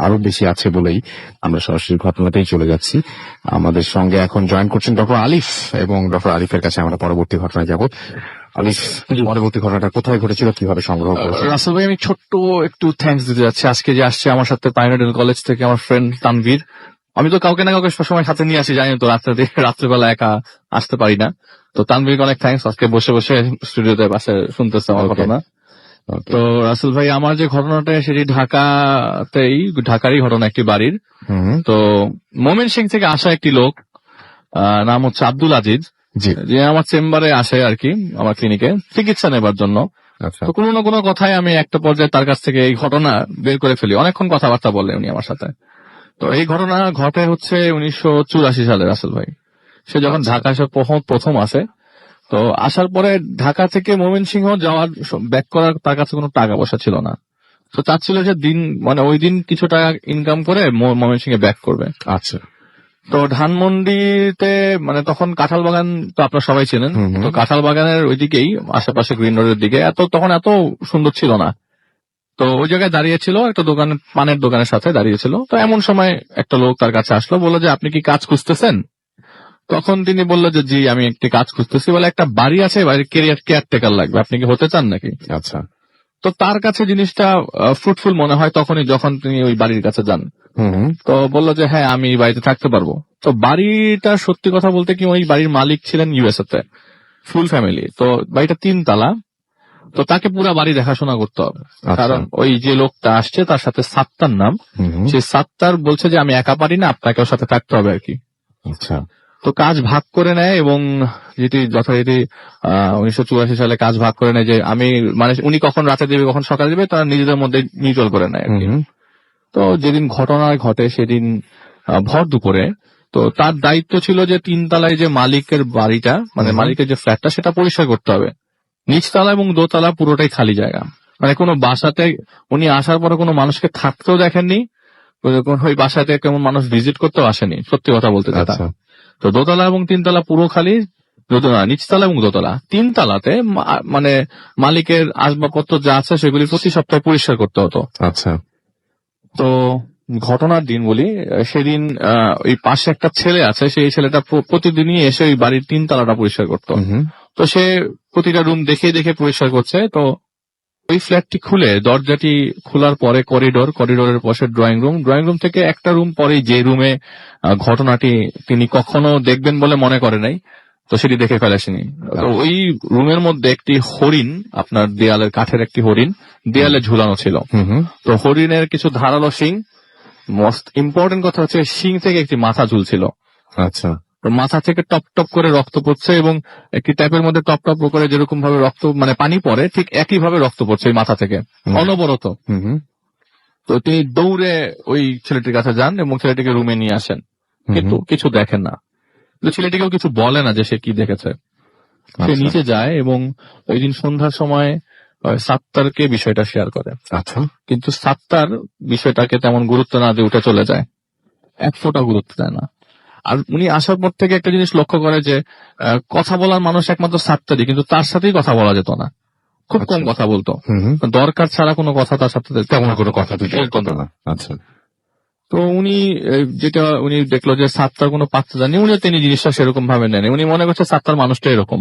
আরো বেশি আছে বলেই আমরা সরাসরি ঘটনাতেই চলে যাচ্ছি। আমাদের সঙ্গে এখন জয়েন করছেন ডক্টর আলিফ, এবং ডক্টর আলিফের কাছে আমরা পরবর্তী ঘটনায় যাব। আলিফ, পরবর্তী ঘটনাটা কোথায় ঘটেছিল, কিভাবে সংগ্রহ করেছে? রাসেল ভাই, আমি ছোট্ট একটু থ্যাঙ্কস দিতে যাচ্ছি। আজকে যে আসছে আমার সাথে পাইনাডেল কলেজ থেকে আমার ফ্রেন্ড তানভীর। আমি তো কাউকে না কাউকে সবসময় সাথে নিয়ে আসি, জানি তো রাত্রেবেলা একা আসতে পারি না। তো তানভীরকে অনেক থ্যাঙ্কস, আজকে বসে বসে স্টুডিওতে পাশে শুনতেছে আমার ঘটনা। তো রাসেল ভাই, আমার যে ঘটনাটা সেটি ঢাকারই ঘটনা, একটি বাড়ির। তো মোমেন সিং থেকে আসা একটি লোক, নাম হচ্ছে আব্দুল আজিজ, যে আমার চেম্বারে আসে আর কি, আমার ক্লিনিকে চিকিৎসা নেবার জন্য। তো কোনো না কোনো কথায় আমি একটা পর্যায়ে তার কাছ থেকে এই ঘটনা বের করে ফেলি। অনেকক্ষণ কথাবার্তা বলে উনি আমার সাথে। তো এই ঘটনা ঘটে হচ্ছে 1984 সালে রাসেল ভাই। সে যখন ঢাকা এসে প্রথম আসে, তো আসার পরে ঢাকা থেকে ময়মনসিংহ যাওয়ার ব্যাক করার তার কাছে কোনো টাকা পয়সা ছিল না। তো চাচ্ছিল যে ওই দিন কিছু টাকা ইনকাম করে ময়মনসিংহে ব্যাক করবে। আচ্ছা। তো ধানমন্ডিতে তখন কাঁঠাল বাগান তো আপনারা সবাই চেনেন। তো কাঁঠাল বাগানের ওইদিকেই আশেপাশে গ্রিন রোডের দিকে তখন এত সুন্দর ছিল না। তো ওই জায়গায় দাঁড়িয়েছিল একটা দোকানের, পানের দোকানের সাথে দাঁড়িয়েছিল। তো এমন সময় একটা লোক তার কাছে আসলো, বললো যে আপনি কি কাজ খুঁজতেছেন? তখন তিনি বললো যে জি, আমি একটি কাজ খুঁজতেছি। বলে একটা বাড়ি আছে, বাড়ির কেয়ারটেকার লাগবে, আপনি কি হতে চান নাকি? আচ্ছা। তো তার কাছে জিনিসটা ফ্রুটফুল মনে হয় তখনই, যখন তিনি ওই বাড়ির কাছে যান। তো বললো যে হ্যাঁ, আমি বাড়িতে থাকতে পারবো। তো বাড়িটা সত্যি কথা বলতে কি, ওই বাড়ির মালিক ছিলেন ইউএসএ তে, ফুল ফ্যামিলি। তো বাড়িটা 3 তলা। তো তাকে পুরা বাড়ি দেখাশোনা করতে হবে, কারণ ওই যে লোকটা আসছে তার সাথে সাত্তার নাম, সেই সাত্তার বলছে যে আমি একা পারি না, আপনাকে ওর সাথে থাকতে হবে আর কি। আচ্ছা। তো কাজ ভাগ করে নেয়, এবং যেটি যথারীতি 1984 সালে কাজ ভাগ করে নেয় যে আমি উনি কখন রাতে দেবে কখন সকালে দেবে, তারা নিজেদের মধ্যে মিউচুয়াল করে নেয় আর কি। তো যেদিন ঘটনা ঘটে সেদিন ভর দুপুরে, তো তার দায়িত্ব ছিল যে 3 তলায় যে মালিকের বাড়িটা, মালিকের যে ফ্ল্যাটটা, সেটা পরিষ্কার করতে হবে। নিচতলা এবং দোতলা পুরোটাই খালি জায়গা, কোনো বাসাতে উনি আসার পরে কোনো মানুষকে থাকতেও দেখেননি, ওই বাসাতে কেমন মানুষ ভিজিট করতেও আসেনি, সত্যি কথা বলতে যেটা। তো দোতলা এবং 3 তলা পুরো খালি, নিচতলা এবং দোতলা। 3 তলাতে মালিকের আসবাবপত্র যা আছে সেগুলি প্রতি সপ্তাহে পরিষ্কার করতে হতো। আচ্ছা। তো ঘটনার দিন বলি, সেদিন ওই পাশে একটা ছেলে আছে, সেই ছেলেটা প্রতিদিনই এসে ওই বাড়ির 3 তলাটা পরিষ্কার করতো। তো সে প্রতিটা রুম দেখে দেখে পরিষ্কার করছে। তো ওই ফ্ল্যাটটি খুলে, দরজাটি খোলার পরে করিডোরের পাশে ড্রয়িং রুম থেকে একটা রুম পরেই যে রুমে ঘটনাটি তিনি কখনো দেখবেন বলে মনে করে নাই, তো সেটি দেখে ফেলেছেনি। তো ওই রুমের মধ্যে একটি হরিণ, আপনার দেয়ালের কাঠের একটি হরিণ দেয়ালে ঝুলানো ছিল। তো হরিণের কিছু ধারালো শিং, মোস্ট ইম্পর্টেন্ট কথা হচ্ছে শিং থেকে একটি মাথা ঝুলছিল। আচ্ছা। মাথা থেকে টপ টপ করে রক্ত পড়ছে, এবং একটি ট্যাপের মধ্যে টপ টপ করে যেরকম ভাবে রক্ত পানি পড়ে, ঠিক একই ভাবে রক্ত পড়ছে এই মাথা থেকে অনবরত। তো তিনি দৌড়ে ওই ছেলেটির কাছে যান এবং ছেলেটিকে রুমে নিয়ে আসেন, কিন্তু কিছু দেখেন না। ছেলেটিকেও কিছু বলে না যে সে কি দেখেছে। সে নিচে যায় এবং ওই দিন সন্ধ্যার সময় সাত্তারকে বিষয়টা শেয়ার করে। আচ্ছা। কিন্তু সাত্তার বিষয়টাকে তেমন গুরুত্ব না দিয়ে উঠে চলে যায়, এক ফোঁটা গুরুত্ব দেয় না। আর উনি আসার পর থেকে একটা জিনিস লক্ষ্য করে যে কথা বলার মানুষ একমাত্র সাত্তারই, কিন্তু তার সাথেই কথা বলা যেত না, খুব কম কথা বলতো। দরকার ছাড়া কোনো কথা তার সাথে তেমন কোনো কথা বলতো না। আচ্ছা। তো উনি দেখলো যে সাত্তার কোনো পাত্তা জানি, তিনি জিনিসটা সেরকম ভাবে নেন। উনি মনে করছে সাত্তার মানুষটা এরকম।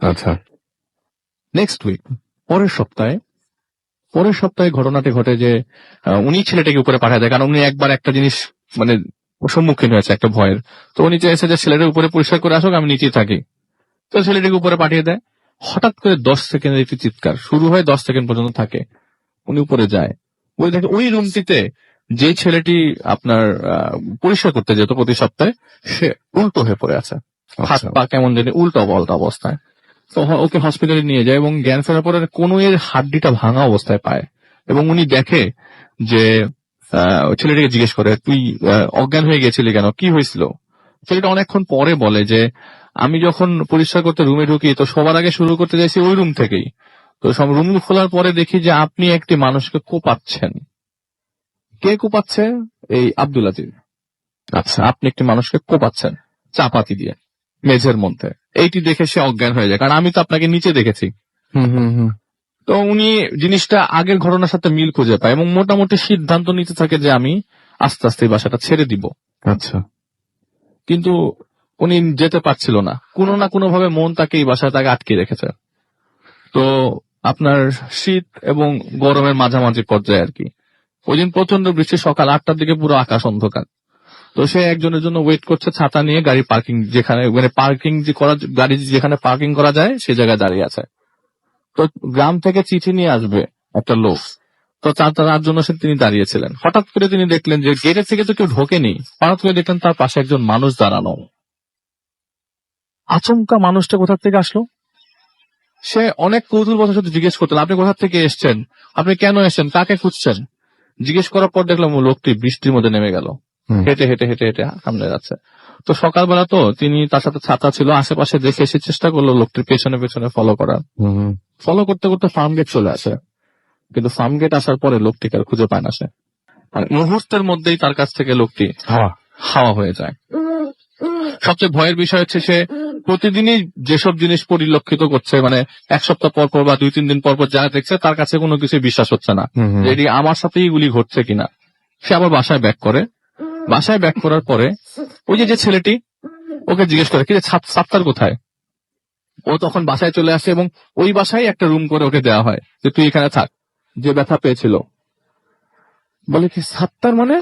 আচ্ছা। নেক্সট উইক, পরের সপ্তাহে ঘটনাটি ঘটে যে উনি ছেলেটাকে উপরে পাঠায় দেয়, কারণ উনি একবার একটা জিনিস সম্মুখীন হয়েছে একটা ভয়ের। তো উনি চেয়েছে যে ছেলেটার উপরে পরিষ্কার করে আসুক, আমি নিচেই থাকি। তো ছেলেটিকে উপরে পাঠিয়ে দেয়। হঠাৎ করে 10 সেকেন্ডের একটি চিৎকার শুরু হয়, 10 সেকেন্ড পর্যন্ত থাকে। উনি উপরে যায়, ওই দেখে ওই রুমটিতে যে ছেলেটি আপনার পরিষ্কার করতে যেত প্রতি সপ্তাহে, সে উল্টো হয়ে পড়ে আছে, হাত পা কেমন জানি উল্টো পাল্টা অবস্থায়। তো ওকে হসপিটালে নিয়ে যায় এবং জ্ঞান ফেরার পরে কোনো এর হাড্ডিটা ভাঙা অবস্থায় পায়। এবং উনি দেখে যে ছেলেটিকে জিজ্ঞেস করে, তুই অজ্ঞান হয়ে গেছিলি কেন, কি হয়েছিল? ছেলেটা অনেকক্ষণ পরে বলে যে আমি যখন পরিষ্কার করতে রুমে ঢুকি তো সবার আগে শুরু করতে চাইছি ওই রুম থেকেই। তো সব রুম খোলার পরে দেখি যে আপনি একটি মানুষকে কোপাচ্ছেন। কে কোপাচ্ছে? এই আব্দুল আজিজ। আচ্ছা, আপনি একটি মানুষকে কোপাচ্ছেন চাপাতি দিয়ে মেঝের মধ্যে। এইটি দেখে সে অজ্ঞান হয়ে যায়, কারণ আমি তো আপনাকে নিচে দেখেছি। তো উনি জিনিসটা আগের ঘটনার সাথে মিল খুঁজে পায় এবং মোটামুটি সিদ্ধান্ত নিতে থাকে যে আমি আস্তে আস্তে এই বাসাটা ছেড়ে দিব। আচ্ছা। কিন্তু উনি যেতে পারছিল না, কোনো না কোনো ভাবে মন তাকে এই বাসায় তাকে আটকে রেখেছে। তো আপনার শীত এবং গরমের মাঝামাঝি পর্যায়ে আর কি। ওই দিন প্রচন্ড বৃষ্টি, সকাল 8টার দিকে পুরো আকাশ অন্ধকার। তো সে একজনের জন্য ওয়েট করছে ছাতা নিয়ে, গাড়ি পার্কিং যেখানে মানে পার্কিং করা গাড়ি যেখানে পার্কিং করা যায় সে জায়গায় দাঁড়িয়ে আছে। তো গ্রাম থেকে চিঠি নিয়ে আসবে একটা লোক, তো তার জন্য তিনি দাঁড়িয়েছিলেন। হঠাৎ করে তিনি দেখলেন যে গেটের থেকে তো কেউ ঢোকেনি, হঠাৎ করে দেখলেন তার পাশে একজন মানুষ দাঁড়ানো। আচমকা মানুষটা কোথা থেকে আসলো? সে অনেক কৌতূহলতার সাথে জিজ্ঞেস করতেন, আপনি কোথা থেকে এসছেন, আপনি কেন এসছেন, কাকে খুঁজছেন? জিজ্ঞেস করার পর দেখলাম লোকটি বৃষ্টির মধ্যে নেমে গেল, হেঁটে হেঁটে হেঁটে হেঁটে সামনে যাচ্ছে। তো সকালবেলা তো তিনি তার সাথে ছাতা ছিল, আশেপাশে দেখে এসে চেষ্টা করলো লোকটির পেছনে পেছনে ফলো করার। ফলো করতে করতে ফার্ম গেট চলে আসে, কিন্তু ফার্ম গেট আসার পরে লোকটিকে আর খুঁজে পায় না সে। আর মুহূর্তের মধ্যেই তার কাছ থেকে লোকটি হাওয়া হয়ে যায়। সবচেয়ে ভয়ের বিষয় হচ্ছে সে প্রতিদিনই যেসব জিনিস পরিলক্ষিত করছে, মানে এক সপ্তাহ পর পর বা 2-3 দিন পর পর যা দেখছে তার কাছে কোনো কিছু বিশ্বাস হচ্ছে না যে এটি আমার সাথেই এগুলি ঘটছে কিনা। সে আবার বাসায় ব্যাক করে। বাসায় ব্যাক করার পরে ওই যে ছেলেটি ওকে জিজ্ঞেস করে কি সাত্তার কোথায়। ও তখন বাসায় চলে আসে এবং ওই বাসায় একটা রুম করে ওকে দেওয়া হয় যে তুই এখানে থাক, যে ব্যথা পেয়েছিল। বলে কি সাত্তার মানে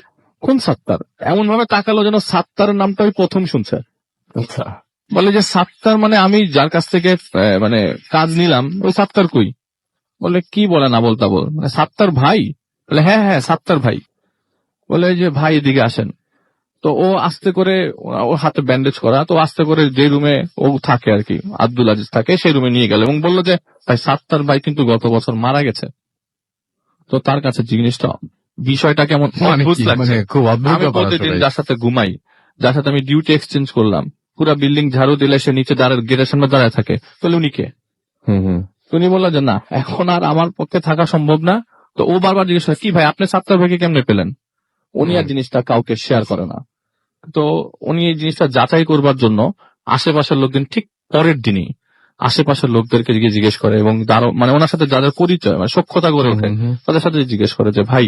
কোন সাত্তার? এমন ভাবে তাকালো যেন সাত্তারের নামটা ওই প্রথম শুনছে। আচ্ছা, বলে যে সাত্তার মানে আমি যার কাছ থেকে মানে কাজ নিলাম ওই সাত্তার কই? বলে কি বলে না বলতা বল, মানে সাত্তার ভাই? বলে হ্যাঁ হ্যাঁ সাত্তার ভাই। বলে যে ভাই এদিকে আসেন। তো ও আস্তে করে, ওর হাতে ব্যান্ডেজ করা, তো আস্তে করে যে রুমে ও থাকে আর কি, আব্দুল আজিজ থাকে, সেই রুমে নিয়ে গেল এবং বললো যে ভাই সাত্তার ভাই কিন্তু গত বছর মারা গেছে। তো তার কাছে জিনিসটা বিষয়টা কেমন অদ্ভুত লাগছে। খুব অদ্ভুত। আমি প্রতিদিন যার সাথে ঘুমাই, যার সাথে আমি ডিউটি এক্সচেঞ্জ করলাম, পুরো বিল্ডিং ঝাড়ু দিলে সে নিচে গেটের সামনে দাঁড়ায় থাকে, তাহলে উনি কে? উনি বললেন যে না এখন আর আমার পক্ষে থাকা সম্ভব না। তো ও বারবার জিজ্ঞেস করে কি ভাই আপনি সাত্তার ভাইকে কেমনে পেলেন? উনি আর জিনিসটা কাউকে শেয়ার করে না। তো উনি এই জিনিসটা যাচাই করবার জন্য আশেপাশের লোকজন ঠিক পরের দিনই আশেপাশের লোকদেরকে গিয়ে জিজ্ঞেস করে এবং মানে ওনার সাথে যাদের পরিচয় মানে সখ্যতা গড়ে ওঠে তাদের সাথে জিজ্ঞেস করে যে ভাই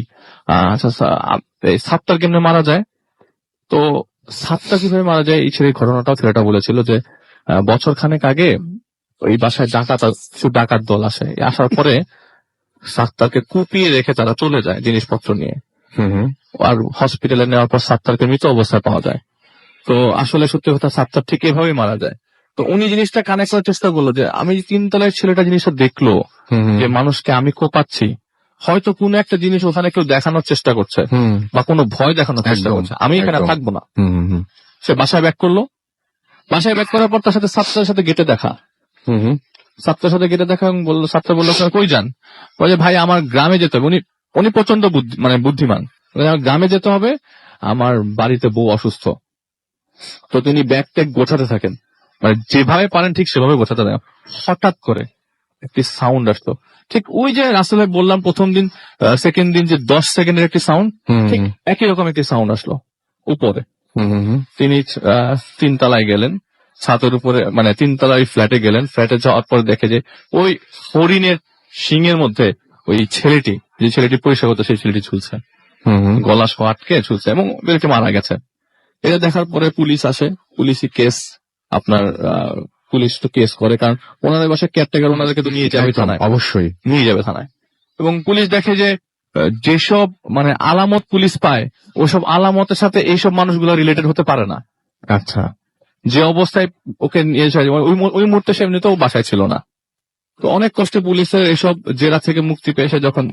আচ্ছা সাত্তার কেমনে মারা যায়? তো সাত্তার কিভাবে মারা যায় এই ছেলের ঘটনাটাও ছেলেটা বলেছিল যে বছর খানেক আগে ওই বাসায় ডাকাত দল আসে, আসার পরে সাত্তারকে কুপিয়ে রেখে তারা চলে যায় জিনিসপত্র নিয়ে। আর হসপিটালে নেওয়ার পর সাত্তারকে মৃত অবস্থায় পাওয়া যায়। তো আসলে সত্যি কথা সাত্তার ঠিক এভাবেই মারা যায়। তো উনি জিনিসটা কানেক্ট করার চেষ্টা করলো যে আমি 3 তলায় ছেলেটা জিনিসটা দেখলো যে মানুষকে আমি কোপাচ্ছি, হয়তো কোনো একটা জিনিস ওখানে কেউ দেখানোর চেষ্টা করছে বা কোনো ভয় দেখানোর চেষ্টা করছে, আমি এখানে থাকবো না। সে বাসায় ব্যাক করলো। বাসায় ব্যাক করার পর তার সাথে সাত্তারের সাথে গেটে দেখা। সাত্তারের সাথে গেটে দেখা এবং সাত্তার বললো কই যান? বলে ভাই আমার গ্রামে যেতে হবে। উনি প্রচন্ড বুদ্ধিমান। আমার গ্রামে যেতে হবে, আমার বাড়িতে বউ অসুস্থ। তো তিনি ব্যাগ ট্যাগ গোছাতে থাকেন, মানে যেভাবে পারেন ঠিক সেভাবে গোছাতে থাকেন। হঠাৎ করে একটি সাউন্ড আসতো, ঠিক ওই যে রাসেল ভাই বললাম প্রথম দিন সেকেন্ড দিন যে 10 সেকেন্ডের একটি সাউন্ড, ঠিক একই রকম একটি সাউন্ড আসলো উপরে। তিনি 3 তলায় গেলেন, ছাদের উপরে মানে 3 তলায় ফ্ল্যাটে গেলেন। ফ্ল্যাটে যাওয়ার পর দেখে যে ওই হরিণের শিঙের মধ্যে ওই যে ছেলেটি পরিষ্কার করতো সেই ছেলেটি ঝুলছে, গলা সহ আটকে ঝুলছে এবং বেলটি মারা গেছে। এটা দেখার পরে পুলিশ আসে, পুলিশই কেস আপনার পুলিশ তো কেস করে, কারণ ওনাদের বাসায় কেয়ারটেকার, ওনাদেরকে তো নিয়ে যাবে থানায়, অবশ্যই নিয়ে যাবে থানায়। এবং পুলিশ দেখে যে যেসব মানে আলামত পুলিশ পায় ওসব আলামতের সাথে এইসব মানুষগুলো রিলেটেড হতে পারে না। আচ্ছা, যে অবস্থায় ওকে নিয়ে যায় ওই মুহূর্তে সে এমনিতেও বাসায় ছিল না। তো অনেক কষ্টে পুলিশের এসব জেরা থেকে মুক্তি পেয়ে সে যখন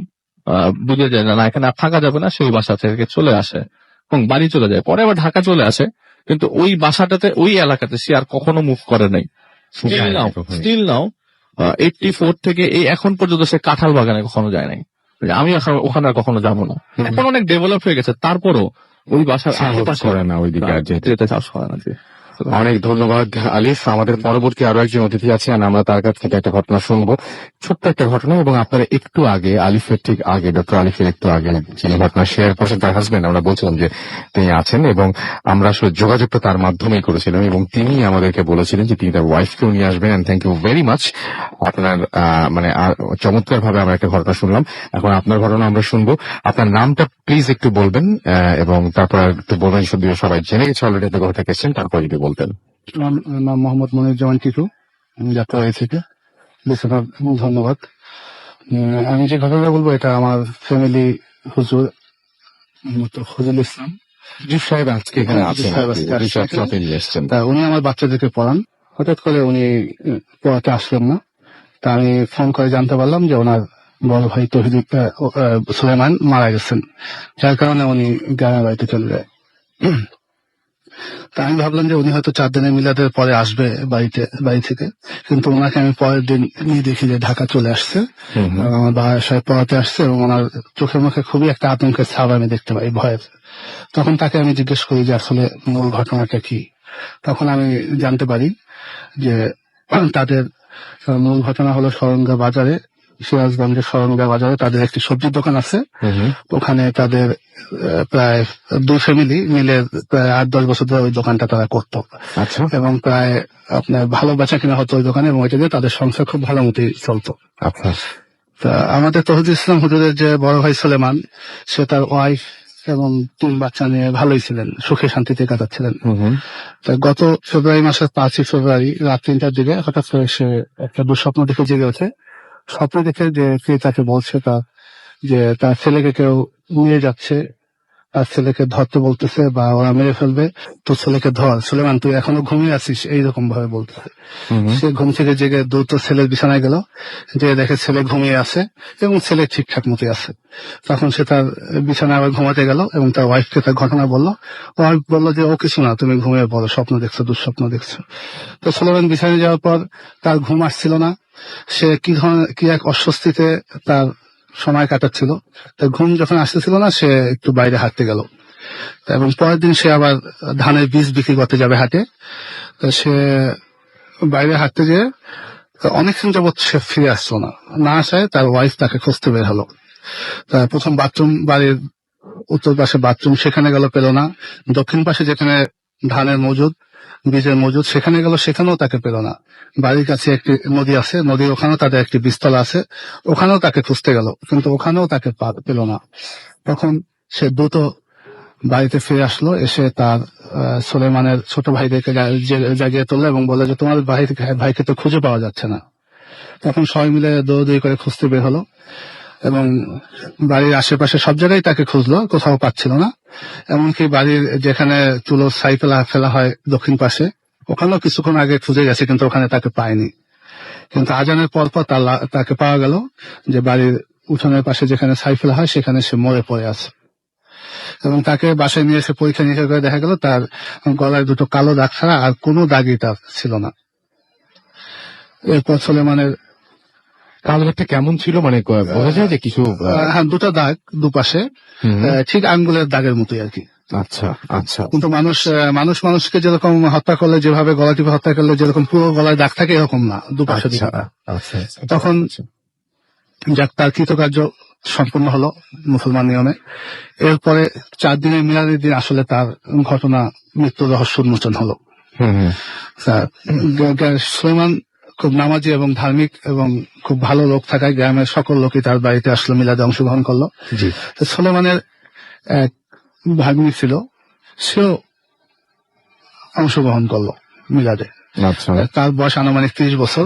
বুঝে যায় না এখানে আর থাকা যাবে না, সেই বাসা থেকে চলে আসে এবং বাড়ি চলে যায়। পরে আবার ঢাকা চলে আসে, কিন্তু ওই বাসাটাতে ওই এলাকাতে সে আর কখনো মুভ করে নাই। স্টিল নাও 84 থেকে এই এখন পর্যন্ত সে কাঁঠাল বাগানে কখনো যায় নাই। আমি ওখানে আর কখনো যাবো না। এখন অনেক ডেভেলপ হয়ে গেছে, তারপরও ওই বাসার সাহস আশেপাশে করে না ওইদিকে আর যেতে। যেতে সাহস করে না জি। অনেক ধন্যবাদ আলিফ। আমাদের পরবর্তী আরো একজন অতিথি আছে আর আমরা তার কাছ থেকে একটা ঘটনা শুনবো, ছোট্ট একটা ঘটনা। এবং আপনারা একটু আগে আলিফের ঠিক আগে, ডক্টর আলিফের একটু আগে যিনি ঘটনা শেয়ার করছেন তার হাজবেন্ড, আমরা বলছিলাম যে তিনি আছেন এবং আমরা আসলে যোগাযোগটা তার মাধ্যমেই করেছিলাম এবং তিনি আমাদেরকে বলেছিলেন যে তিনি তার ওয়াইফকেও নিয়ে আসবেন। And thank you very much. আপনার মানে চমৎকার ভাবে আমরা একটা ঘটনা শুনলাম। এখন আপনার ঘটনা আমরা শুনবো। আপনার নামটা প্লিজ একটু বলবেন এবং তারপর একটু বলবেন, শুধু সবাই জেনে গেছে অলরেডি আপনি কোথা থেকে এসেছেন, তারপর যদি বলতেন। নাম মোহাম্মদ মনিরুজ্জামান টিটু, যাত্রা হয়ে থেকে। বেশিরভাগ ধন্যবাদ। আমি যে ঘটনাটা বলবো এটা আমার ফ্যামিলি হুজুর হুজুর ইসলাম জিফ সাহেব আজকে এখানে আছেন, সাহেব আজকে আসছেন রিসার্চ এখানে। সাথে নিয়ে এসেছেন। তা উনি আমার বাচ্চাদেরকে পড়ান। হঠাৎ করে উনি পড়াতে আসলেন না। তা আমি ফোন করে জানতে পারলাম যে ওনার বড় ভাই তহিদ সুলেমান মারা গেছেন, যার কারণে উনি গ্রামের বাড়িতে চলে যায়। তা আমি ভাবলাম যে উনি হয়তো 4 দিনের মিলাদের পরে আসবে বাড়ি থেকে, কিন্তু ওনাকে আমি পরের দিন নিয়ে দেখি যে ঢাকা চলে আসছে। আমার বাসায় পড়াতে আসছে এবং ওনার চোখের মুখে খুবই একটা আতঙ্কের ছাপ আমি দেখতে পাই, ভয়ের। তখন তাকে আমি জিজ্ঞেস করি যে আসলে মূল ঘটনাটা কি। তখন আমি জানতে পারি যে তাদের মূল ঘটনা হলো সরঙ্গা বাজারে, সিরাজগঞ্জের সরঙ্গা বাজারে তাদের একটি সবজির দোকান আছে। ওখানে তাদের প্রায় 2 ফ্যামিলি মিলে প্রায় 8-10 বছর ধরে ওই দোকানটা তারা করতো। আচ্ছা এবং প্রায় আপনার ভালো বেচা কিনা হতো ওই দোকানে, এবং ওইটা দিয়ে তাদের সংসার খুব ভালো মতোই চলতো। আচ্ছা তা আমাদের তহিদ ইসলাম হুজুরের যে বড় ভাই সুলেমান, সে তার ওয়াইফ এবং 3 বাচ্চা নিয়ে ভালোই ছিলেন, সুখে শান্তিতে কাটাচ্ছিলেন। তা গত ফেব্রুয়ারি মাসের 5ই ফেব্রুয়ারি রাত 3টার দিকে হঠাৎ করে সে একটা দুঃস্বপ্ন দেখে জেগে ওঠে। স্বপ্ন দেখে যে কে তাকে বলছে যে তার ছেলেকে কেউ নিয়ে যাচ্ছে, তার ছেলেকে ধরতে বলতেছে বা ওরা মেরে ফেলবে, তোর ছেলেকে ধর, সুলেমান তুই এখনো ঘুমিয়ে আছিস, এইরকম ভাবে বলতেছে। সে ঘুম থেকে জেগে দ্রুত ছেলের বিছানায় গেল, যে দেখে ছেলে ঘুমিয়ে আছে এবং ছেলে ঠিকঠাক মতোই আছে। তখন সে তার বিছানায় আবার ঘুমাতে গেল এবং তার ওয়াইফকে তার ঘটনা বললো। ওয়াইফ বললো যে ও কিছু না, তুমি ঘুমিয়ে পড়ো, স্বপ্ন দেখছো, দুঃস্বপ্ন দেখছো। তো সুলেমান বিছানায় যাওয়ার পর তার ঘুম আসছিল না। সে কি এক অস্বস্তিতে তার সময় কাটাচ্ছিল। তার ঘুম যখন আসতেছিল না, সে একটু বাইরে হাঁটতে গেল এবং পরের দিন সে আবার ধানের বীজ বিক্রি করতে যাবে হাটে। তো সে বাইরে হাঁটতে যেয়ে অনেকক্ষণ যাবৎ সে ফিরে আসলো না আসায় তার ওয়াইফ তাকে খুঁজতে বের হলো। তা প্রথম বাড়ির উত্তর পাশে বাথরুম, সেখানে গেল, পেল না। দক্ষিণ পাশে যেখানে ধানের মজুদ, বীজের মজুদ, সেখানে গেল, সেখানেও তাকে পেল না। বাড়ির কাছে একটি নদী আছে, নদীর ওখানেও তাদের একটি বীজতলা আছে, ওখানেও তাকে খুঁজতে গেল, কিন্তু ওখানেও তাকে পেল না। তখন সে দ্রুত বাড়িতে ফিরে আসলো, এসে তার সুলেমানের ছোট ভাইদেরকে জাগিয়ে তুললো এবং বললো যে তোমার ভাইকে তো খুঁজে পাওয়া যাচ্ছে না। তখন সবাই মিলে দৌড়দৌড়ি করে খুঁজতে বের হলো এবং বাড়ির আশেপাশে সব জায়গায় তাকে খুঁজলো, কোথাও পাচ্ছিল না। এমনকি বাড়ির যেখানে চুলো ছাই ফেলা হয় দক্ষিণ পাশে, ওখানেও কিছুক্ষণ আগে খুঁজে গেছে, কিন্তু ওখানে তাকে পায়নি। কিন্তু আজানের পর তাকে পাওয়া গেল যে বাড়ির উঠোনের পাশে যেখানে ছাই ফেলা হয় সেখানে সে মরে পড়ে আছে। এবং তাকে বাসায় নিয়ে এসে পরীক্ষা নিরীক্ষা করে দেখা গেল তার গলায় 2টো কালো দাগ ছাড়া আর কোনো দাগই তার ছিল না। এরপর সুলেমানের কালঘাটটা কেমন ছিল, মানে বোঝা যায় যে কিছু হ্যাঁ 2টা দাগ দুপাশে, ঠিক আঙ্গুলের দাগের মতোই আর কি। আচ্ছা আচ্ছা। কিন্তু মানুষকে যেরকম হত্যা করলে, যেভাবে গলা টিপে হত্যা করলে যেরকম পুরো গলায় দাগ থাকে, এরকম না, দুপাশে দুটো। তখন যাক তার কৃতকার্য সম্পূর্ণ হলো মুসলমান নিয়মে। এরপরে 4 দিনের মিলাদের দিন আসলে তার ঘটনা, মৃত্যুর রহস্য উন্মোচন হলো। সুলেমান খুব নামাজি এবং ধার্মিক এবং খুব ভালো লোক থাকায় গ্রামের সকল লোকই তার বাড়িতে আসলো, মিলাদে অংশগ্রহণ করলো। সুলেমানের এক ভাগ্নি ছিল, সেও অংশগ্রহণ করলো মিলাদে। তার বয়স আনুমানিক 30 বছর,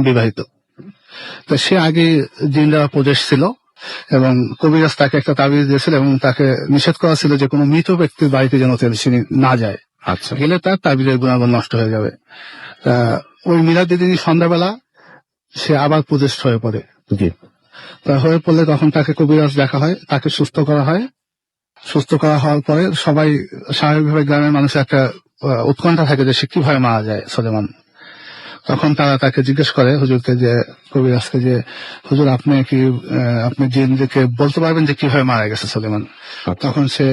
বিবাহিত। তো সে আগে জিন দেওয়া প্রদেশ ছিল এবং কবিরাজ তাকে একটা তাবিজ দিয়েছিল এবং তাকে নিষেধ করা ছিল যে কোনো মৃত ব্যক্তির বাড়িতে যেন সে না যায়। আচ্ছা, গেলে তার তাবিজের গুণাগুণ নষ্ট হয়ে যাবে। ওই মিলাদের দিনই সন্ধ্যাবেলা সে আবার প্রদেশ হয়ে পড়ে। তা হয়ে পড়লে তখন তাকে কবিরাজ দেখা হয়, তাকে সুস্থ করা হয়। সুস্থ করা হওয়ার পরে সবাই স্বাভাবিকভাবে গ্রামের মানুষের একটা উৎকণ্ঠা থাকে যে সে কিভাবে মারা যায় সুলেমান। তখন তারা তাকে জিজ্ঞেস করে হুজুরকে, যে কবিরাজকে, যে হুজুর আপনি কি আপনি জিনদেরকে বলতে পারবেন যে কিভাবে মারা গেছে সুলেমান? তখন সে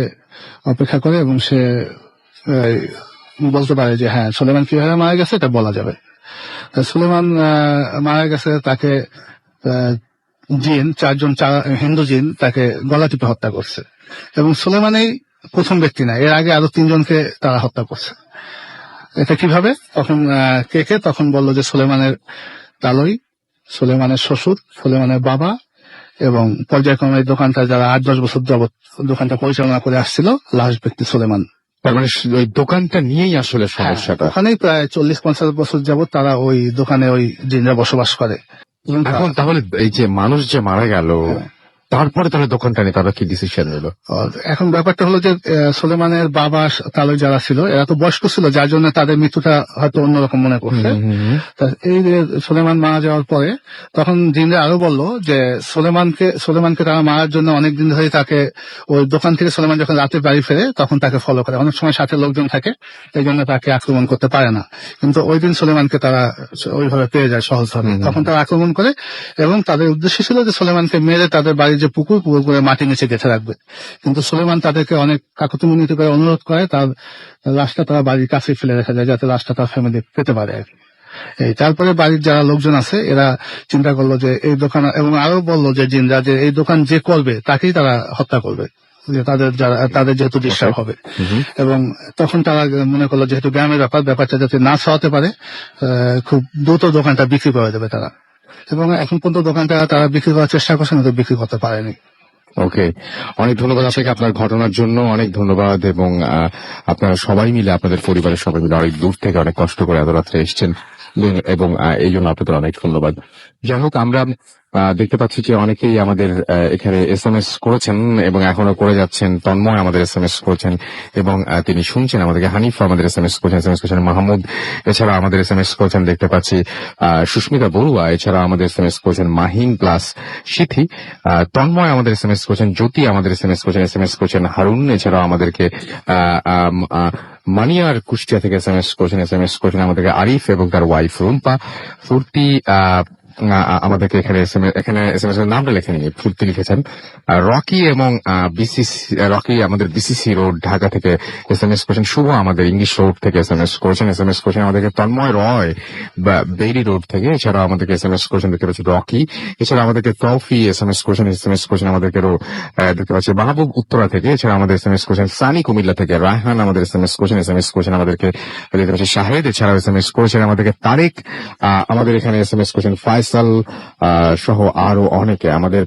অপেক্ষা করে এবং সে বলতে পারে যে হ্যাঁ, সুলেমান কিভাবে মারা গেছে এটা বলা যাবে। সুলেমান মারা গেছে, তাকে জিন, চার হিন্দু জিন তাকে গলা টিপে হত্যা করছে, এবং সুলেমানই প্রথম ব্যক্তি না, এর আগে আরো 3 জনকে তারা হত্যা করছে। এটা কিভাবে? তখন তখন বলল যে সুলেমানের তালই, সুলেমানের শ্বশুর, সুলেমানের বাবা, এবং পর্যায়ক্রমে এই দোকানটা যারা 8-10 বছর যাবত দোকানটা পরিচালনা করে আসছিল, লাস্ট ব্যক্তি সুলেমান। তার মানে ওই দোকানটা নিয়েই আসলে সমস্যাটা। ওখানেই প্রায় 40-50 বছর যাবত তারা ওই দোকানে ওই জিনরা বসবাস করে। এখন তাহলে এই যে মানুষ যে মারা গেল, তারপরে তাহলে দোকানটা নিয়ে তারা কি ডিসিশন নিল? এখন ব্যাপারটা হলো যে সুলেমানের বাবা তালই যারা ছিল, এরা তো বয়স্ক ছিল, যার জন্য তাদের মৃত্যুটা হয়তো অন্যরকম মনে করছে। এই যে সুলেমান মারা যাওয়ার পরে তখন জিনরা আরো বলল যে সুলেমানকে তারা মারার জন্য অনেকদিন ধরে তাকে ওই দোকান থেকে সুলেমান যখন রাতে বাড়ি ফেরে তখন তাকে ফলো করে, অনেক সময় সাথে লোকজন থাকে, এই জন্য তাকে আক্রমণ করতে পারে না। কিন্তু ওই দিন সুলেমানকে তারা ওইভাবে পেয়ে যায় সহজভাবে, তখন তারা আক্রমণ করে, এবং তাদের উদ্দেশ্য ছিল যে সুলেমানকে মেরে তাদের বাড়ির যে পুকুর করে মাটির নিচে গেঁথে রাখবে। কিন্তু সুলেমান তাদেরকে অনেক কাকতামিনতি করে অনুরোধ করে তার লাশটা তারা বাড়ির কাছে ফেলে রেখে যায়, যাতে লাশটা তার ফ্যামিলি পেতে পারে আর কি। তারপরে বাড়ির যারা লোকজন আছে এরা চিন্তা করলো যে এই দোকান, এবং আরো বললো যে জিনরা যে এই দোকান যে করবে তাকেই তারা হত্যা করবে, যে তাদের যেহেতু ডিস্টার্ব হবে। এবং তখন তারা মনে করলো যেহেতু গ্রামের ব্যাপারটা যাতে না ছড়াতে পারে, খুব দ্রুত দোকানটা বিক্রি করে দেবে তারা। এবং এখন পর্যন্ত দোকানটা তারা বিক্রি করার চেষ্টা করছে, কিন্তু বিক্রি করতে পারেনি। ওকে, অনেক ধন্যবাদ আপনাকে আপনার ঘটনার জন্য, অনেক ধন্যবাদ। এবং আপনারা সবাই মিলে, আপনাদের পরিবারের সবাই মিলে অনেক দূর থেকে অনেক কষ্ট করে এত রাত্রে এসছেন, এবং এই জন্য আপনাদের অনেক ধন্যবাদ। যাই হোক, আমরা দেখতে পাচ্ছি যে অনেকেই আমাদের এখানে SMS করেছেন এবং এখনো করে যাচ্ছেন। তন্ময় আমাদের SMS করেছেন এবং তিনি শুনছেন আমাদেরকে। হানিফ আমাদের SMS করেছেন মাহমুদ, এছাড়া আমাদের SMS করেছেন দেখতে পাচ্ছি সুস্মিতা বড়ুয়া, এছাড়া আমাদের SMS করেছেন মাহিন প্লাস সিথি। তন্ময় আমাদের SMS করেছেন, জ্যোতি আমাদের SMS করেছেন হারুন, এছাড়াও আমাদেরকে মানিয়ার কুষ্টিয়া থেকে SMS করেছেন আমাদেরকে আরিফ এবং তার ওয়াইফ রুম্পা। ফুর্তি আমাদেরকে এখানে SMS এর নামটা লেখেনি, ফুর্তি লিখেছেন। রকি এবং রকি আমাদের BCC রোড ঢাকা থেকে SMS করেছেন। শুভ আমাদের ইংলিশ রোড থেকে SMS করেছেন আমাদেরকে। তন্ময় রয় বেরি রোড থেকে, এছাড়াও আমাদেরকে SMS করেছেন দেখতে পাচ্ছি রকি। এছাড়া আমাদেরকে তৌফি SMS করেছেন আমাদেরকে দেখতে পাচ্ছি মাহবুব উত্তরা থেকে। এছাড়া আমাদের SMS করেছেন সানি কুমিল্লা থেকে। রায়হান আমাদের SMS করেছেন আমাদেরকে দেখতে পাচ্ছি শাহেদ। এছাড়াও SMS করেছেন আমাদেরকে তারেক। আমাদের এখানে SMS করেছেন ফায়সাল সহ আরো অনেকে। আমাদের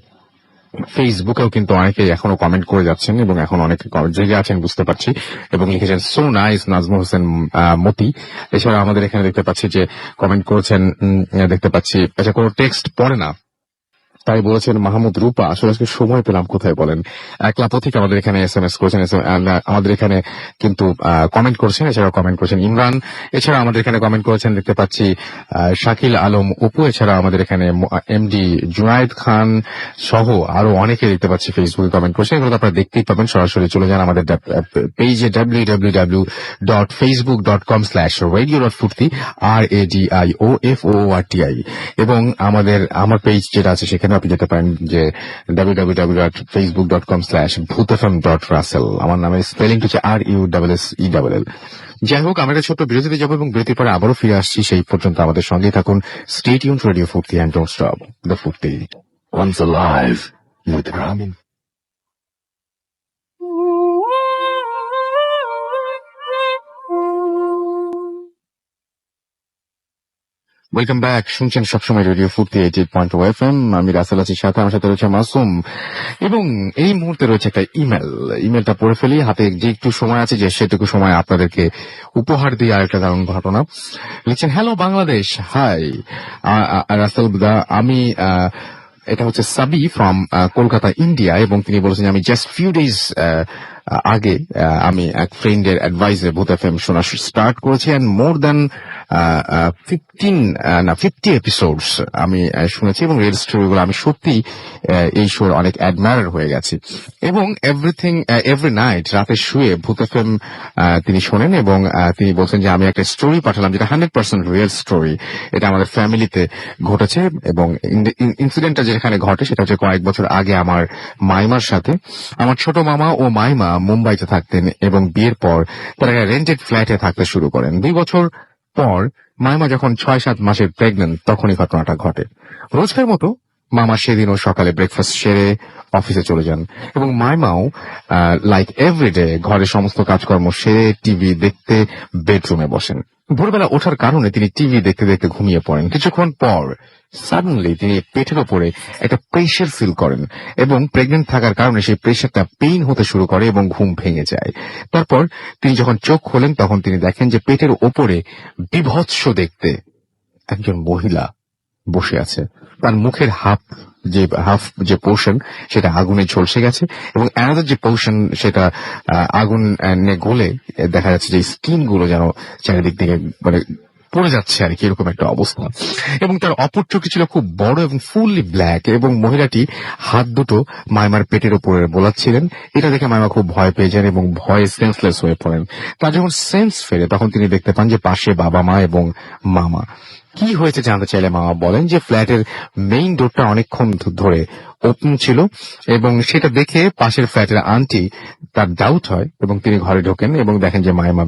ফেসবুকেও কিন্তু অনেকেই এখনো কমেন্ট করে যাচ্ছেন এবং এখন অনেকে জেগে আছেন বুঝতে পারছি, এবং লিখেছেন সো নাইস নাজমুল হোসেন মতি। এছাড়া আমাদের এখানে দেখতে পাচ্ছি যে কমেন্ট করেছেন, দেখতে পাচ্ছি আচ্ছা কোনো টেক্সট পড়ে না তাই বলেছেন মাহমুদ রূপা। আসলে আজকে সময় পেলাম কোথায় বলেন। একলা পথিক আমাদের এখানে SMS করেছেন, আমাদের এখানে কিন্তু কমেন্ট করেছেন। এছাড়াও কমেন্ট করেছেন ইমরান। এছাড়া আমাদের এখানে কমেন্ট করেছেন দেখতে পাচ্ছি শাকিল আলম অপু। এছাড়া আমাদের এখানে MD জুনায়েদ খান সহ আরো অনেকে দেখতে পাচ্ছি ফেসবুকে কমেন্ট করেছেন। এগুলো আপনারা দেখতেই পাবেন, সরাসরি চলে যান আমাদের পেজে www.facebook.com/radio.furti RADIOFOORTI, এবং আমার পেজ যেটা আছে সেখানে আপনি যেতে পারেন যে www.facebook.com/bhutfm.russell। আমার নামের স্পেলিং হচ্ছে RUSSELL। যাই হোক, আমরা একটা ছোট্ট বিরতিতে যাবো এবং বিরতির পরে আবারও ফিরে আসছি। সেই পর্যন্ত আমাদের সঙ্গে থাকুন। স্টে টিউনড রেডিও ফুর্তি এন্ড ডোন্ট স্টপ দ্য ফুর্তি। Once alive with Ramin. Welcome back, শুনছেন সবসময় রেডিও ফুর্তি 88.2 FM। আমি রাসেল আছি সাথে, আমার সাথে রয়েছে মাসুম, এবং এই মুহূর্তে রয়েছে একটা ইমেলটা পড়ে ফেলি। হাতে যে একটু সময় আছে, যে সেটুকু সময় আপনাদেরকে উপহার দিয়ে আরেকটা দারুণ ঘটনা লিখছেন। হ্যালো বাংলাদেশ, হাই রাসেল দা, আমি এটা হচ্ছে সাবি ফ্রম কলকাতা ইন্ডিয়া, এবং তিনি বলেছেন আমি জাস্ট ফিউ ডেজ আগে আমি এক ফ্রেন্ডের অ্যাডভাইসে ভূত এফএম শোনা স্টার্ট করেছি, এন্ড মোর দ্যান 50 এপিসোডস আমি শুনেছি, এবং রিয়েল স্টোরিগুলো আমি সত্যি এই শোর অনেক অ্যাডমায়ার হয়ে গেছি। এবং এভরি নাইট রাতে শুয়ে ভূত এফএম তিনি শোনেন, এবং তিনি বলছেন যে আমি একটা স্টোরি পাঠালাম যেটা 100% রিয়েল স্টোরি, এটা আমাদের ফ্যামিলিতে ঘটেছে। এবং ইনসিডেন্টটা যেখানে ঘটে সেটা হচ্ছে কয়েক বছর আগে আমার মাইমার সাথে। আমার ছোট মামা ও মাইমা মুম্বাইতে থাকতেন, এবং বিয়ের পর তারা রেন্টেড ফ্ল্যাটে থাকতে শুরু করেন। 2 বছর পর মাইমা যখন 6-7 মাসের প্রেগনেন্ট, তখনই ঘটনাটা ঘটে। রোজকার মতো মামা সেদিনও সকালে ব্রেকফাস্ট সেরে অফিসে চলে যান, এবং মাইমাও লাইক এভরিডে ঘরের সমস্ত কাজকর্ম সেরে টিভি দেখতে বেডরুমে বসেন। ভোরবেলা ওঠার কারণে তিনি টিভি দেখতে দেখতে ঘুমিয়ে পড়েন। কিছুক্ষণ পর সাডেনলি তিনি পেটের ওপরে একটা প্রেশার ফিল করেন, এবং প্রেগনেন্ট থাকার কারণে সেই প্রেশারটা পেইন হতে শুরু করে এবং ঘুম ভেঙে যায়। তারপর তিনি যখন চোখ খোলেন তখন তিনি দেখেন যে পেটের ওপরে বিভৎস দেখতে একজন মহিলা বসে আছে। তার মুখের হাফ যে পোর্শন সেটা আগুনে ঝলসে গেছে, এবং অ্যানাদার যে পোর্শন সেটা আগুন গলে দেখা যাচ্ছে যে স্কিন গুলো যেন চারিদিক থেকে মানে পড়ে যাচ্ছে আর কি, এরকম একটা অবস্থা। এবং তার অপর চোখটি ছিল খুব বড় এবং ফুললি ব্ল্যাক, এবং মহিলাটি হাত দুটো মাইমার পেটের উপরে বোলাচ্ছিলেন। এটা দেখে মাইমা খুব ভয় পেয়ে যান এবং ভয়ে সেন্সলেস হয়ে পড়েন। তার যখন সেন্স ফেরে তখন তিনি দেখতে পান যে পাশে বাবা মা এবং মামা। কি হয়েছে জানতে চাইলে মামা বলেন যে ফ্ল্যাটের মেইন ডোরটা অনেকক্ষণ ধরে ওপেন ছিল, এবং সেটা দেখে পাশের ফ্ল্যাটের আন্টি তার ডাউট হয়, এবং তিনি ঘরে ঢোকেন এবং দেখেন যে মাইমা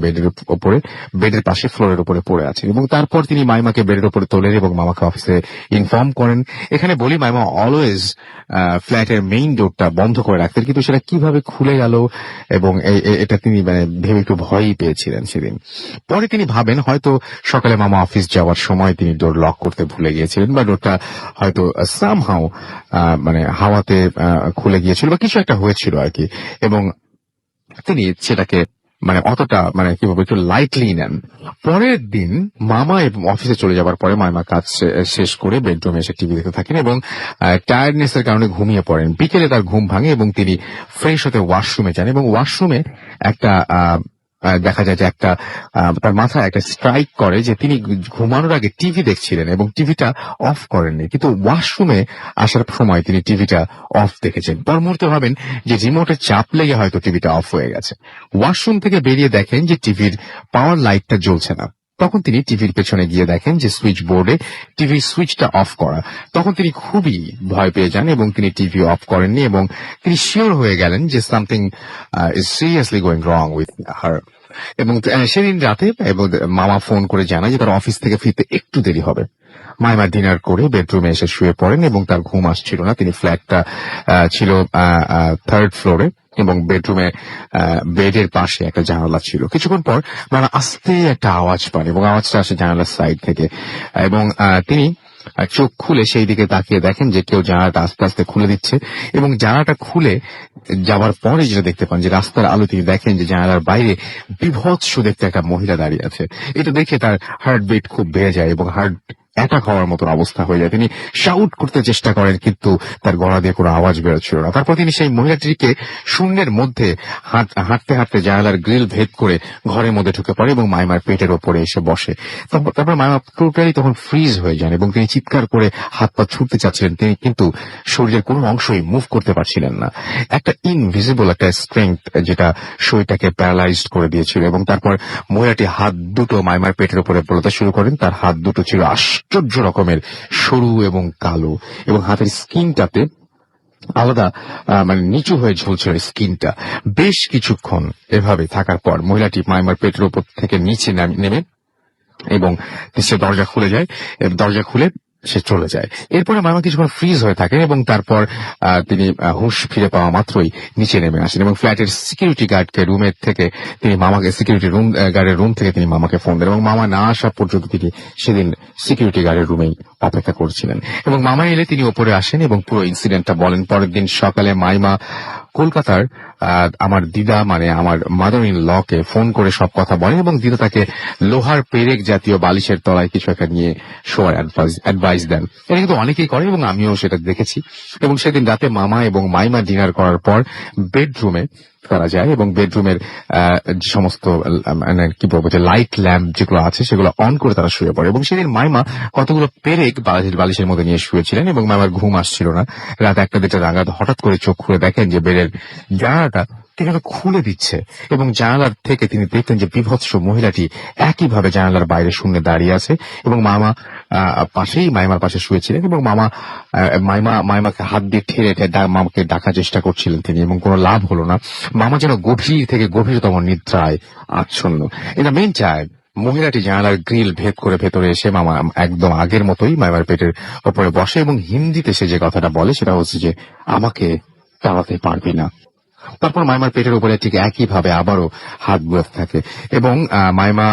বেডের পাশে ফ্লোরের উপরে পড়ে আছে। এবং তারপর তিনি মাইমাকে বেডের উপরে তোলেন এবং মামাকে অফিসে ইনফর্ম করেন। এখানে বলি মাইমা অলওয়েজ ফ্ল্যাটের মেইন ডোরটা বন্ধ করে রাখতেন, কিন্তু সেটা কিভাবে খুলে গেল এবং এটা তিনি মানে ভেবে একটু ভয়ই পেয়েছিলেন সেদিন। পরে তিনি ভাবেন হয়তো সকালে মামা অফিস যাওয়ার সময় তিনি ডোর লক করতে ভুলে গিয়েছিলেন, বা ডোরটা হয়তো সামহাউ মানে হাওয়াতে খুলে গিয়েছিল বা কিছু একটা হয়েছিল আর কি, এবং তিনি সেটাকে মানে অতটা মানে কি বলবো একটু লাইটলি নেন। পরের দিন মামা এবং অফিসে চলে যাবার পরে মামা কাজ শেষ করে বেডরুমে এসে টিভি দেখতে থাকেন এবং টায়ার্ডনেস এর কারণে ঘুমিয়ে পড়েন। বিকেলে তার ঘুম ভাঙে এবং তিনি ফ্রেশ হতে ওয়াশরুমে যান, এবং ওয়াশরুমে একটা দেখা যায় যে একটা তার মাথায় একটা স্ট্রাইক করে যে তিনি ঘুমানোর আগে টিভি দেখছিলেন এবং টিভিটা অফ করেননি, কিন্তু ওয়াশরুমে আসার সময় তিনি টিভিটা অফ দেখেছেন। পর মুহূর্তে ভাবেন যে রিমোটের চাপ লেগে হয়তো টিভিটা অফ হয়ে গেছে। ওয়াশরুম থেকে বেরিয়ে দেখেন যে টিভির পাওয়ার লাইটটা জ্বলছে না। তখন তিনি টিভির পেছনে গিয়ে দেখেন যে সুইচ বোর্ডে টিভির সুইচটা অফ করা। তখন তিনি খুবই ভয় পেয়ে যান এবং তিনি টিভি অফ করেননি, এবং তিনি শিওর হয়ে গেলেন যে something is seriously going wrong with her. এবং সেদিন রাতে মামা ফোন করে জানায় যে তার অফিস থেকে ফিরতে একটু দেরি হবে। মাইমা ডিনার করে বেডরুমে এসে শুয়ে পড়েন এবং তার ঘুম আসছিল না। তিনি ফ্ল্যাটটা ছিল 3rd ফ্লোরে, এবং বেডরুমে বেডের পাশে একটা জানালা ছিল। কিছুক্ষণ পর মামা আস্তে একটা আওয়াজ পান এবং আওয়াজটা আসে জানালার সাইড থেকে, এবং তিনি চোখ খুলে সেই দিকে তাকিয়ে দেখেন যে কেউ জানালাটা আস্তে আস্তে খুলে দিচ্ছে, এবং জানালাটা খুলে যাওয়ার পরে যেটা দেখতে পান যে রাস্তার আলো তিনি দেখেন যে জানালার বাইরে বিভৎস দেখতে একটা মহিলা দাঁড়িয়ে আছে। এটা দেখে তার হার্টবিট খুব বেড়ে যায় এবং হার্ট অ্যাটাক হওয়ার মতন অবস্থা হয়ে যায়। তিনি শাউট করতে চেষ্টা করেন কিন্তু তার গলা দিয়ে কোনো আওয়াজ বেরোচ্ছিল না। তারপর তিনি সেই মহিলাটিকে শূন্যের মধ্যে হাঁটতে হাঁটতে জানালার গ্রিল ভেদ করে ঘরের মধ্যে ঢুকে পড়ে এবং মাইমার পেটের ওপরে এসে বসে। তারপর মাইমা টোটালি তখন ফ্রিজ হয়ে যান এবং তিনি চিৎকার করে হাত পা ছুটতে চাচ্ছিলেন, তিনি কিন্তু শরীরের কোনো অংশই মুভ করতে পারছিলেন না। একটা ইনভিজিবল একটা স্ট্রেংথ যেটা শরীরটাকে প্যারালাইজড করে দিয়েছিল। এবং তারপর মহিলাটি হাত দুটো মাইমার পেটের উপরে বোলাতে শুরু করেন। তার হাত দুটো ছিল আশ্চর্য রকমের সরু এবং কালো, এবং হাতের স্কিনটাতে আলাদা মানে নিচু হয়ে ঝুলছিল স্কিনটা। বেশ কিছুক্ষণ এভাবে থাকার পর মহিলাটি মাইমার পেটের উপর থেকে নিচে নেমে এবং সে দরজা খুলে সে চলে যায়। এরপরে মামা কিছুক্ষণ ফ্রিজ হয়ে থাকেন এবং তারপর তিনি হুঁশ ফিরে পাওয়া মাত্রই নিচে নেমে আসেন এবং ফ্ল্যাটের সিকিউরিটি গার্ডকে রুমের থেকে তিনি মামাকে গার্ডের রুম থেকে তিনি মামাকে ফোন দেন, এবং মামা না আসা পর্যন্ত তিনি সেদিন সিকিউরিটি গার্ডের রুমেই অপেক্ষা করছিলেন। এবং মামা এলে তিনি ওপরে আসেন এবং পুরো ইনসিডেন্টটা বলেন। পরের দিন সকালে মাইমা কলকাতার আমার দিদা মানে আমার মাদার ইন লকে ফোন করে সব কথা বলেন, এবং দিদা তাকে লোহার পেরেক জাতীয় বালিশের তলায় কিছু একটা নিয়ে শোয়ার অ্যাডভাইস দেন। এটা কিন্তু অনেকেই করে এবং আমিও সেটা দেখেছি। এবং সেদিন রাতে মামা এবং মাইমা ডিনার করার পর বেডরুমে তারা যায় এবং বেডরুমের যে সমস্ত মানে কি বলবো যে লাইট ল্যাম্প যেগুলো আছে সেগুলো অন করে তারা শুয়ে পড়ে। এবং সেদিন মাইমা কতগুলো পেরেক বালিশের মধ্যে নিয়ে শুয়েছিলেন এবং মাইমার ঘুম আসছিল না। রাত 1টা 2টা নাগাদ হঠাৎ করে চোখ খুলে দেখেন যে বেডের জানালাটা ঠিক খুলে দিচ্ছে এবং জানালার থেকে তিনি দেখতেন যে বিভৎস মহিলাটি একইভাবে জানালার বাইরে শূন্য দাঁড়িয়ে আছে এবং মাইমার পাশে শুয়েছিলেন এবং মাইমাকে হাত দিয়ে ঠেলে মামাকে ডাকার চেষ্টা করছিলেন তিনি, এবং কোনো লাভ হলো না। মামা যেন গভীর থেকে গভীরতম নিদ্রায় আচ্ছন্ন। ইন দ্য মেইন টাইম মহিলাটি জানালার গ্রিল ভেদ করে ভেতরে এসে মামা একদম আগের মতোই মাইমার পেটের ওপরে বসে এবং হিন্দিতে সে যে কথাটা বলে সেটা হচ্ছে যে আমাকে তাড়াতে পারবি না। তারপর মাইমার পেটের উপরে ঠিক একইভাবে আবারও হাত বুলাতে থাকে এবং মাইমা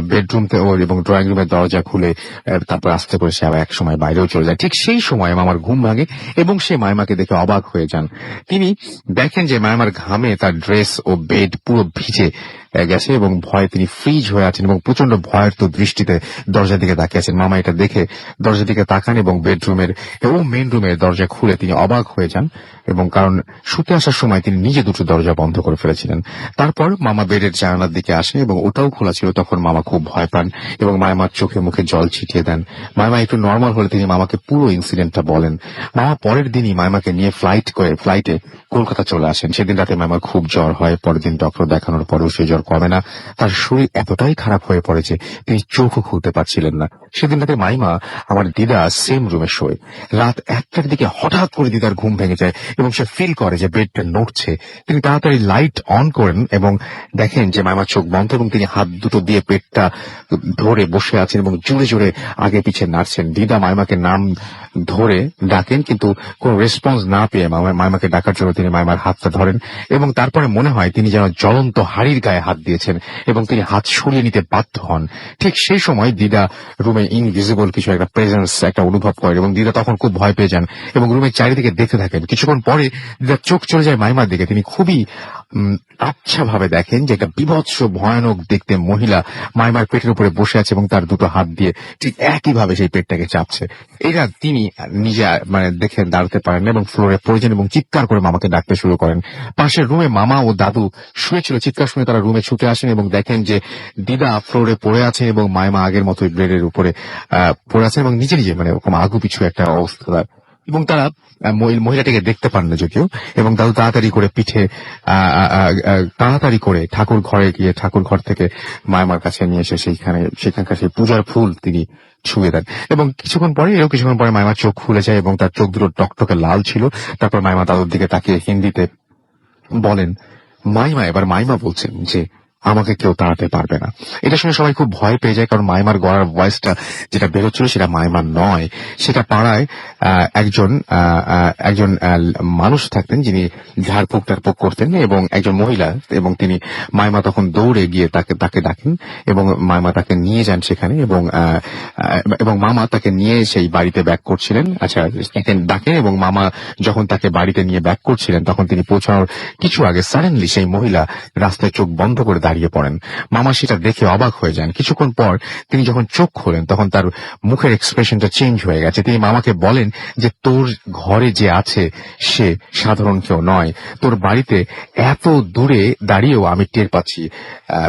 বেডরুম এবং ড্রয়িং রুমের দরজা খুলে তারপর আস্তে করে সে আবার এক সময় বাইরেও চলে যায়। ঠিক সেই সময় মামার ঘুম ভাঙে এবং সে মাইমাকে দেখে অবাক হয়ে যান। তিনি দেখেন যে মাইমার ঘামে তার ড্রেস ও বেড পুরো ভিজে গেছে এবং ভয়ে তিনি ফ্রিজ হয়ে আছেন এবং প্রচন্ড ভয়ের তো দৃষ্টিতে দরজার দিকে তাকিয়ে আছেন। মামা এটা দেখে দরজার দিকে তাকান এবং বেডরুমের ও মেন রুমের দরজা খুলে তিনি অবাক হয়ে যান এবং কারণ শুতে আসার সময় তিনি নিজে দুটো দরজা বন্ধ করে ফেলেছিলেন। তারপর মামা বেডের জানালার দিকে আসে এবং ওটাও খোলা ছিল। তখন মামা খুব ভয় পান এবং মামার চোখে মুখে জল ছিটিয়ে দেন। মামা একটু নর্মাল হলে তিনি মামাকে পুরো ইনসিডেন্টটা বলেন। মামা পরের দিনই মামাকে নিয়ে ফ্লাইটে কলকাতা চলে আসেন। সেদিন রাতে মামার খুব জ্বর হয়। পরের দিন ডক্টর দেখানোর পরেও সেই জ্বর কমে না। তার শরীর এতটাই খারাপ হয়ে পড়ে যে তিনি চোখও খুলতে পারছিলেন না। সেদিন রাতে মাইমা আমার দিদা সেম রুমে শোয়। রাত 1টার দিকে হঠাৎ করে দিদার ঘুম ভেঙে যায় এবং সে ফিল করে যে বেডটা নড়ছে। তিনি তাড়াতাড়ি লাইট অন করেন এবং দেখেন যে মাইমার চোখ বন্ধ এবং তিনি হাত দুটো দিয়ে পেটটা ধরে বসে আছেন এবং জোরে জোরে আগে পিছে নাড়ছেন। দিদা মাইমাকে নাম ধরে ডাকেন কিন্তু কোন রেসপন্স না পেয়ে মাইমাকে ডাকার জন্য তিনি মাইমার হাতটা ধরেন এবং তারপরে মনে হয় তিনি যেন জ্বলন্ত হাড়ির গায়ে হাত দিয়েছেন এবং তিনি হাত সরিয়ে নিতে বাধ্য হন। ঠিক সেই সময় দিদা রুমে ইনভিজিবল কিছু একটা প্রেজেন্স একটা অনুভব করেন এবং দিদা তখন খুব ভয় পেয়ে যান এবং রুমের চারিদিকে দেখতে থাকেন। কিছুক্ষণ পরে দিদার চোখ চলে যায় মাইমার দিকে। তিনি খুবই আচ্ছা ভাবে দেখেন যে একটা বিভৎস ভয়ানক দেখতে মহিলা মাইমার পেটের উপরে বসে আছে এবং তার দুটো হাত দিয়ে ঠিক একইভাবে সেই পেটটাকে চাপছে। এটা তিনি নিজে মানে দেখে দাঁড়াতে পারেন এবং ফ্লোরে পড়ে যান এবং চিৎকার করে মামাকে ডাকতে শুরু করেন। পাশের রুমে মামা ও দাদু শুয়েছিল। চিৎকার শুনে তারা রুমে ছুটে আসেন এবং দেখেন যে দিদা ফ্লোরে পড়ে আছে এবং মাইমা আগের মতোই ব্রেডের উপরে পড়ে আছে এবং নিজে নিজে মানে ওরকম আগু পিছু একটা অবস্থা। এবং তারা মহিলাটিকে দেখতে পান না যদিও। এবং দাদু তাড়াতাড়ি করে তাড়াতাড়ি করে ঠাকুর ঘরে গিয়ে ঠাকুর ঘর থেকে মায়মার কাছে নিয়ে এসে সেখানকার সেই পূজার ফুল তিনি ছুঁয়ে দেন এবং কিছুক্ষণ পরে মায়মার চোখ খুলে যায় এবং তার চোখ দুটো টকটকে লাল ছিল। তারপর মায়মা দাদুর দিকে তাকিয়ে হিন্দিতে বলেন এবার মাইমা বলছেন যে আমাকে কেউ তাড়াতে পারবে না। এটা শুনে সবাই খুব ভয় পেয়ে যায়, কারণ মাইমার গলার ভয়েসটা যেটা বেরোচ্ছিল সেটা মাইমার নয়। সেটা পাড়ায় একজন মানুষ থাকতেন যিনি ঝাড়ফুঁক টাড়ফুঁক করতেন এবং একজন মহিলা, এবং তিনি মাইমা তখন দৌড়ে গিয়ে তাকে ডাকেন এবং মাইমা তাকে নিয়ে যান সেখানে এবং মামা তাকে নিয়ে সেই বাড়িতে ব্যাক করছিলেন। আচ্ছা, তাকে ডাকেন এবং মামা যখন তাকে বাড়িতে নিয়ে ব্যাক করছিলেন তখন তিনি পৌঁছানোর কিছু আগে সাডেনলি সেই মহিলা রাস্তায় চোখ বন্ধ করে দাঁড়িয়ে পড়েন। মামা সেটা দেখে অবাক হয়ে যান। কিছুক্ষণ পর তিনি যখন চোখ খোলেন তখন তার মুখের এক্সপ্রেশনটা চেঞ্জ হয়ে গেছে। তিনি মামাকে বলেন যে তোর ঘরে যে আছে সে সাধারণ কেউ নয়, তোর বাড়িতে এত দূরে দাঁড়িয়েও আমি টের পাচ্ছি,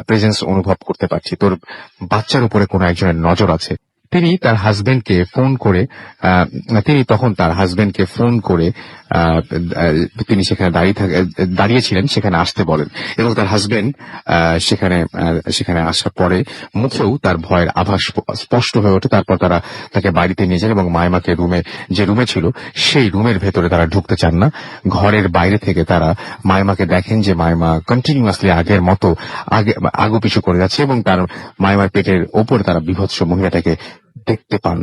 প্রেজেন্স অনুভব করতে পারছি, তোর বাচ্চার উপরে কোনো একজনের নজর আছে। তিনি তার হাজবেন্ডকে ফোন করে তিনি সেখানে দাঁড়িয়েছিলেন সেখানে আসতে বলেন এবং তার হাজবেন্ড সেখানে আসার পরে মুখেও তার ভয়ের আভাস স্পষ্ট হয়ে ওঠে। তারপর তারা তাকে বাড়িতে নিয়ে যান এবং মাইমাকে যে রুমে ছিল সেই রুমের ভেতরে তারা ঢুকতে চান না। ঘরের বাইরে থেকে তারা মাইমাকে দেখেন যে মাইমা কন্টিনিউয়াসলি আগের মতো আগু পিছু করে যাচ্ছে এবং তার মাইমার পেটের ওপরে তারা বিভৎস মহিলাটাকে দেখতে পান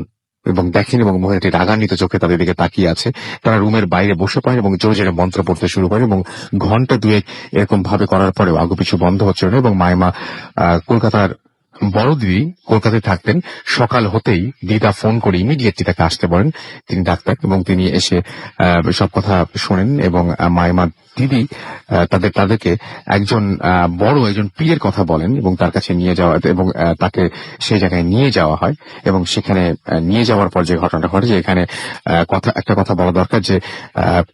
এবং দেখেন এবং মহিলাটি রাগান্বিত চোখে তাদের দিকে তাকিয়ে আছে। তারা রুমের বাইরে বসে পড়েন এবং জোরে জোরে মন্ত্র পড়তে শুরু করেন এবং ঘন্টা দুয়েক এরকম ভাবে করার পরেও আগুপিছু বন্ধ হচ্ছিল না এবং মাইমা কলকাতার বড় দিদি কলকাতায় থাকতেন। সকাল হতেই দিদা ফোন করে ইমিডিয়েটলি তাকে আসতে বলেন। তিনি ডাক্তার এবং তিনি এসে সব কথা শোনেন এবং মাইমা দিদি তাদেরকে একজন একজন পীরের কথা বলেন এবং তার কাছে নিয়ে যাওয়া এবং তাকে সেই জায়গায় নিয়ে যাওয়া হয় এবং সেখানে নিয়ে যাওয়ার পর যে ঘটনাটা ঘটে যে এখানে একটা কথা বলা দরকার যে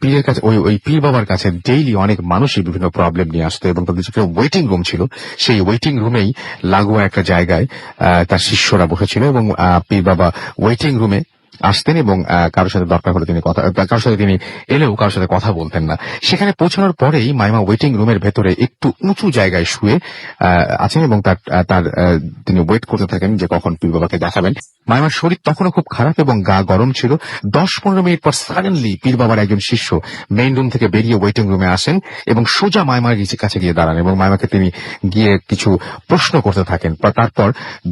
পীরের কাছে ওই পীর বাবার কাছে ডেইলি অনেক মানুষই বিভিন্ন প্রবলেম নিয়ে আসতো এবং তাদের যে ওয়েটিং রুম ছিল সেই ওয়েটিং রুমেই লাগোয়া একটা জায়গায় তার শিষ্যরা বসেছিল এবং পীর বাবা ওয়েটিং রুমে আসতেন এবং কারোর সাথে দরকার হলে কারোর সাথে তিনি এলেও কারোর সাথে কথা বলতেন না। সেখানে পৌঁছানোর পরেই মাইমা ওয়েটিং রুমের ভেতরে একটু উঁচু জায়গায় শুয়ে আছেন এবং তার তিনি ওয়েট করতে থাকেন যে কখন পীর বাবাকে দেখাবেন। মাইমার শরীর তখনও খুব খারাপ এবং গা গরম ছিল। 10-15 মিনিট পর সাডেনলি পীর বাবার একজন শিষ্য মেইন রুম থেকে বেরিয়ে ওয়েটিং রুমে আসেন এবং সোজা মাইমার কাছে গিয়ে দাঁড়ান এবং মাইমাকে তিনি গিয়ে কিছু প্রশ্ন করতে থাকেন। তারপর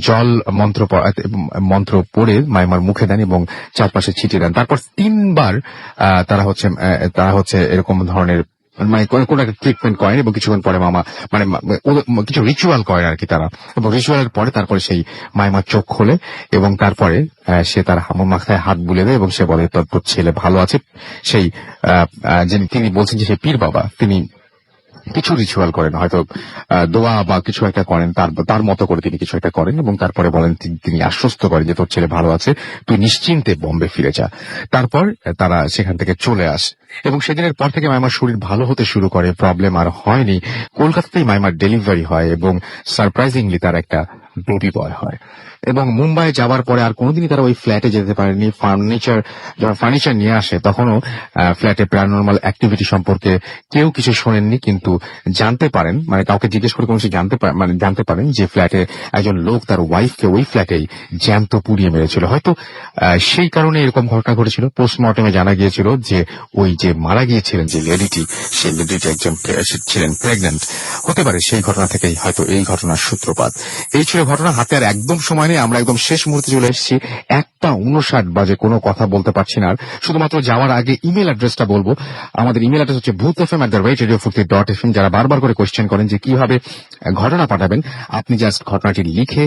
জল মন্ত্র পড়ে মাইমার মুখে দেন এবং চারপাশে ছিটিয়ে দেন। তারপর 3 বার তারা হচ্ছে এরকম ধরনের মানে কোন একটা ট্রিটমেন্ট করেন এবং কিছুক্ষণ পরে মামা মানে কিছু রিচুয়াল করেন আর কি তারা, এবং রিচুয়ালের পরে তারপরে সেই মাইমার চোখ খোলে এবং তারপরে সে তার মাথায় হাত বুলিয়ে দেয় এবং সে বলে তোর ছেলে ভালো আছে। সেই তিনি বলছেন যে সেই পীর বাবা তিনি কিছু রিচুয়াল করেন, হয়তো দোয়া বা কিছু একটা করেন, তার মতো করে তিনি কিছু একটা করেন এবং তারপরে বলেন তিনি আশ্বস্ত করেন যে তোর ছেলে ভালো আছে, তুই নিশ্চিন্তে বম্বে ফিরে যা। তারপর তারা সেখান থেকে চলে আসে এবং সেদিনের পর থেকে মাইমার শরীর ভালো হতে শুরু করে, প্রবলেম আর হয়নি। কলকাতাতেই মাইমার ডেলিভারি হয় এবং সারপ্রাইজিংলি তার একটা বেবি বয় হয় এবং মুম্বাই যাওয়ার পরে আর কোনোদিনই তারা ওই ফ্ল্যাটে যেতে পারেনি। যখন ফার্নিচার নিয়ে আসে তখনও ফ্ল্যাটে প্যারানরমাল অ্যাক্টিভিটি সম্পর্কে কেউ কিছু শোনেননি, কিন্তু জানতে পারেন মানে কাউকে জিজ্ঞেস করে কোনো কিছু জানতে পারেন যে ফ্ল্যাটে একজন লোক তার ওয়াইফকে ওই ফ্ল্যাটেই জ্যান্ত পুড়িয়ে মেরেছিল। হয়তো সেই কারণে এরকম ঘটনা ঘটেছিল। পোস্টমর্টমে জানা গিয়েছিল যে ওই যে মারা গিয়েছিলেন যে লেডিটি, সেই লেডিটি একজন ছিলেন প্রেগন্যান্ট। হতে পারে সেই ঘটনা থেকেই হয়তো এই ঘটনার সূত্রপাত। এই ছিল ঘটনা। হাতে আর একদম সময় নেই, আমরা একদম শেষ মুহূর্তে চলে এসেছি। 1:59 বাজে, কোনো কথা বলতে পারছি না আর। শুধুমাত্র যাওয়ার আগে ইমেল অ্যাড্রেসটা বলবো। আমাদের ইমেল অ্যাড্রেস হচ্ছে bhutfm@radiofurti.fm। যারা বারবার করে কোয়েশ্চেন করেন যে কিভাবে ঘটনা পাঠাবেন, আপনি জাস্ট ঘটনাটি লিখে